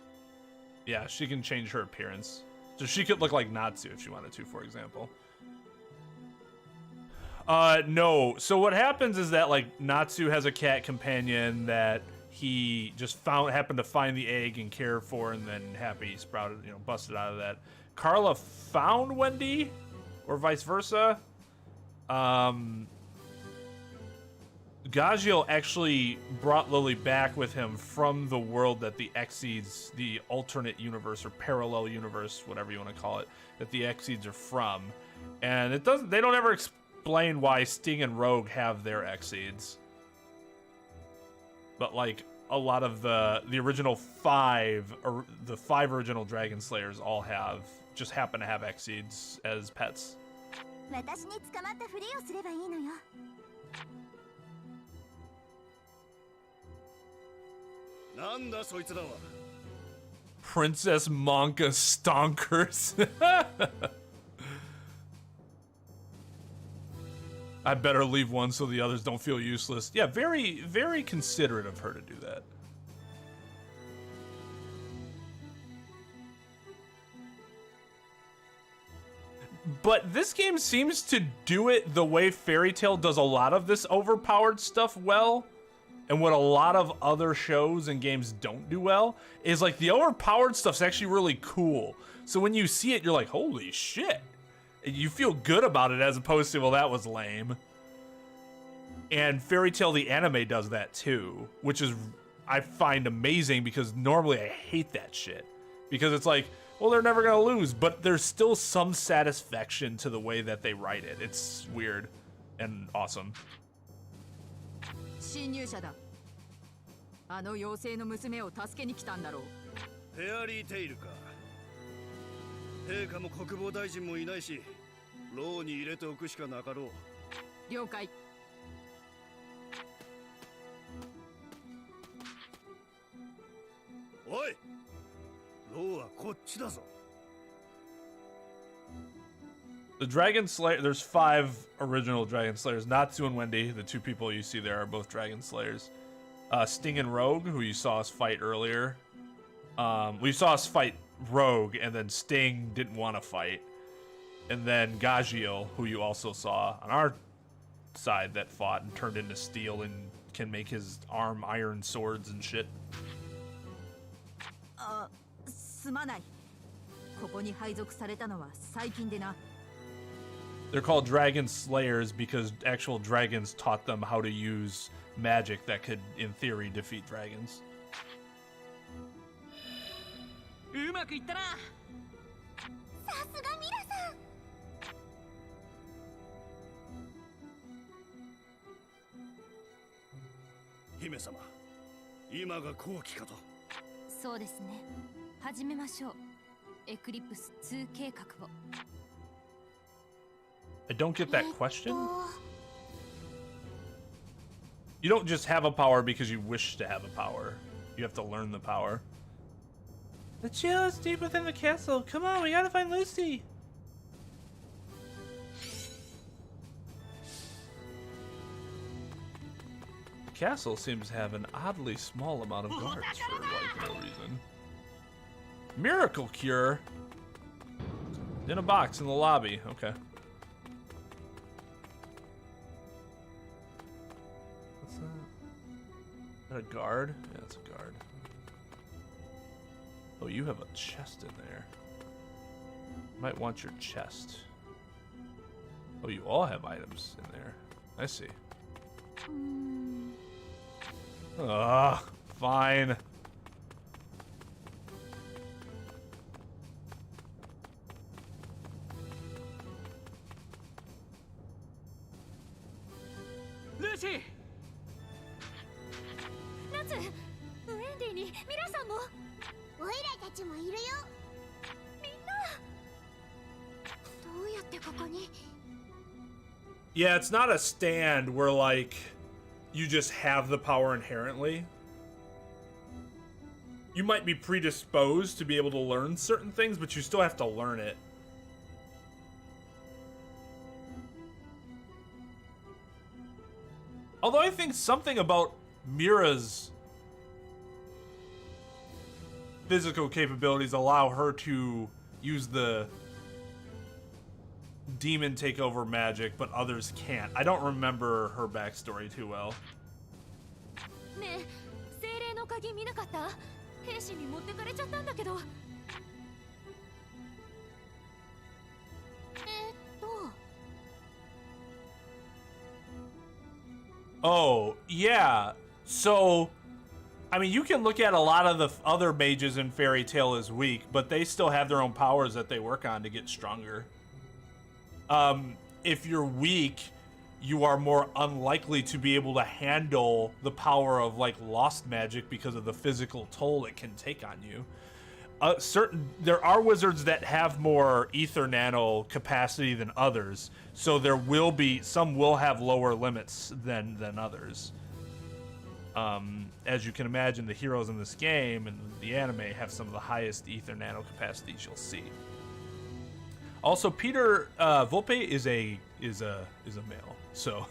Yeah, she can change her appearance. So she could look like Natsu if she wanted to, for example. No. So what happens is that like Natsu has a cat companion that he just happened to find the egg and care for, and then Happy sprouted, busted out of that. Carla found Wendy, or vice versa. Gagiel actually brought Lily back with him from the world that the Exceeds, the alternate universe or parallel universe, whatever you want to call it, that the Exceeds are from. And they don't ever explain why Sting and Rogue have their Exceeds. But like a lot of the original the five original Dragon Slayers all just happen to have Exceeds as pets. 私に捕まったふりをすればいいのよ。なんだそいつらは。 Princess Monka Stonkers. I better leave one so the others don't feel useless. Yeah, very, very considerate of her to do that. But this game seems to do it the way Fairy Tail does a lot of this overpowered stuff well. And what a lot of other shows and games don't do well is like the overpowered stuff's actually really cool. So when you see it, you're like, holy shit. And you feel good about it as opposed to, well, that was lame. And Fairy Tail the anime does that too, which is, I find amazing because normally I hate that shit. Because it's like, well, they're never gonna lose, but there's still some satisfaction to the way that they write it. It's weird and awesome. 侵入者だ。あの妖精の娘を助けに来たんだろう。フェアリーテイルか。陛下も国防大臣もいないし、牢に入れておくしかなかろう。了解。おい、牢はこっちだぞ。 The Dragon Slayer, there's 5 original Dragon Slayers. Natsu and Wendy, the 2 people you see there, are both Dragon Slayers. Sting and Rogue, who you saw us fight earlier. We saw us fight Rogue, and then Sting didn't want to fight. And then Gagiel, who you also saw on our side that fought and turned into steel and can make his arm iron swords and shit. すまない。ここに配属されたのは最近でな。 They're called Dragon Slayers because actual dragons taught them how to use magic that could, in theory, defeat dragons. うまくいったな。さすがミラさん。姫様、今が好機かと。そうですね。始めましょう。エクリプス2計画を。 I don't get that question. You don't just have a power because you wish to have a power. You have to learn the power. The jail is deep within the castle. Come on, we gotta find Lucy. The castle seems to have an oddly small amount of guards for like no reason. Miracle cure. In a box in the lobby. Okay. Is that a guard? Yeah, it's a guard. Oh, you have a chest in there. Might want your chest. Oh, you all have items in there. I see. Ugh, fine. Lucy! つ。ウェンディにミラさんも。オイラたちもいるよ。みんな。どうやってここに。 Yeah, it's not a stand where like you just have the power inherently. You might be predisposed to be able to learn certain things, but you still have to learn it. Although I think something about Mira's physical capabilities allow her to use the demon takeover magic, but others can't. I don't remember her backstory too well. ねえ、精霊の鍵見なかった？兵士に持ってかれちゃったんだけど。Oh, yeah. So, I mean, you can look at a lot of the other mages in Fairy Tail as weak, but they still have their own powers that they work on to get stronger. If you're weak, you are more unlikely to be able to handle the power of like lost magic because of the physical toll it can take on you. There are wizards that have more ether nano capacity than others, so there will be some will have lower limits than others. As you can imagine, the heroes in this game and the anime have some of the highest ether nano capacities you'll see. Also, Peter Volpe is a male, so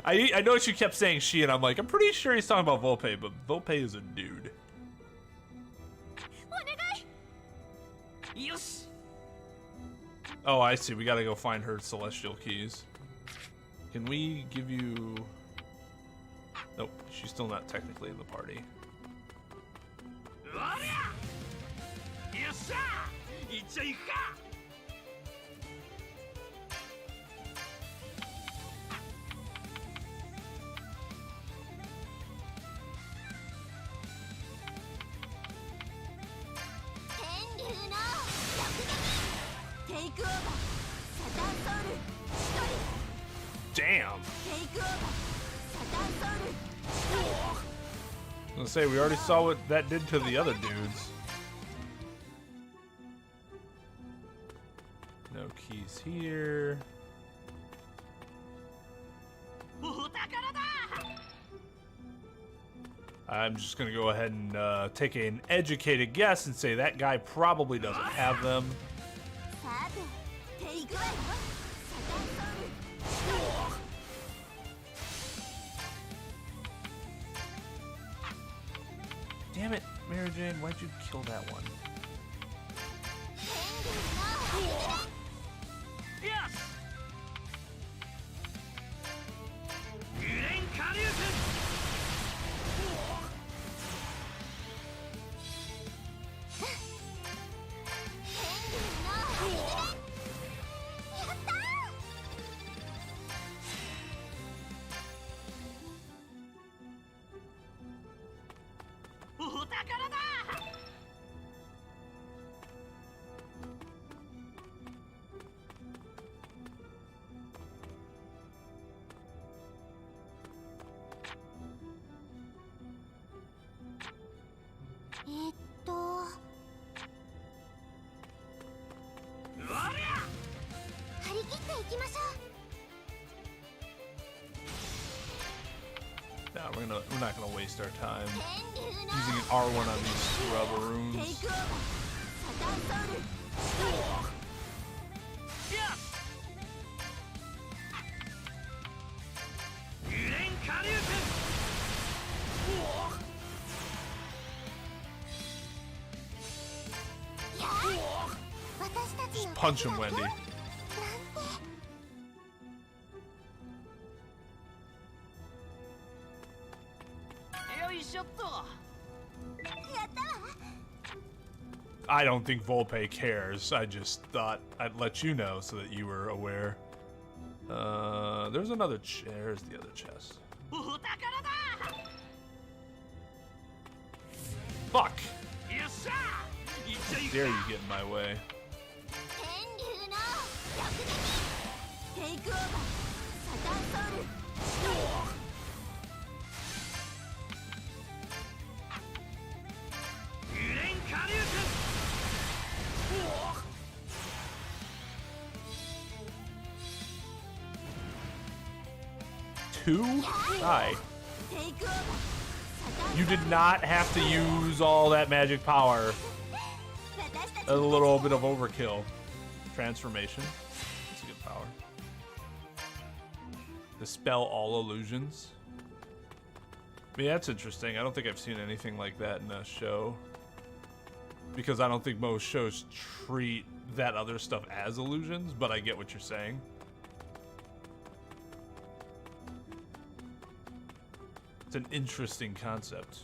I know she kept saying she, and I'm like, I'm pretty sure he's talking about Volpe, but Volpe is a dude. Yes. Oh, I see. We gotta go find her celestial keys. Can we give you? Nope, she's still not technically in the party. Yes, sir. Damn. I was gonna say, we already saw what that did to the other dudes. No keys here. I'm just gonna go ahead and take an educated guess and say that guy probably doesn't have them. Damn it, Mary Jane, why'd you kill that one? Yes. Nah, we're not gonna waste our time using an R1 on these scrub runes. Just punch him, Wendy. I don't think Volpe cares. I just thought I'd let you know so that you were aware. There's another there's the other chest. Fuck! How dare you get in my way? 2? Hi. You did not have to use all that magic power. A little bit of overkill. Transformation. That's a good power. Dispel all illusions. I mean, that's interesting. I don't think I've seen anything like that in a show. Because I don't think most shows treat that other stuff as illusions, but I get what you're saying. It's an interesting concept.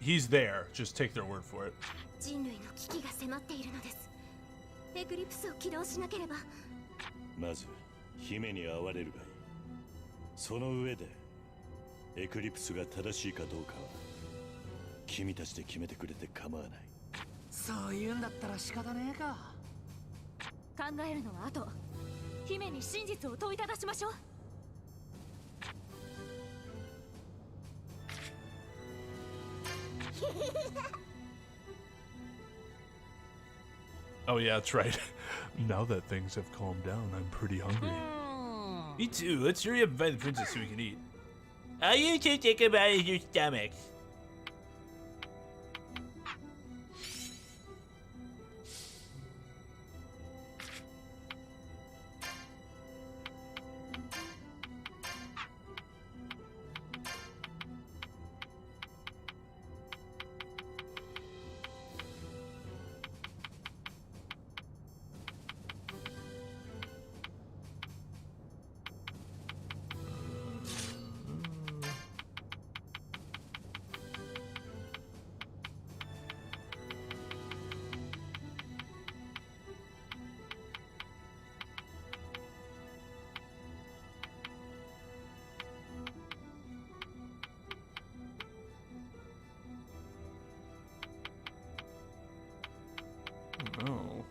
He's there. Just take their word for it. 人類の危機が迫っているのです。エクリプスを起動しなければ。まず姫に会われるがいい。その上でエクリプスが正しいかどうかは君たちで決めてくれて構わない。そういうんだったら仕方ねえか。考えるのは後。姫に真実を問いただしましょう。Oh yeah, that's right. Now that things have calmed down, I'm pretty hungry. Me too. Let's hurry up and find the princess so we can eat. All you two think about is your stomachs. Oh.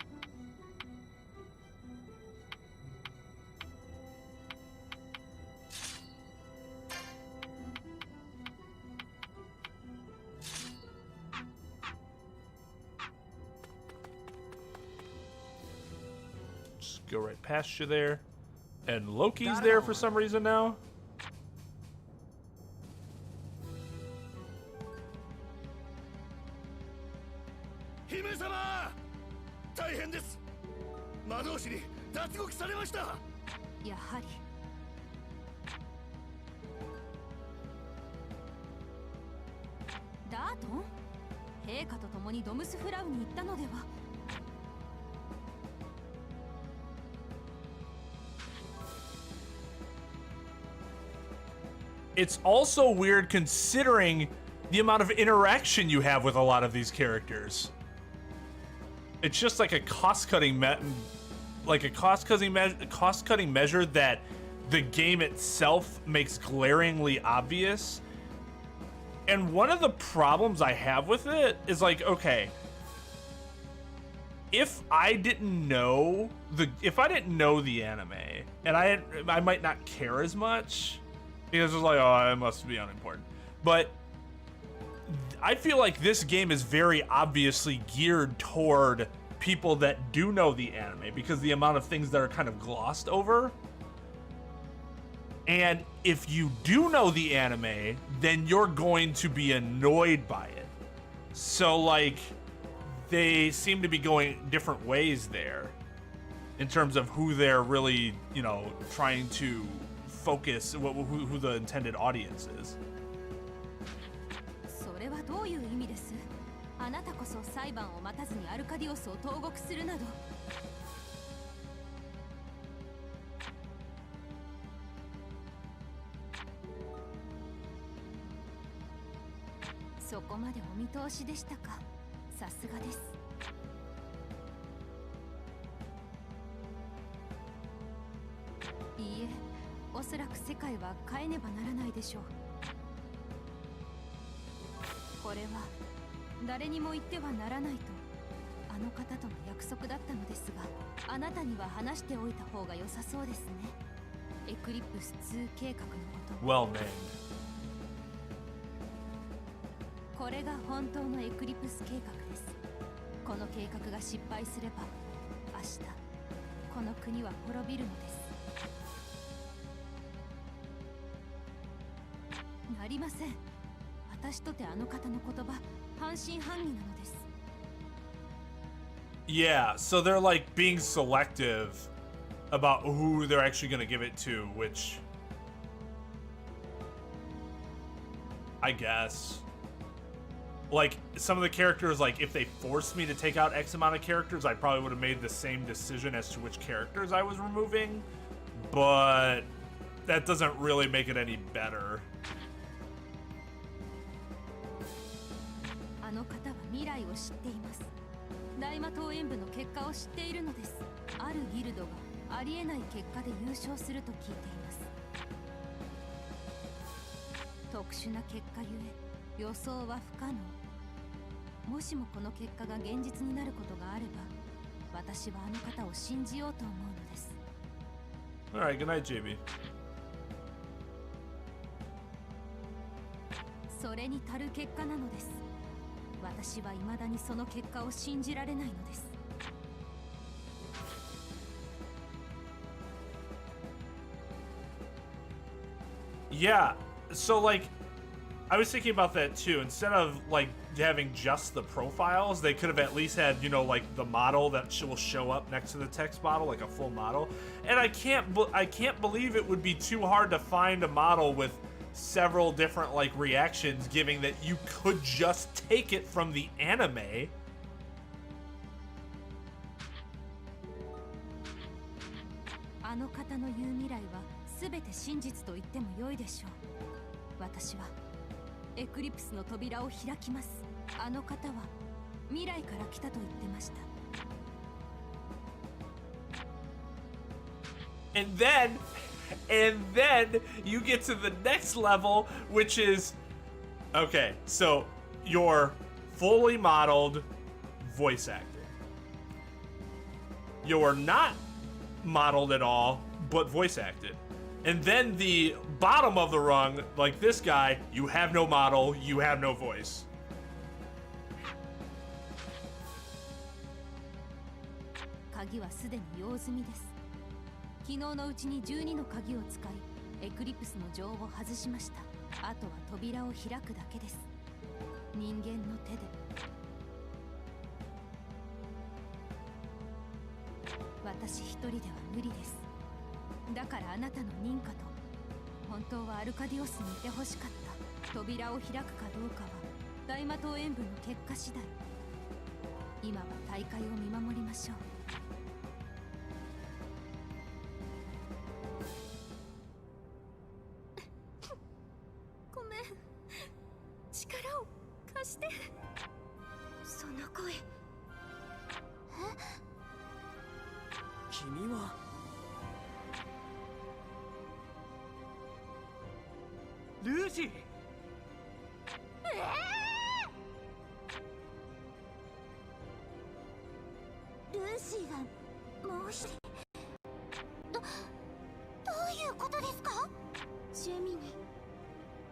Just go right past you there. And Loki's there for some reason now. It's also weird considering the amount of interaction you have with a lot of these characters. It's just like a cost-cutting measure that the game itself makes glaringly obvious. And one of the problems I have with it is like, okay, if I didn't know the anime, and I might not care as much because it's like, oh, it must be unimportant. But I feel like this game is very obviously geared toward people that do know the anime because the amount of things that are kind of glossed over. And if you do know the anime, then you're going to be annoyed by it. So like, they seem to be going different ways there in terms of who they're really, you know, trying to focus, who the intended audience is. それはどういう意味です？あなたこそ裁判を待たずにアルカディオスを投獄するなど。そこまでお見通しでしたか。さすがです。いいえ、おそらく世界は変えねばならないでしょう。これは誰にも言ってはならないとあの方との約束だったのですが、あなたには話しておいた方が良さそうですね。エクリプス2計画のこと。 Well named. これが本当のエクリプス計画です。この計画が失敗すれば明日この国は滅びるのです。なりません。私とてあの方の言葉半信半疑なのです。 Yeah, so they're like being selective about who they're actually going to give it to, which I guess, like, some of the characters, like, if they forced me to take out X amount of characters, I probably would have made the same decision as to which characters I was removing, but that doesn't really make it any better. あの方は未来を知っています。大魔党演舞の結果を知っているのです。あるギルドがありえない結果で優勝すると聞いています。特殊な結果ゆえ予想は不可能。もしもこの結果が現実になることがあれば、私はあの方を信じようと思うのです。 Alright, good night, JB. それに足る結果なのです。私は未だにその結果を信じられないのです。 Yeah, so like, I was thinking about that too. Instead of like having just the profiles, they could have at least had, you know, like the model that will show up next to the text model, like a full model. And I can't believe it would be too hard to find a model with several different like reactions, given that you could just take it from the anime. あの方の言う未来は全て真実と言っても良いでしょう。私はエクリプスの扉を開きます。あの方は未来から来たと言ってました。 And then you get to the next level, which is, okay, so you're fully modeled voice acting. You're not modeled at all, but voice acted. And then the bottom of the rung, like this guy, you have no model, you have no voice. 鍵はすでに用済みです。昨日のうちに12の鍵を使いエクリプスの錠を外しました。あとは扉を開くだけです。人間の手で。私一人では無理です。だからあなたの認可と本当はアルカディオスにいてほしかった。扉を開くかどうかは大魔党演舞の結果次第。今は大会を見守りましょう。ごめん、力を貸して。その声。君はルーシー。ルーシーがもう一人。どういうことですか？ジェミニ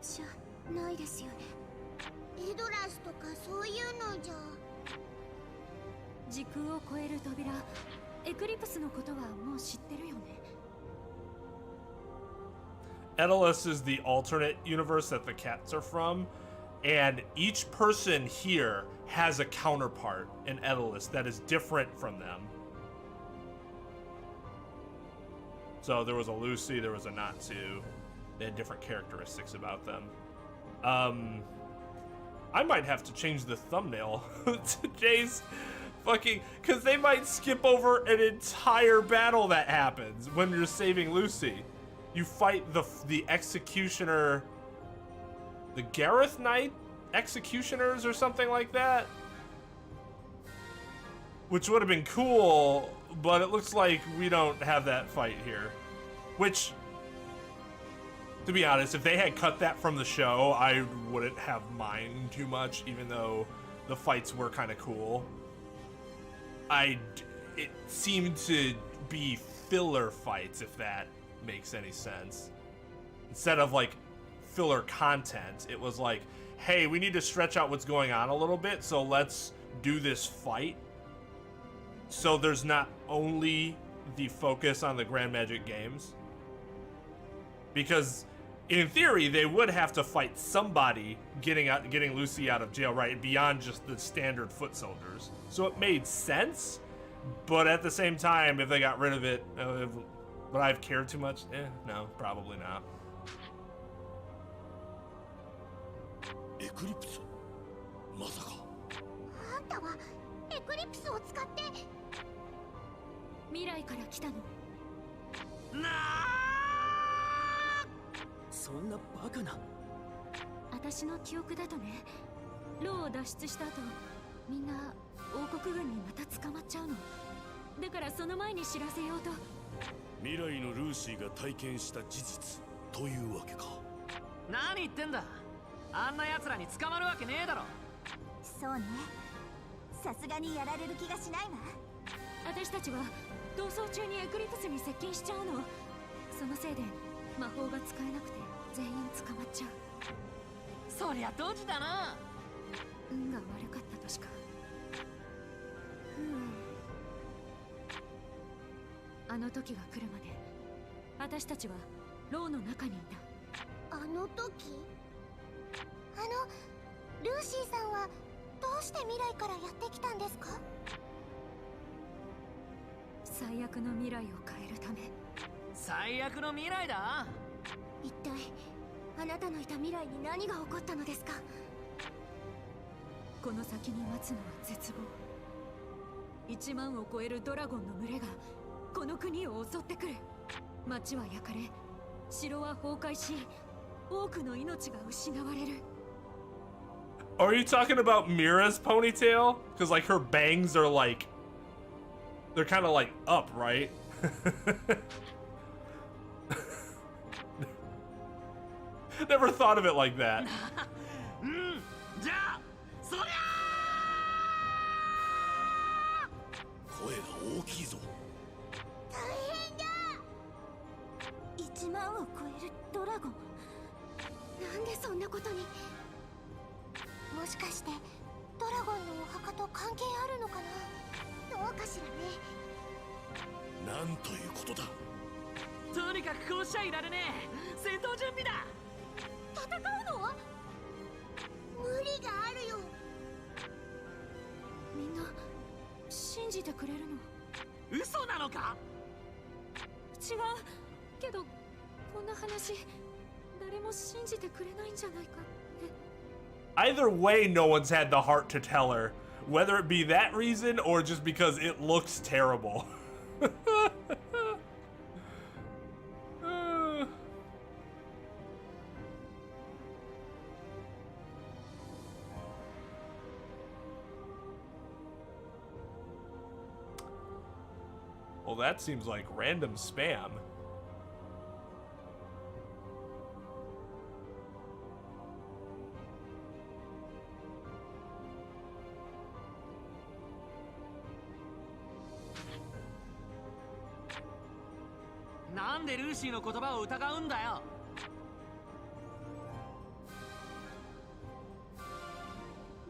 じゃないですよね。エドラスとかそういうのじゃ。時空を超える扉、エクリプスのことはもう知ってるよね。Edalus is the alternate universe that the cats are from, and each person here has a counterpart in Edalus that is different from them. So there was a Lucy, there was a Natsu. They had different characteristics about them. I might have to change the thumbnail to Jay's fucking, because they might skip over an entire battle that happens when you're saving Lucy. You fight the executioner, the Gareth Knight, executioners or something like that, which would have been cool, but it looks like we don't have that fight here. Which, to be honest, if they had cut that from the show, I wouldn't have mind too much, even though the fights were kind of cool. It seemed to be filler fights, if that makes any sense. Instead of like filler content, it was like, hey, we need to stretch out what's going on a little bit, so let's do this fight. So there's not only the focus on the Grand Magic games. Because in theory, they would have to fight somebody getting Lucy out of jail, right? Beyond just the standard foot soldiers. So it made sense, but at the same time, if they got rid of it, would I have cared too much? No, probably not. エクリプスまさかあんたはエクリプスを使って未来から来たの？そんなバカな。私の記憶だとね、ローを脱出した後、みんな王国軍にまた捕まっちゃうの。だからその前に知らせようと。未来のルーシーが体験した事実というわけか。何言ってんだ。あんな奴らに捕まるわけねえだろ。そうね。さすがにやられる気がしないわ。私たちは逃走中にエクリプスに接近しちゃうの。そのせいで魔法が使えなくて全員捕まっちゃう。そりゃドジだな。運が悪かったとしか。あの時が来るまで私たちは牢の中にいた。あの時？ルーシーさんはどうして未来からやってきたんですか？最悪の未来を変えるため。最悪の未来だ。一体あなたのいた未来に何が起こったのですか？この先に待つのは絶望。1万を超えるドラゴンの群れがこの国を襲ってくる。町は焼かれ、城は崩壊し、多くの命が失われる。Are you talking about Mira's ponytail? Because like her bangs are like, they're kind of like up, right? Never thought of it like that. じゃあそりゃ声が大きいぞ。大変だ。1万を超えるドラゴン。なんでそんなことに。もしかしてドラゴンのお墓と関係あるのかな。どうかしらね。なんということだ。とにかくこうしちゃいられねえ。戦闘準備だ。戦うの？無理があるよ。みんな信じてくれるの？嘘なのか？違うけど、こんな話誰も信じてくれないんじゃないかって。Either way, no one's had the heart to tell her, whether it be that reason or just because it looks terrible. Well, that seems like random spam. "なんでルーシーの言葉を疑うんだよ。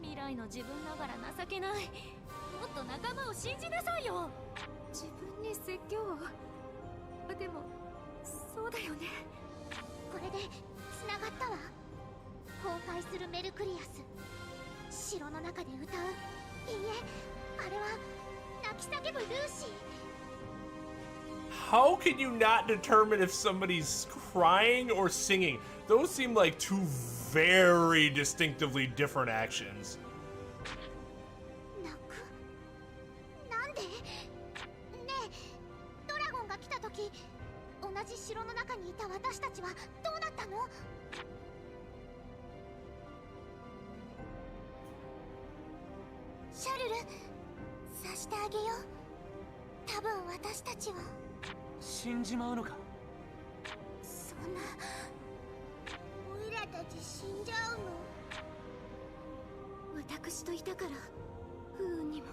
未来の自分ながら情けない。もっと仲間を信じなさいよ。自分に説教を。でもそうだよね。これで繋がったわ。崩壊するメルクリアス。城の中で歌う。いいえ、あれは泣き叫ぶルーシー。How can you not determine if somebody's crying or singing? Those seem like two very distinctively different actions. 泣く？なんで？ねえ、ドラゴンが来た時、同じ城の中にいた私たちはどうなったの？シャルル、さしてあげよう。多分私たちは死んじまうのか。そんな。オイラたち死んじゃうの？私といたから不運にも。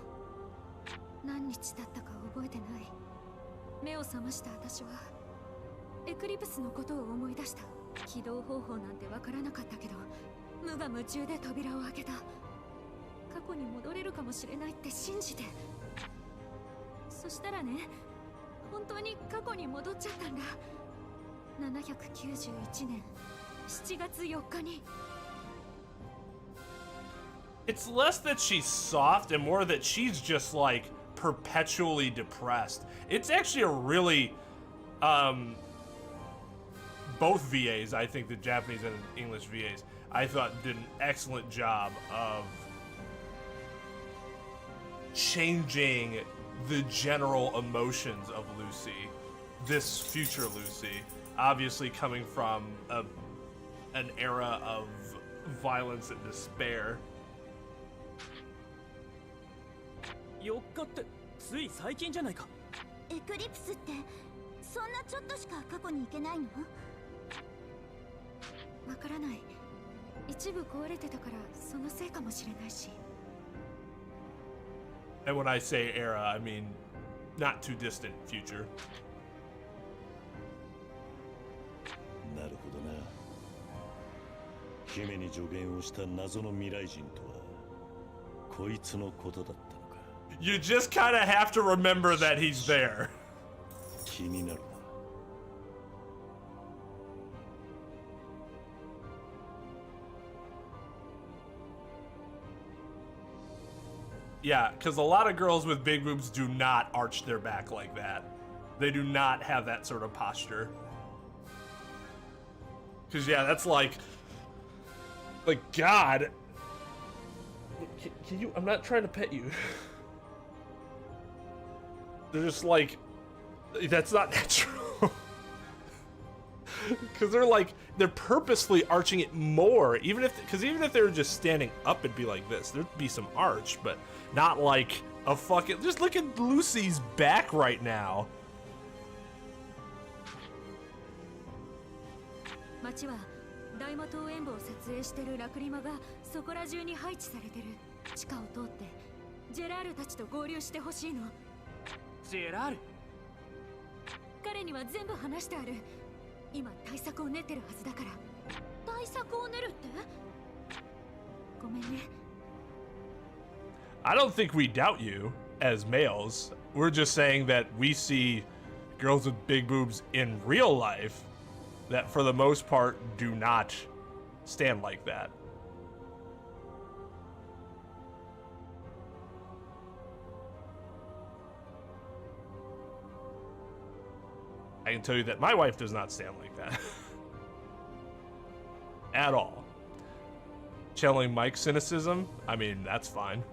何日経ったか覚えてない。目を覚ました私はエクリプスのことを思い出した。起動方法なんてわからなかったけど、無我夢中で扉を開けた。過去に戻れるかもしれないって信じて。そしたらね、本当に過去に戻っちゃったんだ。791年7月4日に。 It's less that she's soft and more that she's just like perpetually depressed. It's actually a really both VAs, I think the Japanese and English VAs, I thought did an excellent job of changing the general emotions of Lucy, this future Lucy, obviously coming from an era of violence and despair. 4日ってつい最近じゃないか。エクリプスってそんなちょっとしか過去に行けないの？わからない。一部壊れてたからそのせいかもしれないし。 And when I say era, I mean not too distant future. なるほどな。姫に助言をした謎の未来人とはこいつのことだったのか。 You just kind of have to remember that he's there. 気になるな。Yeah, because a lot of girls with big boobs do not arch their back like that. They do not have that sort of posture. Because, yeah, that's like, God. Can you, I'm not trying to pet you. They're just like, that's not natural. Because they're purposefully arching it more. Even if they were just standing up, it'd be like this. There'd be some arch, but not like a fucking, just look at Lucy's back right now. 街は大魔島演舞を撮影してるラクリマがそこら中に配置されてる。地下を通ってジェラールたちと合流してほしいの。ジェラール。彼には全部話してある。今対策を練ってるはずだから。対策を練るって？ごめんね。 I don't think we doubt you as males. We're just saying that we see girls with big boobs in real life that for the most part do not stand like that. I can tell you that my wife does not stand like that. At all. Channeling Mike's cynicism, I mean, that's fine.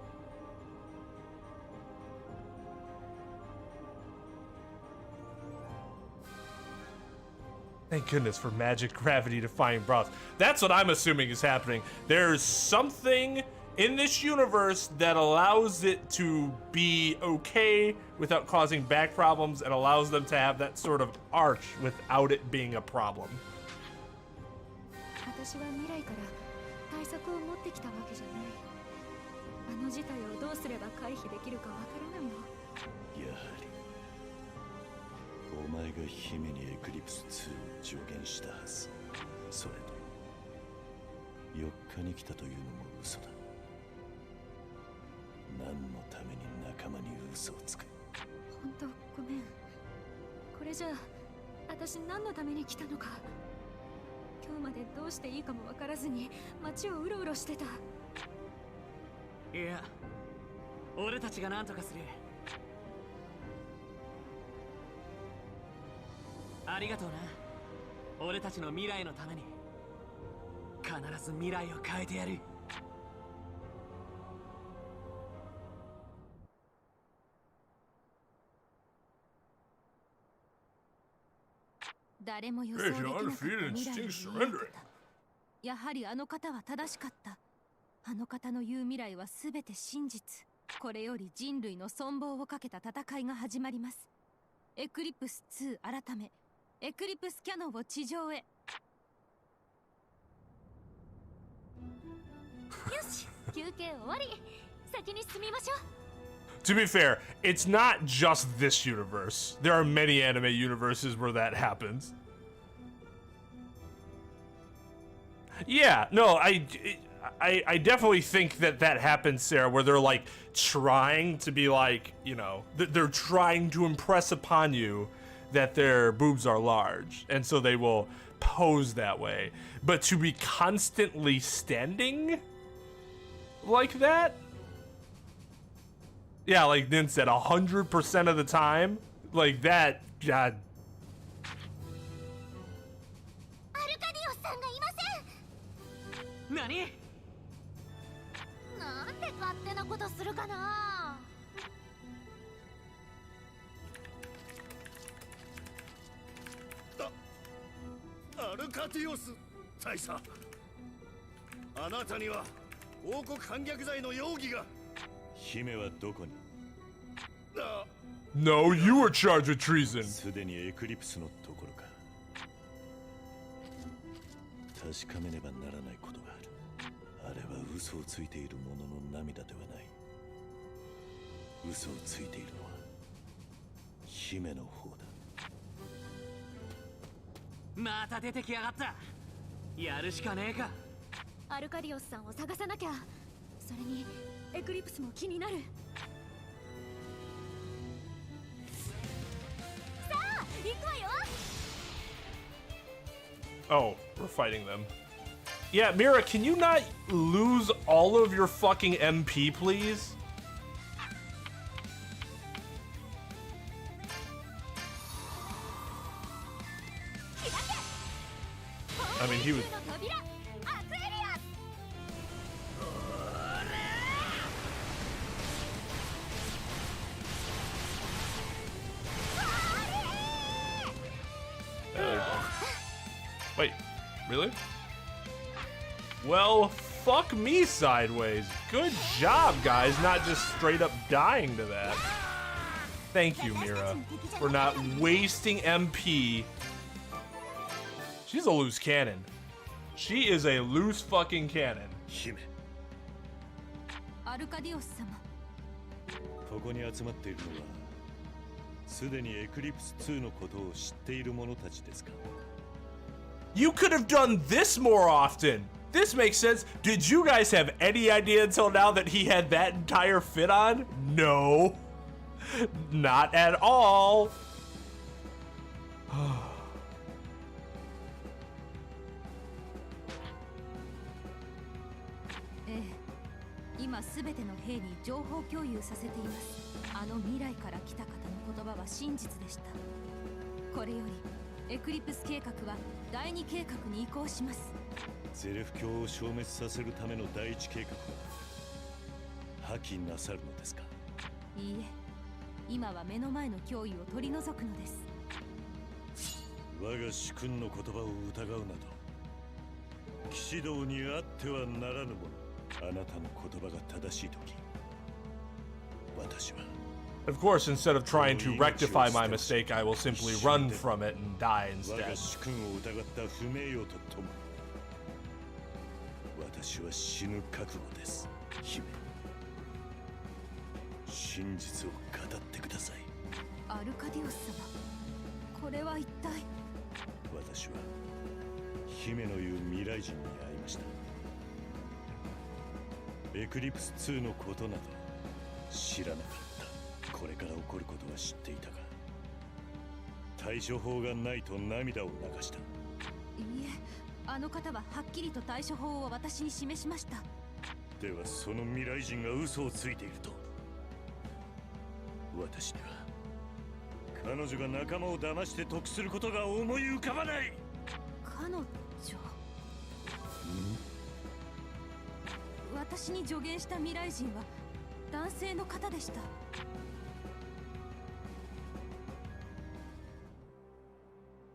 Thank goodness for magic gravity defying bras. That's what I'm assuming is happening. There's something in this universe that allows it to be okay without causing back problems and allows them to have that sort of arch without it being a problem. 私は未来から対策を持ってきたわけじゃない。あの事態をどうすれば回避できるかわからないの。やはりお前が姫にエクリプス2を助言したはず。それと4日に来たというのも嘘だ。何のために仲間に嘘をつく。本当ごめん。これじゃあ私何のために来たのか。今日までどうしていいかもわからずに街をうろうろしてた。いや、俺たちが何とかする。ありがとうな。俺たちの未来のために必ず未来を変えてやる。誰も予想できなかった未来を見えた。やはりあの方は正しかった。あの方の言う未来は全て真実。これより人類の存亡をかけた戦いが始まります。エクリプス2改めエクリプスキャノンを地上へ。よし、休憩終わり。先に進みましょう。To be fair, it's not just this universe. There are many anime universes where that happens. Yeah, no, I definitely think that happens, Sarah, where they're like trying to be like, you know, they're trying to impress upon you that their boobs are large, and so they will pose that way. But to be constantly standing like that? Yeah, like Nin said, 100% of the time, like that, God. アルカディオスさんがいません。何？なんで勝手なことするかな。アルカティオス大佐、あなたには王国反逆罪の容疑が。姫はどこに？ No, you were charged with treason. すでにエクリプスのところか。確かめねばならないことがある。あれは嘘をついている者の涙ではない。嘘をついているのは姫の方だ。また出てきやがった。やるしかねえか。アルカディオスさんを探さなきゃ。それにエクリプスも気になる。さあ、行くわよ。Oh, we're fighting them. Yeah, Mira, can you not lose all of your fucking MP, please? I mean, he was... Wait, really? Well, fuck me sideways. Good job, guys, not just straight up dying to that. Thank you, Mira, for not wasting MP. She's a loose cannon. She is a loose fucking cannon. アルカディオス様。ここに集まっているのはすでにエクリプス2のことを知っている者たちですか？ You could have done this more often. This makes sense. Did you guys have any idea until now that he had that entire fit on? No. Not at all. 今すべての兵に情報共有させています。あの未来から来た方の言葉は真実でした。これよりエクリプス計画は第2計画に移行します。ゼレフ教を消滅させるための第一計画は破棄なさるのですか？いいえ、今は目の前の脅威を取り除くのです。我が主君の言葉を疑うなど騎士道にあってはならぬもの。あなたの言葉が正しいとき、私は Of course, instead of trying to rectify my mistake, I will simply run from it and die 我が instead. 主君を疑った不名誉とともに私は死ぬ覚悟です。姫、真実を語ってください。アルカディオス様、これは一体。私は姫の言う未来人に会いました。エクリプス2のことなど知らなかった。これから起こることは知っていたが、対処法がないと涙を流した。いいえ、あの方ははっきりと対処法を私に示しました。ではその未来人が嘘をついていると？私には彼女が仲間を騙して得することが思い浮かばない。彼女？私に助言した未来人は男性の方でした。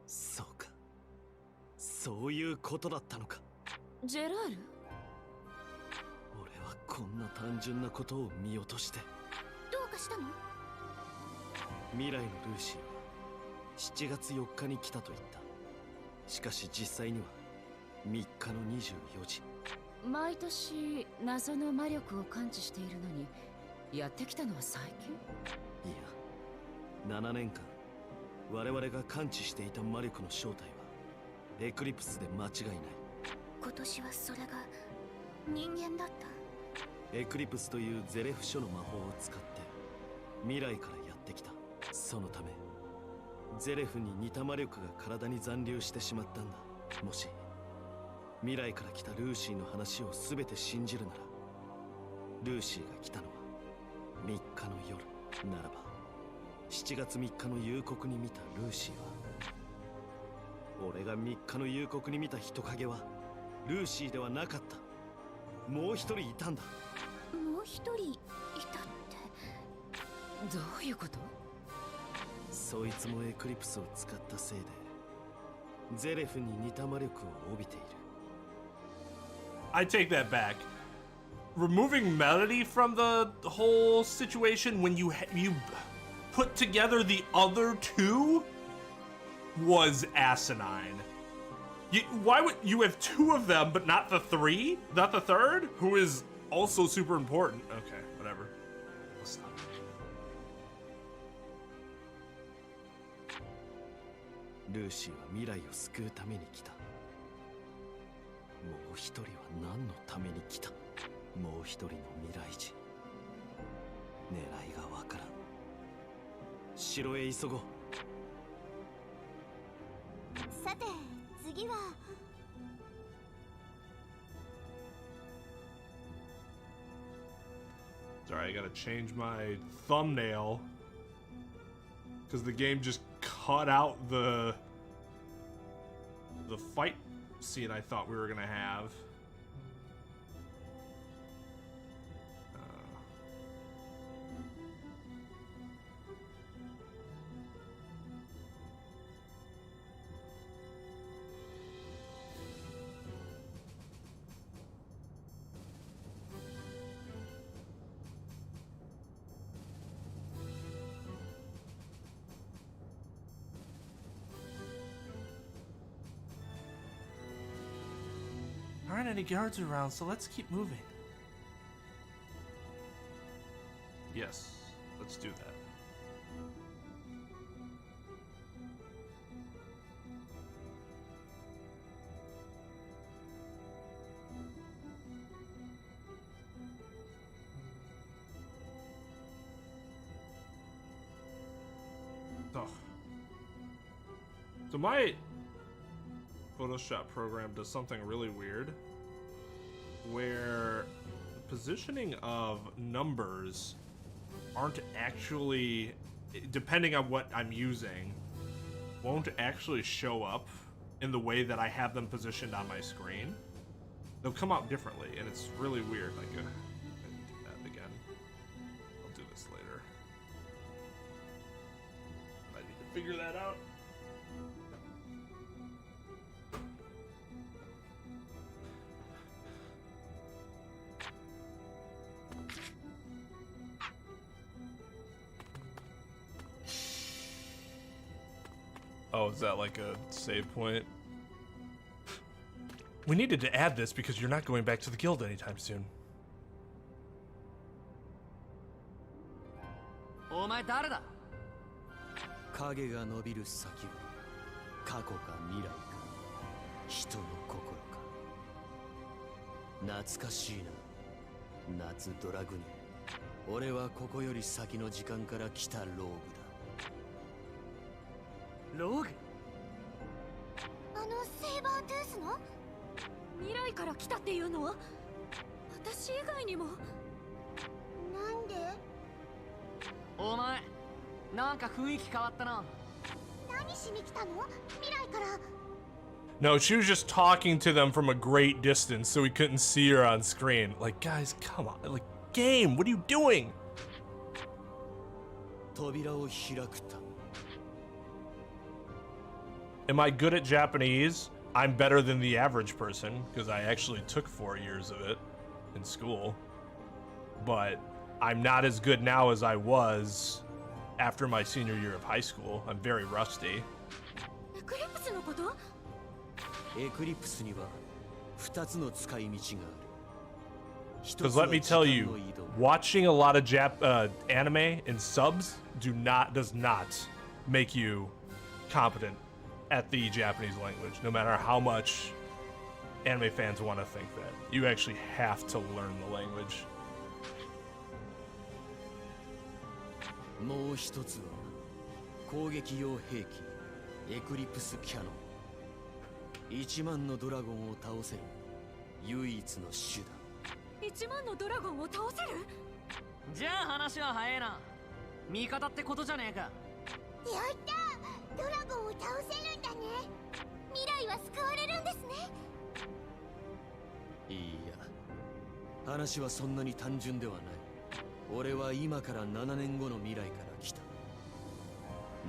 そうか、そういうことだったのか。ジェラール？俺はここんな単純なことを見落として。どうかしたの？未来のルーシーは7月4日に来たと言った。しかし実際には3日の24時。毎年謎の魔力を感知しているのにやってきたのは最近？いや、7年間我々が感知していた魔力の正体はエクリプスで間違いない。今年はそれが人間だった。エクリプスというゼレフ書の魔法を使って未来からやってきた。そのためゼレフに似た魔力が体に残留してしまったんだ。もし未来から来たルーシーの話を全て信じるなら、ルーシーが来たのは3日の夜ならば、7月3日の夕刻に見たルーシーは、俺が3日の夕刻に見た人影はルーシーではなかった。もう一人いたんだ。もう一人いたって？どういうこと？そいつもエクリプスを使ったせいでゼレフに似た魔力を帯びている。 I take that back. Removing Melody from the whole situation when you put together the other two was asinine. Why would you have two of them but not the three? Not the third? Who is also super important. Okay, whatever. Let's stop. ルーシーは未来を救うために来た。もう一人は何のために来た？もう一人の未来人。狙いがわからん。城へ急ごう。さて次は。Sorry, I gotta change my thumbnail because the game just cut out the fight scene I thought we were gonna have. There aren't any guards around, so let's keep moving. Yes, let's do that. Oh. So my Photoshop program does something really weird where the positioning of numbers aren't actually, depending on what I'm using, won't actually show up in the way that I have them positioned on my screen. They'll come out differently, and it's really weird. Like, I didn't do that again. I'll do this later. I need to figure that out. Oh, is that like a save point? We needed to add this because you're not going back to the guild anytime soon. お前誰だ？影が伸びる先は過去か未来か人の心か。懐かしいな、夏ドラグニア。俺はここより先の時間から来たローグだ。ローグ？あのセーバートゥースの？未来から来たっていうの？私以外にも。なんで？お前なんか雰囲気変わったな。何しに来たの？未来から。 No, she was just talking to them from a great distance, so we couldn't see her on screen. Like, guys, come on. Like, game, what are you doing? 扉を開くた。 Am I good at Japanese? I'm better than the average person, because I actually took 4 years of it in school. but I'm not as good now as I was after my senior year of high school. I'm very rusty. エクリプスのこと？エクリプスには2つの使い道がある。 Because let me tell you, watching a lot of anime and subs does not make you competent at the Japanese language, no matter how much anime fans want to think that. You actually have to learn the language. もう一つは攻撃用兵器エクリプスキャノン。1万のドラゴンを倒せる唯一の手段。 1万のドラゴンを倒せる？じゃあ話は早えな。味方ってことじゃねえか。やったドラゴンを倒せるんだね。未来は救われるんですね。いいや、話はそんなに単純ではない。俺は今から7年後の未来から来た。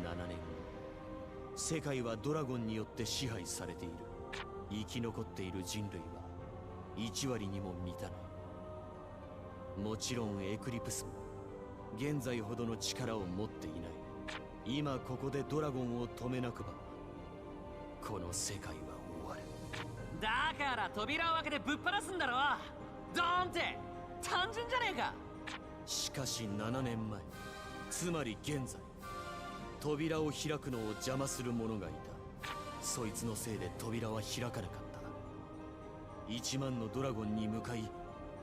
7年後、世界はドラゴンによって支配されている。生き残っている人類は1割にも満たない。 もちろんエクリプスも現在ほどの力を持っていない。今ここでドラゴンを止めなくばこの世界は終わる。だから扉を開けてぶっ放すんだろ。ドーンって単純じゃねえか。しかし7年前、つまり現在、扉を開くのを邪魔する者がいた。そいつのせいで扉は開かなかった。1万のドラゴンに向かい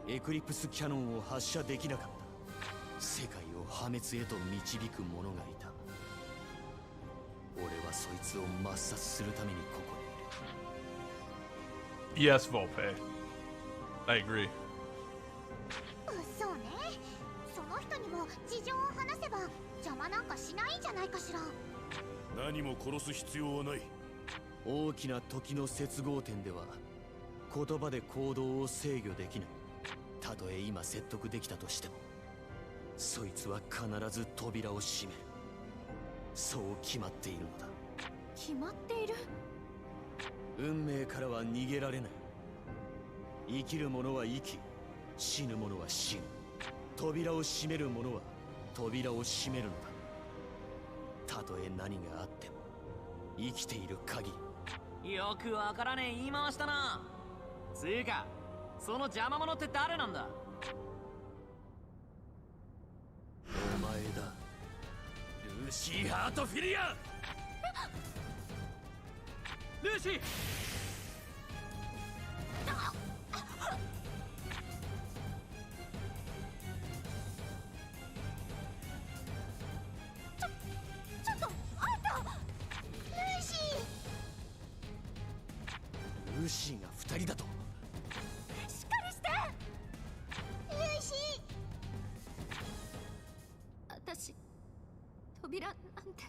エクリプスキャノンを発射できなかった。世界を破滅へと導く者がいた。俺はそいつを抹殺するためにここにいる。 Yes, Volpe. I agree. そうね。その人にも事情を話せば邪魔なんかしないんじゃないかしら。何も殺す必要はない。大きな時の接合点では言葉で行動を制御できない。 たとえ今説得できたとしてもそいつは必ず扉を閉める。そう決まっているのだ。決まっている？運命からは逃げられない。生きる者は生き、死ぬ者は死ぬ。扉を閉める者は扉を閉めるのだ。たとえ何があっても生きている限り。よくわからねえ言い回したな。つうか その邪魔者って誰なんだ？お前だ。ルーシー・ハートフィリア。ルーシー！ちょっとあんたルーシルーシーが2人だと。 私扉なんて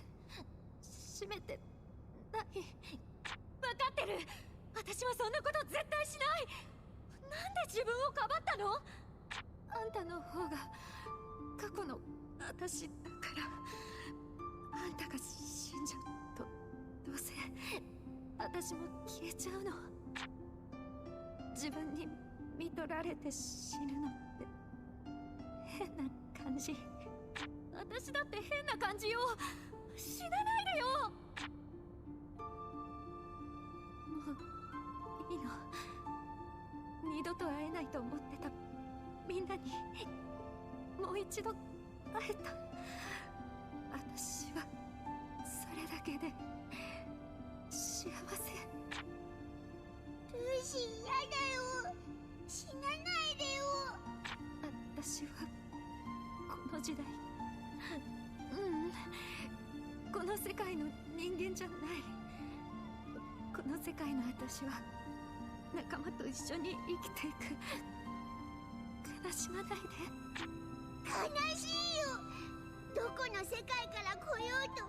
閉めてない。分かってる。私はそんなこと絶対しない。なんで自分をかばったの？あんたの方が過去の私だから。あんたが死んじゃうとどうせ私も消えちゃうの。自分に見取られて死ぬのって変な感じ。私だって変な感じよ。死なないでよ。もういいの。二度と会えないと思ってたみんなにもう一度会えた。私はそれだけで幸せ。ールーシーやだよ。死なないでよ。私はこの時代、この世界の人間じゃない。この世界の私は仲間と一緒に生きていく。悲しまないで。悲しいよ。どこの世界から来ようと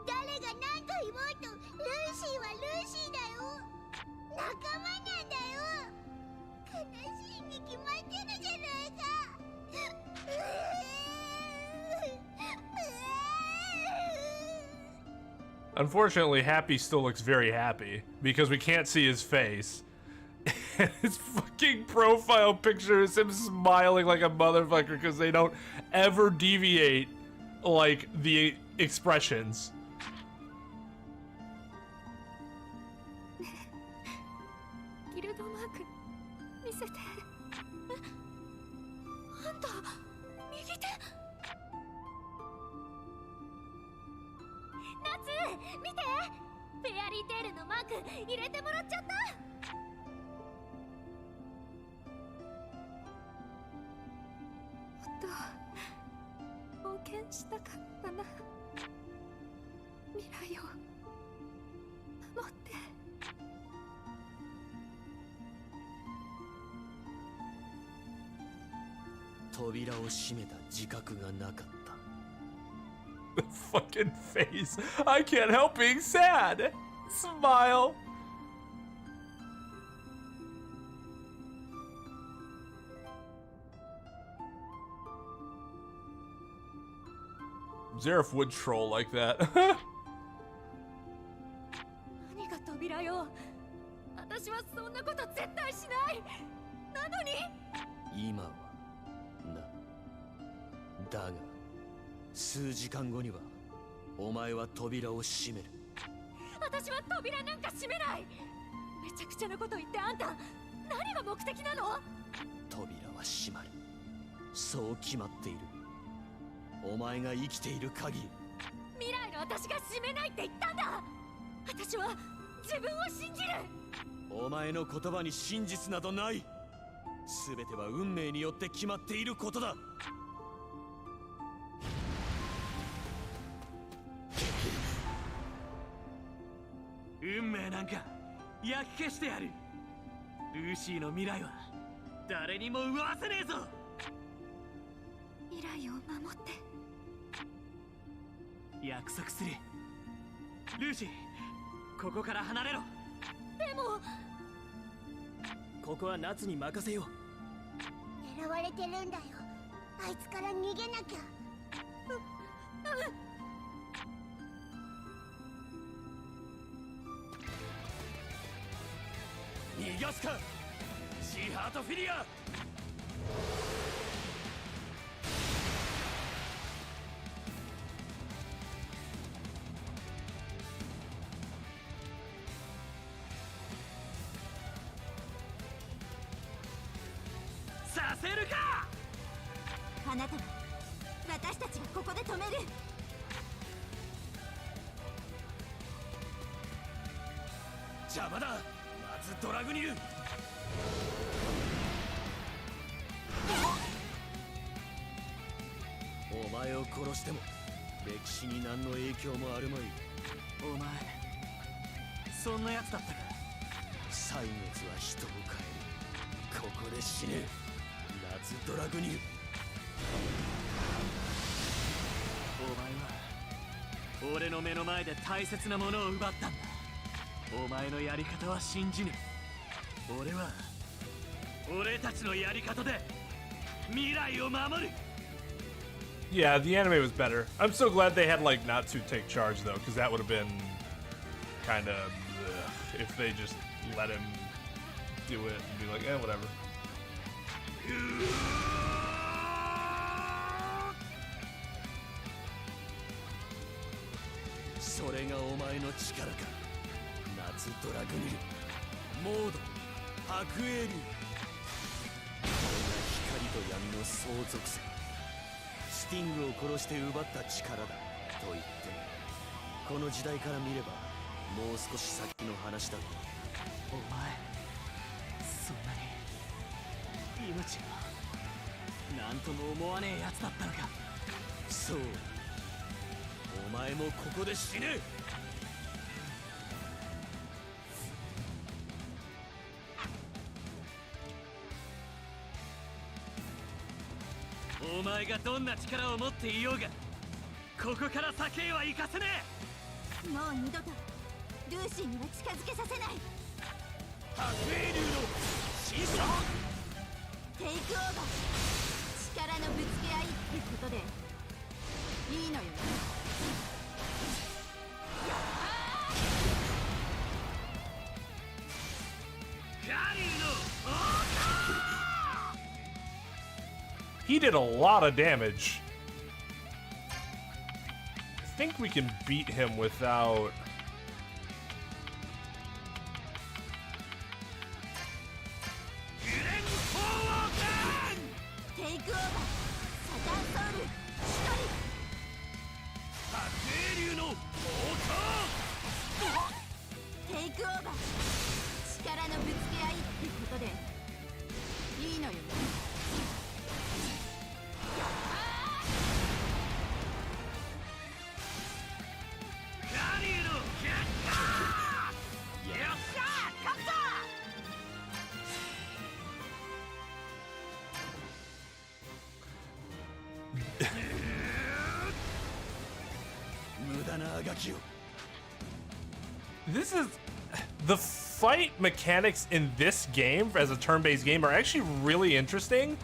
誰が何と言おうとルーシーはルーシーだよ。仲間なんだよ。悲しいに決まってるじゃないか。Unfortunately, Happy still looks very happy because we can't see his face. And his fucking profile picture is him smiling like a motherfucker because they don't ever deviate like the expressions. ギルドマーク見せて。あんた右手。夏見て。フェアリーテールのマーク入れてもらっちゃった。冒険したかったな。未来を守って。扉を閉めた自覚がなかった。 The fucking face. I can't help being sad. Smile. Zareth would troll like that. 何が扉よ。私はそんなこと絶対しない。なのに。今はな。だが数時間後にはお前は扉を閉める。私は扉なんか閉めない。めちゃくちゃなこと言ってあんた何が目的なの。扉は閉まる。そう決まっている。お前が生きている限り。未来の私が閉めないって言ったんだ。私は自分を信じる。お前の言葉に真実などない。全ては運命によって決まっていることだ。運命なんか焼き消してやる。ルーシーの未来は誰にも奪わせねえぞ。未来を守って。約束する。ルーシー、ここから離れろ。でもここは夏に任せよう。狙われてるんだよ。あいつから逃げなきゃ。逃がすかシーハートフィリア。させるか。あなたは私たちがここで止める。邪魔だ。まずドラグニル。お前を殺しても歴史に何の影響もあるまい。お前そんなやつだったか。歳月は人を変える。ここで死ぬ。夏ドラグニル。お前は俺の目の前で大切なものを奪ったんだ。お前のやり方は信じぬ。俺は俺たちのやり方で未来を守る。 Yeah, the anime was better. I'm so glad they had like not to take charge though, because that would have been kind of if they just let him do it and be like, eh, whatever. それがお前の力か。夏ドラグニルモード白エール。これが光と闇の相続性。スティングを殺して奪った力だと言っても、この時代から見ればもう少し先の話だ。お前そんなに命が何とも思わねえやつだったのか。そう、お前もここで死ね。お前がどんな力を持っていようがここから先へは行かせねえ。もう二度とルーシーには近づけさせない。白エールのシーソー。テイクオーバー。力のぶつけ合いってことでいいのよね。カリーの He did a lot of damage. I think we can beat him without... This is... The fight mechanics in this game, as a turn-based game, are actually really interesting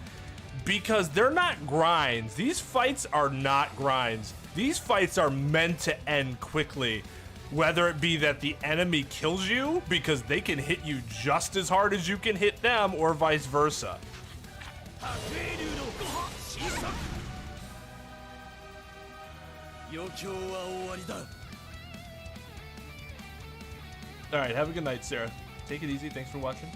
because they're not grinds. These fights are not grinds. These fights are meant to end quickly, whether it be that the enemy kills you because they can hit you just as hard as you can hit them, or vice versa. All right, have a good night, Sarah. Take it easy. Thanks for watching.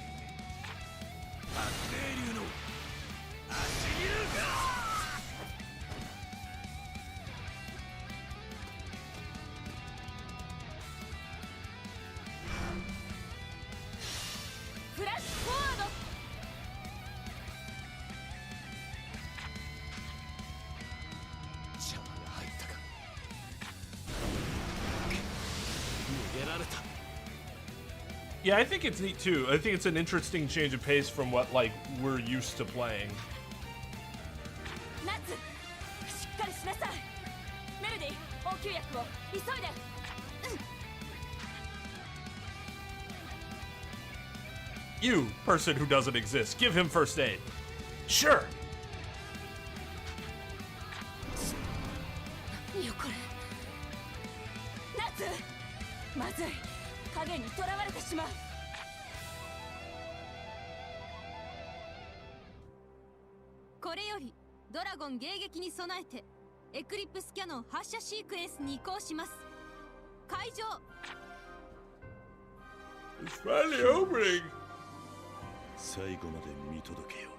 Yeah, I think it's neat too. I think it's an interesting change of pace from what like we're used to playing. You, person who doesn't exist, give him first aid. Sure. It's finally opening. 最後まで見届けよ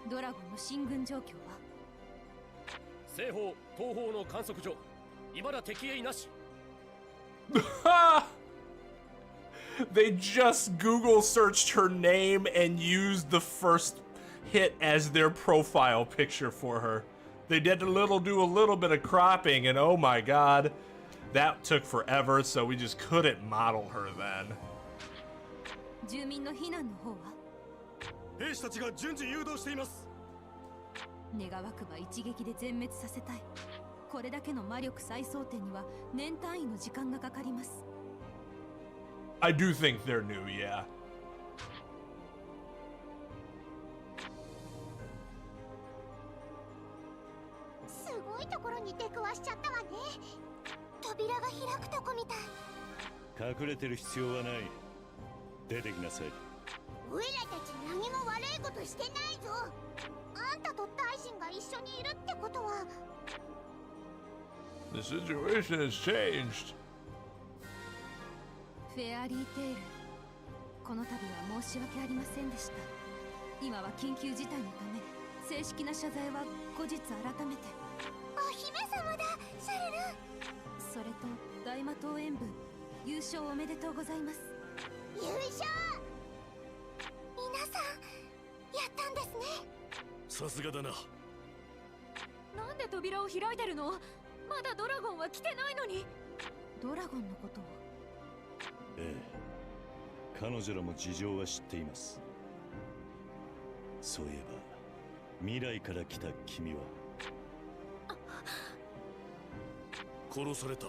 う。ドラゴンの進軍状況は？西方、東方の観測所。未だ敵影なし。They just Google searched her name and used the first hit as their profile picture for her. They did do a little bit of cropping, and oh my god, that took forever, so we just couldn't model her then. 住民の避難の方は？兵士たちが順次誘導しています。願わくば一撃で全滅させたい。これだけの魔力再装填には年単位の時間がかかります。I do think they're new, yeah. すごいところに出くわしちゃったわね。扉が開くとこみたい。隠れてる必要はない。出てきなさい。オイラたち何も悪いことしてないぞ。あんたと大臣が一緒にいるってことは。The situation has changed. フェアリーテール、この度は申し訳ありませんでした。今は緊急事態のため正式な謝罪は後日改めて。お姫様だ、シャルル。それと大魔党演舞優勝おめでとうございます。優勝。皆さんやったんですね。さすがだな。なんで扉を開いてるの？まだドラゴンは来てないのに。ドラゴンのことを。ええ、彼女らも事情は知っています。そういえば未来から来た君は殺された。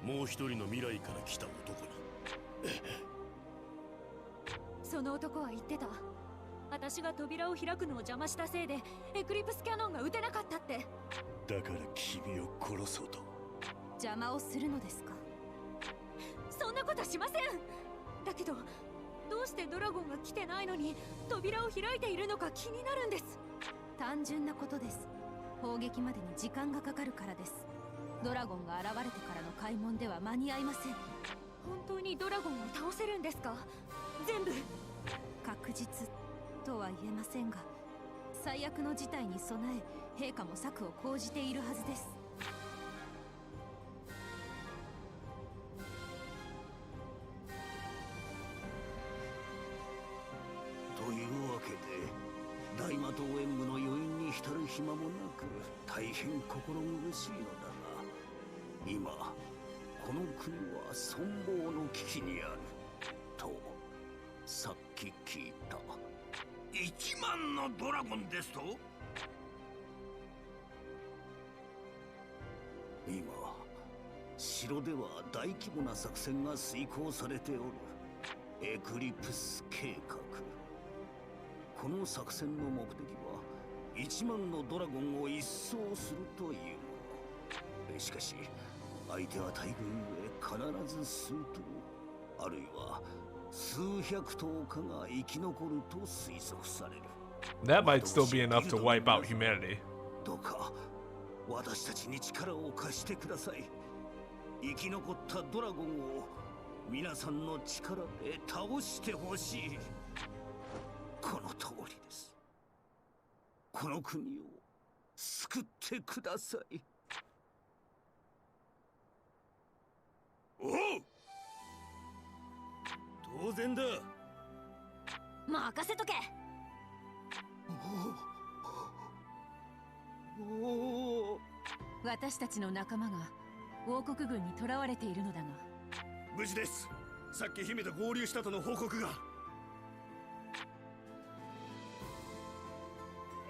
もう一人の未来から来た男に。その男は言ってた。私が扉を開くのを邪魔したせいでエクリプスキャノンが撃てなかったって。だから君を殺そうと。邪魔をするのですか？そんなことしません。だけどどうしてドラゴンが来てないのに扉を開いているのか気になるんです。大単純なことです。砲撃までに時間がかかるからです。ドラゴンが現れてからの開門では間に合いません。本当にドラゴンを倒せるんですか？全部確実とは言えませんが、最悪の事態に備え陛下も策を講じているはずです。というわけで大魔党演武の余韻に浸る暇もなく大変心苦しいのだが、今この国は存亡の危機にあるとさっき聞いた。1万のドラゴンですと？今城では大規模な作戦が遂行されておる。エクリプス計画。この作戦の目的は1万のドラゴンを一掃するというもの。しかし相手は大軍ゆえ必ず数頭あるいは数百頭かが生き残ると推測される。 That might still be enough to wipe out humanity. どうか私たちに力を貸してください。生き残ったドラゴンを皆さんの力で倒してほしい。この通りです。この国を救ってください。おう、当然だ。任せとけ。私たちの仲間が王国軍に囚われているのだが。無事です。さっき姫と合流したとの報告が。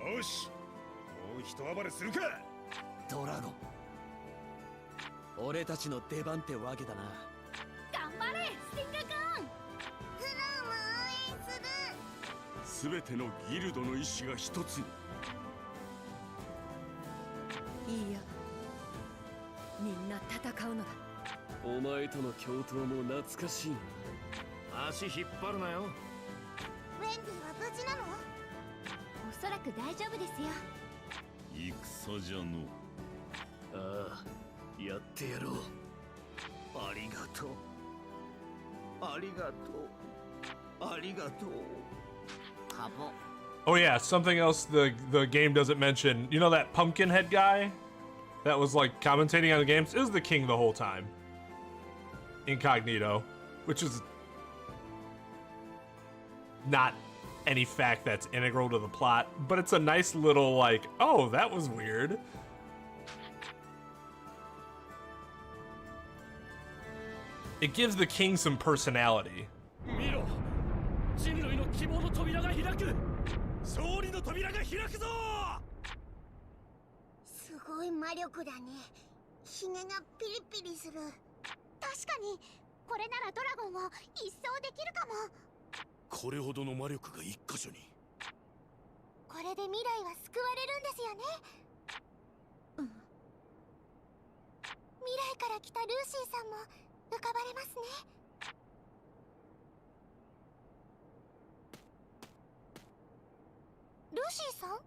よし、もう一暴れするか。ドラゴン、俺たちの出番ってわけだな。頑張れスティング君。クローも応援する。全てのギルドの意志が一つに。いいや、みんな戦うのだ。お前との共闘も懐かしい。足引っ張るなよ。ウェンディは無事なの？おそらく大丈夫ですよ。戦じゃの。ああ、やってやろう。ありがとう。ありがとう。ありがとう。カモ。 Oh yeah, something else the game doesn't mention. You know that pumpkin head guy that was like commentating on the games? It was the king the whole time. Incognito, which is not any fact that's integral to the plot, but it's a nice little like, oh, that was weird. It gives the king some personality. 見ろ、人類の希望の扉が開く。勝利の扉が開くぞ。すごい魔力だね。ひげがピリピリする。確かにこれならドラゴンを一掃できるかも。これほどの魔力が一箇所に。これで未来は救われるんですよね。未来から来たルーシーさんも浮かばれますね。ルーシーさん？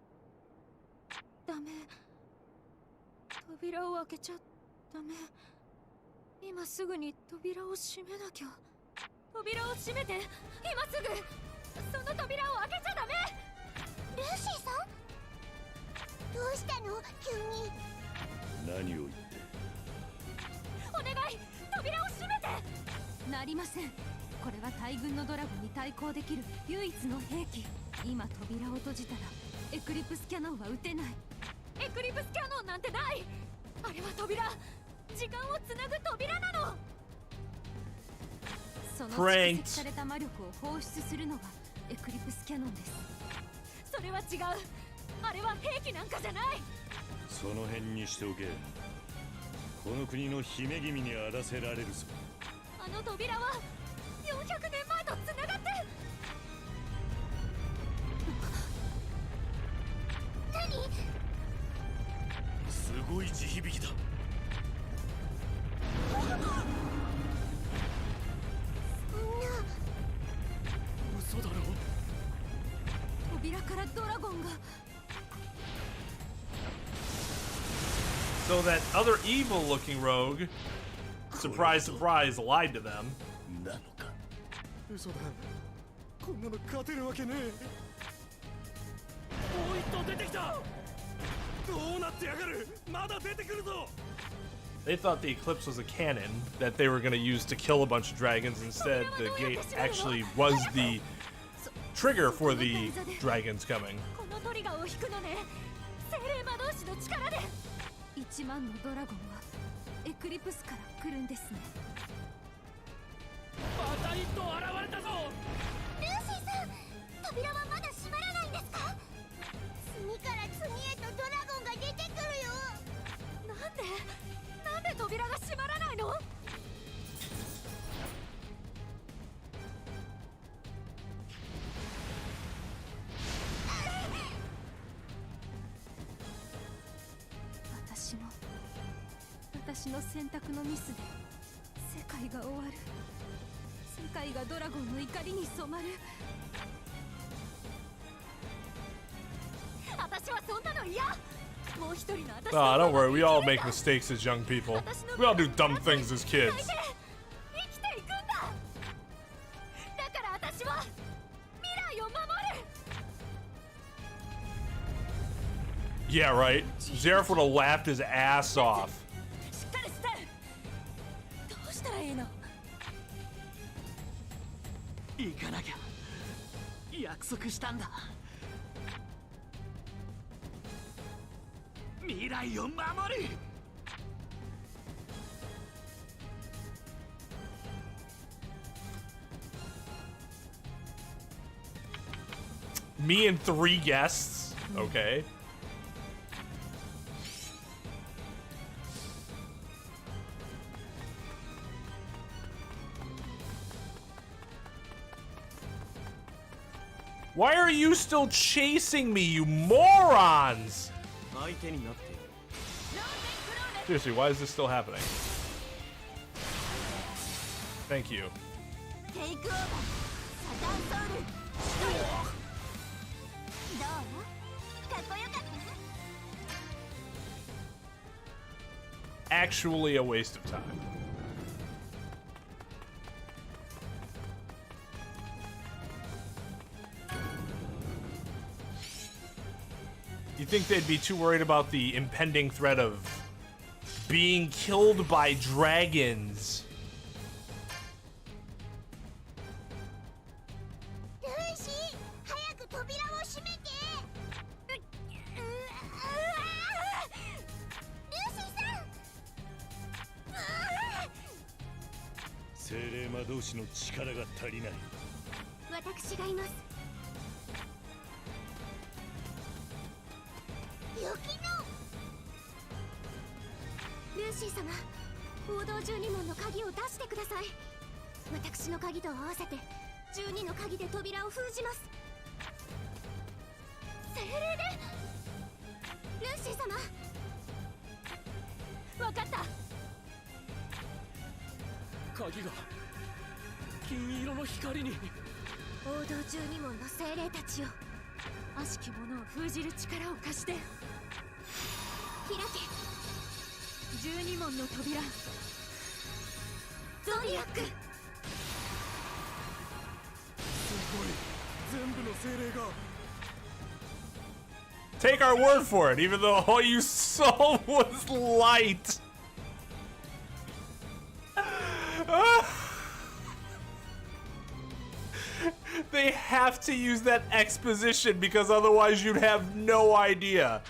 ダメ。扉を開けちゃダメ。今すぐに扉を閉めなきゃ。扉を閉めて、今すぐ。その扉を開けちゃダメ。ルーシーさん？どうしたの急に。何を言って。お願い、扉を閉めて。なりません。これは大軍のドラゴンに対抗できる唯一の兵器。今扉を閉じたらエクリプスキャノンは撃てない。エクリプスキャノンなんてない。あれは扉、時間をつなぐ扉なの。その蓄積された魔力を放出するのがエクリプスキャノンです。それは違う。あれは兵器なんかじゃない。その辺にしておけ。この国の姫君にあらせられるぞ。あの扉は400年前とつながって。何？すごい地響きだ。嘘だろ。扉からドラゴンが。So that other evil-looking rogue, surprise, surprise, lied to them. なのか。嘘だ。こんなの勝てるわけねえ。もう一頭出てきた。どうなってやがる。まだ出てくるぞ。 They thought the eclipse was a cannon that they were going to use to kill a bunch of dragons. Instead, the gate actually was the trigger for the dragons coming. このトリガーを引くのね。精霊魔導士の力で。1万のドラゴンはエクリプスから来るんですね。また一頭現れたぞ。ルーシーさん、扉はまだ閉まらないんですか？次から次へとドラゴンが出てくるよ。なんで扉が閉まらないの？私の選択のミスで世界が終わる。世界がドラゴンの怒りに染まる。私はそんなの嫌。もう一人の私。Ah, don't worry. We all make mistakes as young people. We all do dumb things as kids. 生きていくんだ。だから私は未来を守る。 Yeah, right. Zeref would have laughed his ass off. しっかりして。どうしたらいいの？行かなきゃ。約束したんだ。未来を守る。 Me and 3 guests. Okay. Why are you still chasing me, you morons? Seriously, why is this still happening? Thank you. テイクオーバー、サタンソウル。どう？かっこよかった？ Actually a waste of time. You think they'd be too worried about the impending threat of being killed by dragons? ルーシー、早く扉を閉めて。ルーシーさん。精霊魔導士の力が足りない。私がいます。雪のルーシー様、報道12門の鍵を出してください。私の鍵と合わせて12の鍵で扉を封じます。精霊でルーシー様。分かった。鍵が金色の光に。報道12門の精霊たちよ、悪しき者を封じる力を貸して。開け。12門の扉。ゾディアック。すごい、全部の精霊が。 Take our word for it, even though all you saw was light. They have to use that exposition because otherwise you'd have no idea.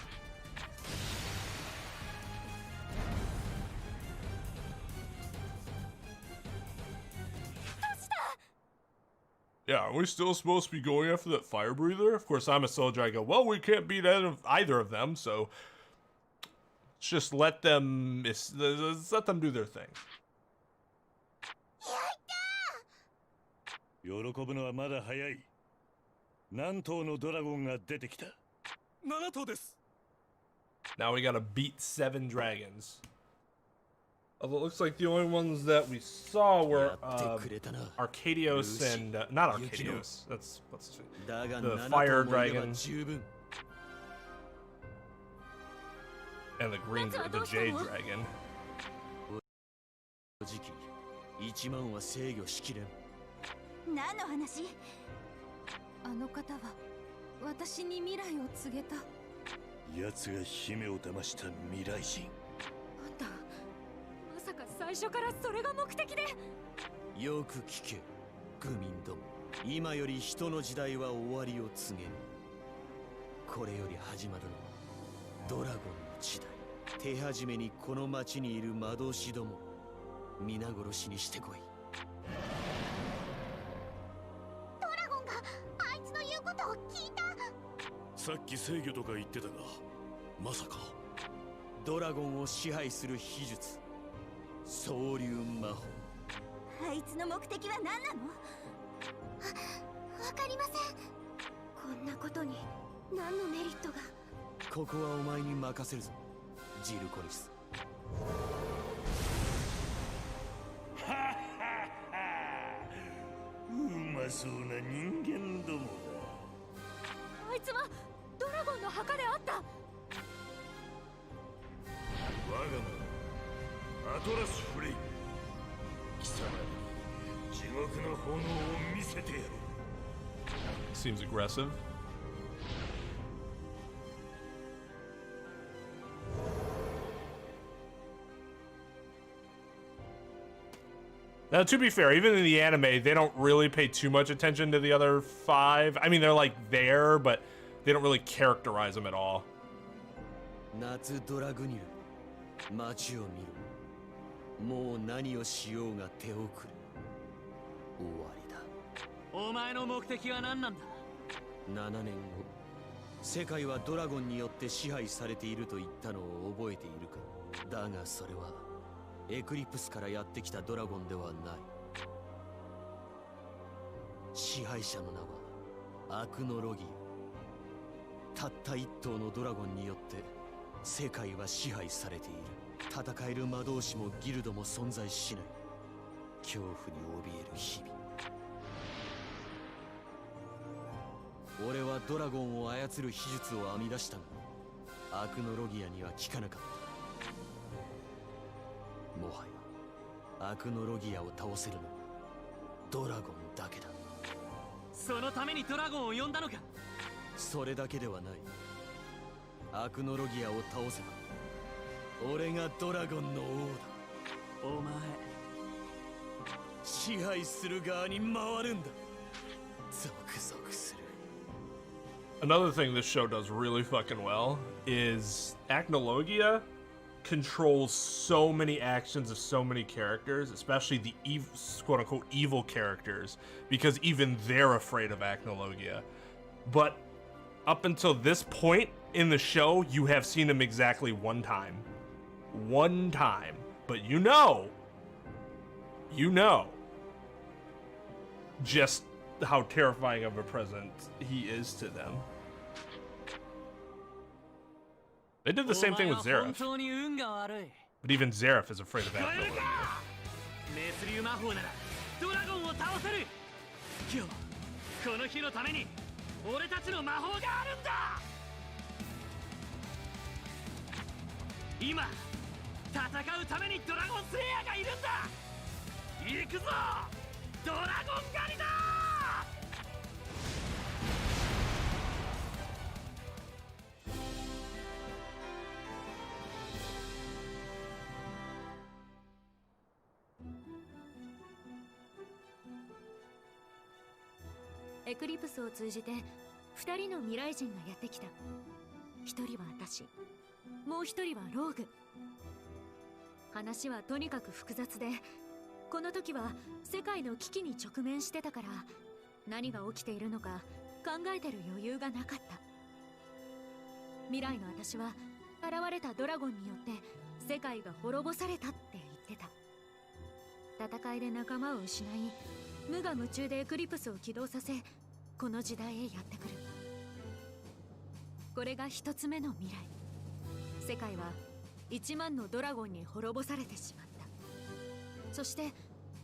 Yeah, are we still supposed to be going after that fire breather? Of course, I'm a soldier. I go, well, we can't beat either of them, so let's just let them do their thing. 喜ぶのはまだ早い。何頭のドラゴンが出てきた。7頭です。 Now we gotta beat 7 dragons. Although it looks like the only ones that we saw were Arcadios and not Arcadios. That's what's his name? The fire dragon. And the green, the Jade Dragon. 正直1万は制御しきれん。何の話？あの方は私に未来を告げた。奴が姫を騙した未来人。あんた、まさか最初からそれが目的で？よく聞け、愚民ども。今より人の時代は終わりを告げる。これより始まるのはドラゴンの時代。手始めにこの町にいる魔導士ども皆殺しにしてこい。ドラゴンがあいつの言うことを聞いた。さっき制御とか言ってたが、まさかドラゴンを支配する秘術、総流魔法。あいつの目的は何なの？わかりません。こんなことに何のメリットが？ここはお前に任せるぞ、ジルコニス。うまそうな人間どもだ。あいつはドラゴンの墓であった。我が名アトラス・フレイム。貴様に地獄の炎を見せてやる。 Seems aggressive. Now, to be fair, even in the anime, they don't really pay too much attention to the other 5. I mean, they're like there, but they don't really characterize them at all. 夏ドラグニル、街を見る。もう何をしようが手遅れ。終わりだ。お前の目的は何なんだ？7年後、世界はドラゴンによって支配されていると言ったのを覚えているか？だがそれはエクリプスからやってきたドラゴンではない。支配者の名はアクノロギア。たった一頭のドラゴンによって世界は支配されている。戦える魔導士もギルドも存在しない。恐怖に怯える日々。俺はドラゴンを操る秘術を編み出したが、アクノロギアには効かなかった。もはやアクノロギアを倒せるのはドラゴンだけだ。そのためにドラゴンを呼んだのか？それだけではない。アクノロギアを倒せば俺がドラゴンの王だ。お前支配する側に回るんだ。ゾクゾクする。 Another thing this show does really fucking well is Acnologia controls so many actions of so many characters, especially the quote-unquote evil characters, because even they're afraid of Acnologia. But up until this point in the show, you have seen him exactly one time. One time. But you know just how terrifying of a presence he is to them. They did the same thing with Zeref. But even Zeref is afraid of Acnologia. メスリュー魔法ならドラゴンを倒せる。今日この日のために俺たちの魔法があるんだ。今戦うためにドラゴンスレイヤーがいるんだ。行くぞドラゴン狩りだ。エクリプスを通じて2人の未来人がやってきた。1人は私、もう1人はローグ。話はとにかく複雑で、この時は世界の危機に直面してたから何が起きているのか考えてる余裕がなかった。未来の私は現れたドラゴンによって世界が滅ぼされたって言ってた。戦いで仲間を失い、無我夢中でエクリプスを起動させ、この時代へやってくる。これが一つ目の未来。世界は1万のドラゴンに滅ぼされてしまった。そして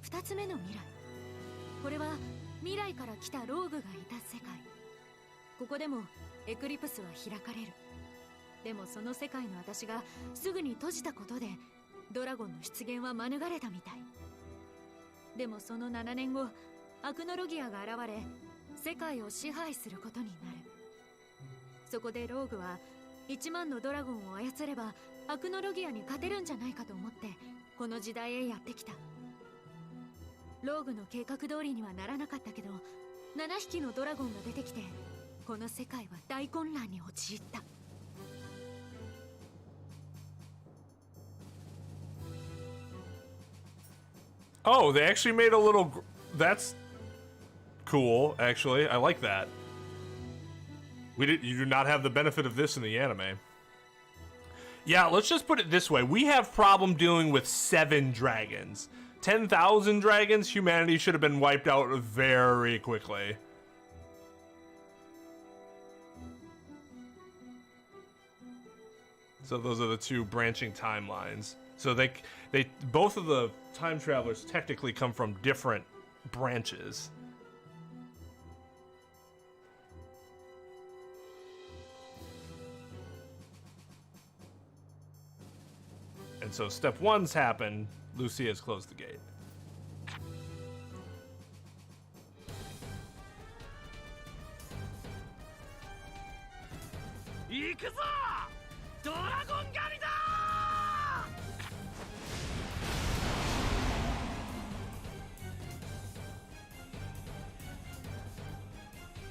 2つ目の未来。これは未来から来たローグがいた世界。ここでもエクリプスは開かれる。でもその世界の私がすぐに閉じたことでドラゴンの出現は免れたみたい。でもその7年後アクノロギアが現れ世界を支配することになる。そこでローグは1万のドラゴンを操ればアクノロギアに勝てるんじゃないかと思ってこの時代へやってきた。ローグの計画通りにはならなかったけど7匹のドラゴンが出てきてこの世界は大混乱に陥った。Oh, they actually made a little... That's cool, actually. I like that. You do not have the benefit of this in the anime. Yeah, let's just put it this way. We have problem dealing with 7 dragons. 10,000 dragons, humanity should have been wiped out very quickly. So those are the 2 branching timelines. So they both of the time travelers technically come from different branches. And so step 1's happened. Lucy has closed the gate. 行くぞドラゴン狩りだ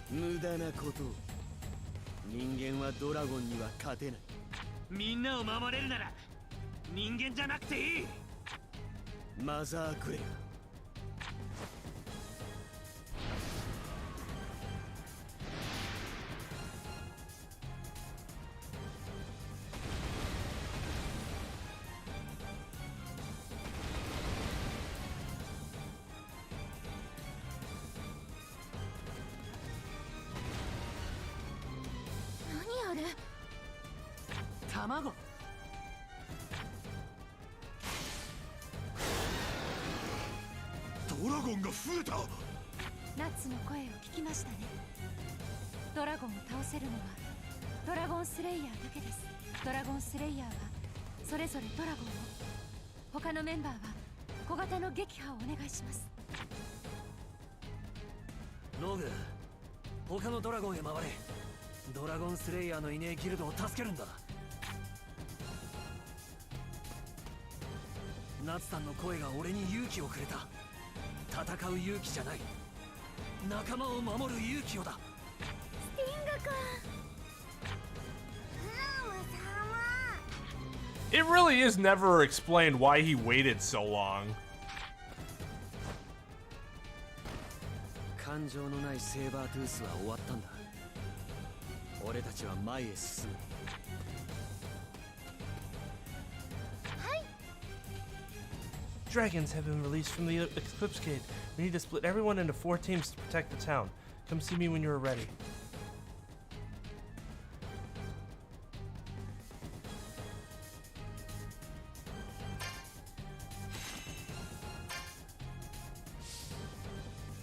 無駄なことを。人間はドラゴンには勝てない。みんなを守れるなら人間じゃなくていい。マザークレア。卵。ドラゴンが増えた。ナッツの声を聞きましたね。ドラゴンを倒せるのはドラゴンスレイヤーだけです。ドラゴンスレイヤーはそれぞれドラゴンを、他のメンバーは小型の撃破をお願いします。ローグ、他のドラゴンへ回れ。ドラゴンスレイヤーのいねえギルドを助けるんだ。ナツさんの声が俺に勇気をくれた。戦う勇気じゃない、仲間を守る勇気をだ。スティング君。It really is never explained why he waited so long. 感情のないセーバートゥースは終わったんだ。俺たちは前へ進む。Dragons have been released from the Eclipse Gate. We need to split everyone into 4 teams to protect the town. Come see me when you're ready.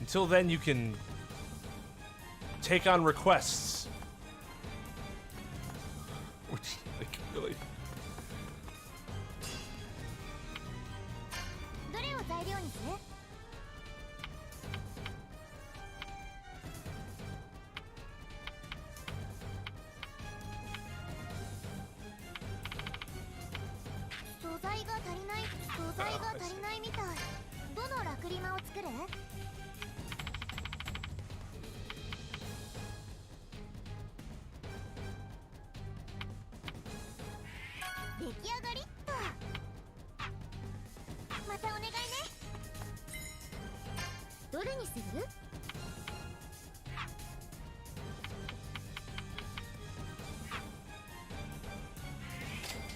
Until then, you can take on requests. Which, like, really... どれを材料にする？素材が足りない、素材が足りないみたい。どのラクリマを作る？出来上がりっと。またお願いね。どれにする？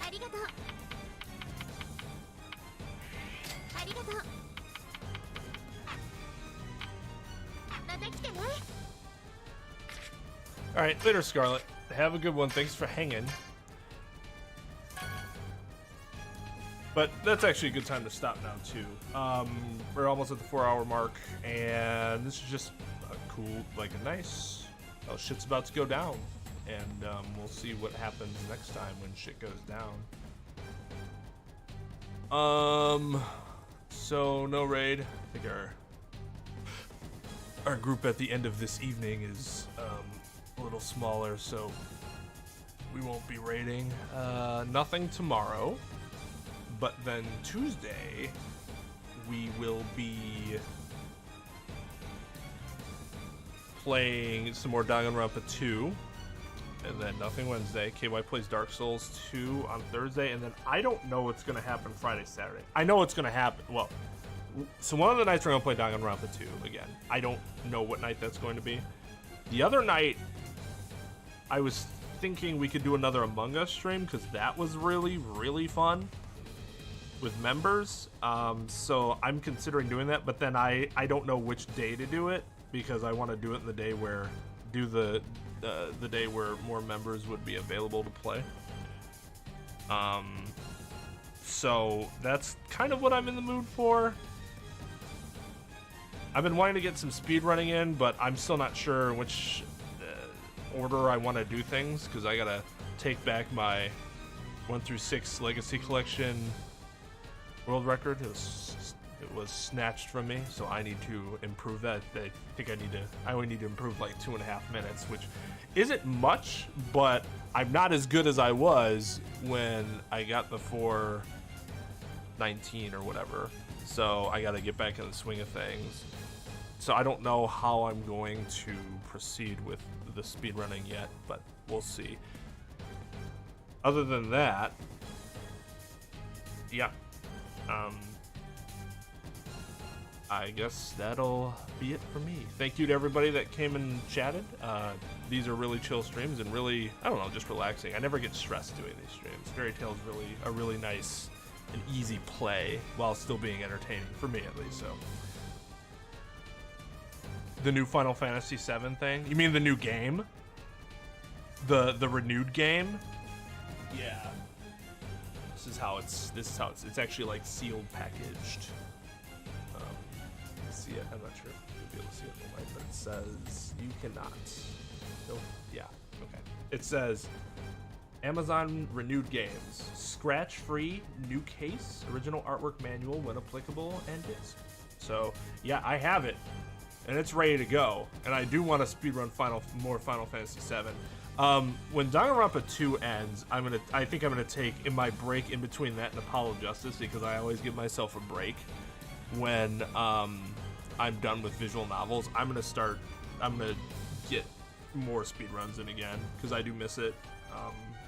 ありがとう。ありがとう。また来てね。All right, later, Scarlet. Have a good one. Thanks for hanging. But that's actually a good time to stop now, too. We're almost at the 4-hour mark, and this is just a cool, like a nice... Oh, shit's about to go down. and we'll see what happens next time when shit goes down. So no raid. I think our group at the end of this evening is a little smaller, so we won't be raiding. Nothing tomorrow, but then Tuesday we will be playing some more Danganronpa 2, and then nothing Wednesday. KY plays Dark Souls 2 on Thursday, and then I don't know what's gonna happen Friday, Saturday. I know what's gonna happen. Well, so one of the nights we're gonna play Danganronpa 2 again. I don't know what night that's going to be. The other night, I was thinking we could do another Among Us stream because that was really, really fun with members. So I'm considering doing that, but then I don't know which day to do it because I want to do it in the day where the day where more members would be available to play. So that's kind of what I'm in the mood for. I've been wanting to get some speedrunning in, but I'm still not sure which order I want to do things because I gotta take back my 1 through 6 Legacy Collection world record. It was snatched from me, so I need to improve that. I think I only need to improve like 2.5 minutes, which isn't much, but I'm not as good as I was when I got the 419 or whatever. So I gotta get back in the swing of things. So I don't know how I'm going to proceed with the speedrunning yet, but we'll see. Other than that, yeah. I guess that'll be it for me. Thank you to everybody that came and chatted. These are really chill streams and really, I don't know, just relaxing. I never get stressed doing these streams. Fairy Tail is really a really nice and easy play while still being entertaining, for me at least. So the new Final Fantasy VII thing? You mean the new game? The renewed game? Yeah. This is how it's actually like sealed packaged. See it. I'm not sure if you'll be able to see it in the light, but it says you cannot. Nope. Yeah. Okay. It says Amazon renewed games, scratch-free, new case, original artwork manual when applicable, and disc. So yeah, I have it, and it's ready to go. And I do want to speedrun more Final Fantasy VII. When Danganronpa 2 ends, I think I'm gonna take in my break in between that and Apollo Justice, because I always give myself a break when I'm done with visual novels. I'm gonna get more speedruns in again because I do miss it.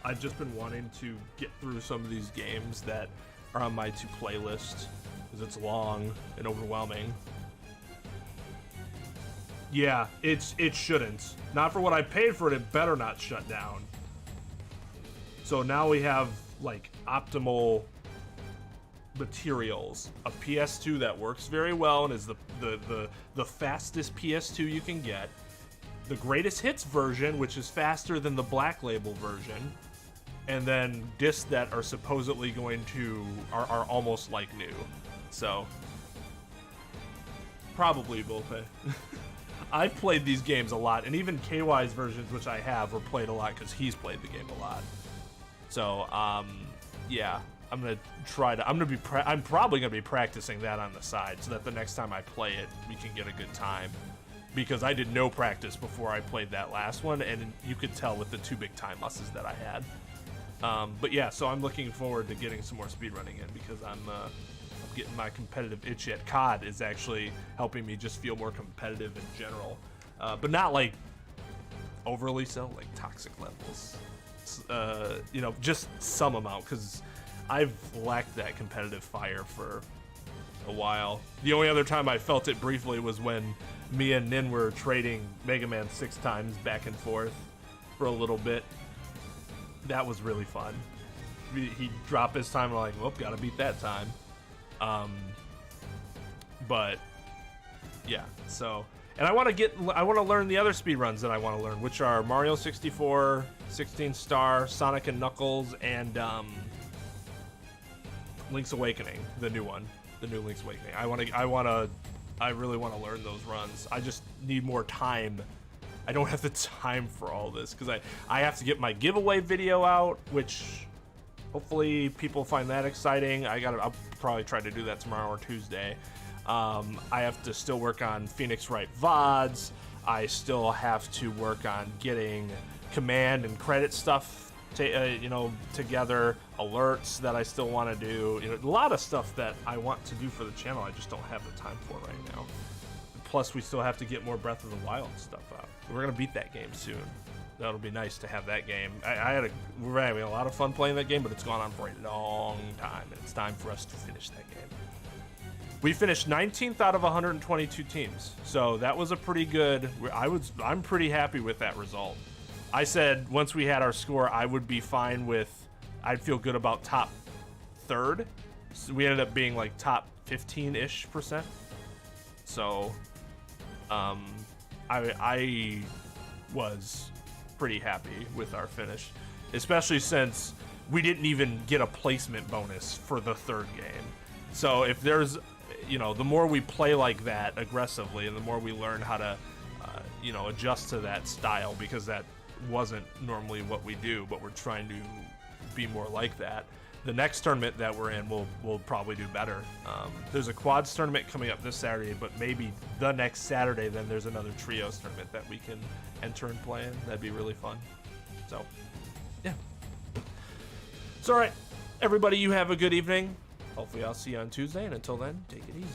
I've just been wanting to get through some of these games that are on my to-play list because it's long and overwhelming. Yeah, it shouldn't. Not for what I paid for it. It better not shut down. So now we have like optimal materials, a PS2 that works very well and is the fastest PS2 you can get, the greatest hits version, which is faster than the Black Label version, and then discs that are supposedly are almost like new. So probably will pay. I've played these games a lot, and even KY's versions, which I have, were played a lot because he's played the game a lot. So yeah, I'm probably gonna be practicing that on the side so that the next time I play it, we can get a good time. Because I did no practice before I played that last one, and you could tell with the 2 big time losses that I had. But yeah, so I'm looking forward to getting some more speedrunning in because I'm getting my competitive itch yet. COD is actually helping me just feel more competitive in general, but not like overly so, like toxic levels. Just some amount, because I've lacked that competitive fire for a while. The only other time I felt it briefly was when me and Nin were trading Mega Man 6 times back and forth for a little bit. That was really fun. He'd drop his time and I'm like, well, gotta beat that time. But yeah, so, and I want to learn the other speedruns that I want to learn, which are Mario 64, 16 Star, Sonic and Knuckles, and Link's Awakening, the new one, the new Link's Awakening. I really want to learn those runs. I just need more time I don't have the time for all this because I have to get my giveaway video out, which hopefully people find that exciting. I'll probably try to do that tomorrow or Tuesday. I have to still work on Phoenix Wright VODs. I still have to work on getting command and credit stuff together, alerts that I still want to do. A lot of stuff that I want to do for the channel. I just don't have the time for right now. Plus, we still have to get more Breath of the Wild stuff out. We're gonna beat that game soon. That'll be nice to have that game. We're having a lot of fun playing that game, but it's gone on for a long time, and it's time for us to finish that game. We finished 19th out of 122 teams, so that was a pretty good. I'm pretty happy with that result. I said once we had our score, I would be fine with. I'd feel good about top third. So we ended up being like top 15-ish%. So, I was pretty happy with our finish, especially since we didn't even get a placement bonus for the third game. So if there's, the more we play like that aggressively, and the more we learn how to, adjust to that style, because that wasn't normally what we do, but we're trying to be more like that. The next tournament that we're in, we'll probably do better. There's a quads tournament coming up this Saturday, but maybe the next Saturday, then there's another trios tournament that we can enter and play in. That'd be really fun. So, yeah. It's all right. Everybody, you have a good evening. Hopefully I'll see you on Tuesday, and until then, take it easy.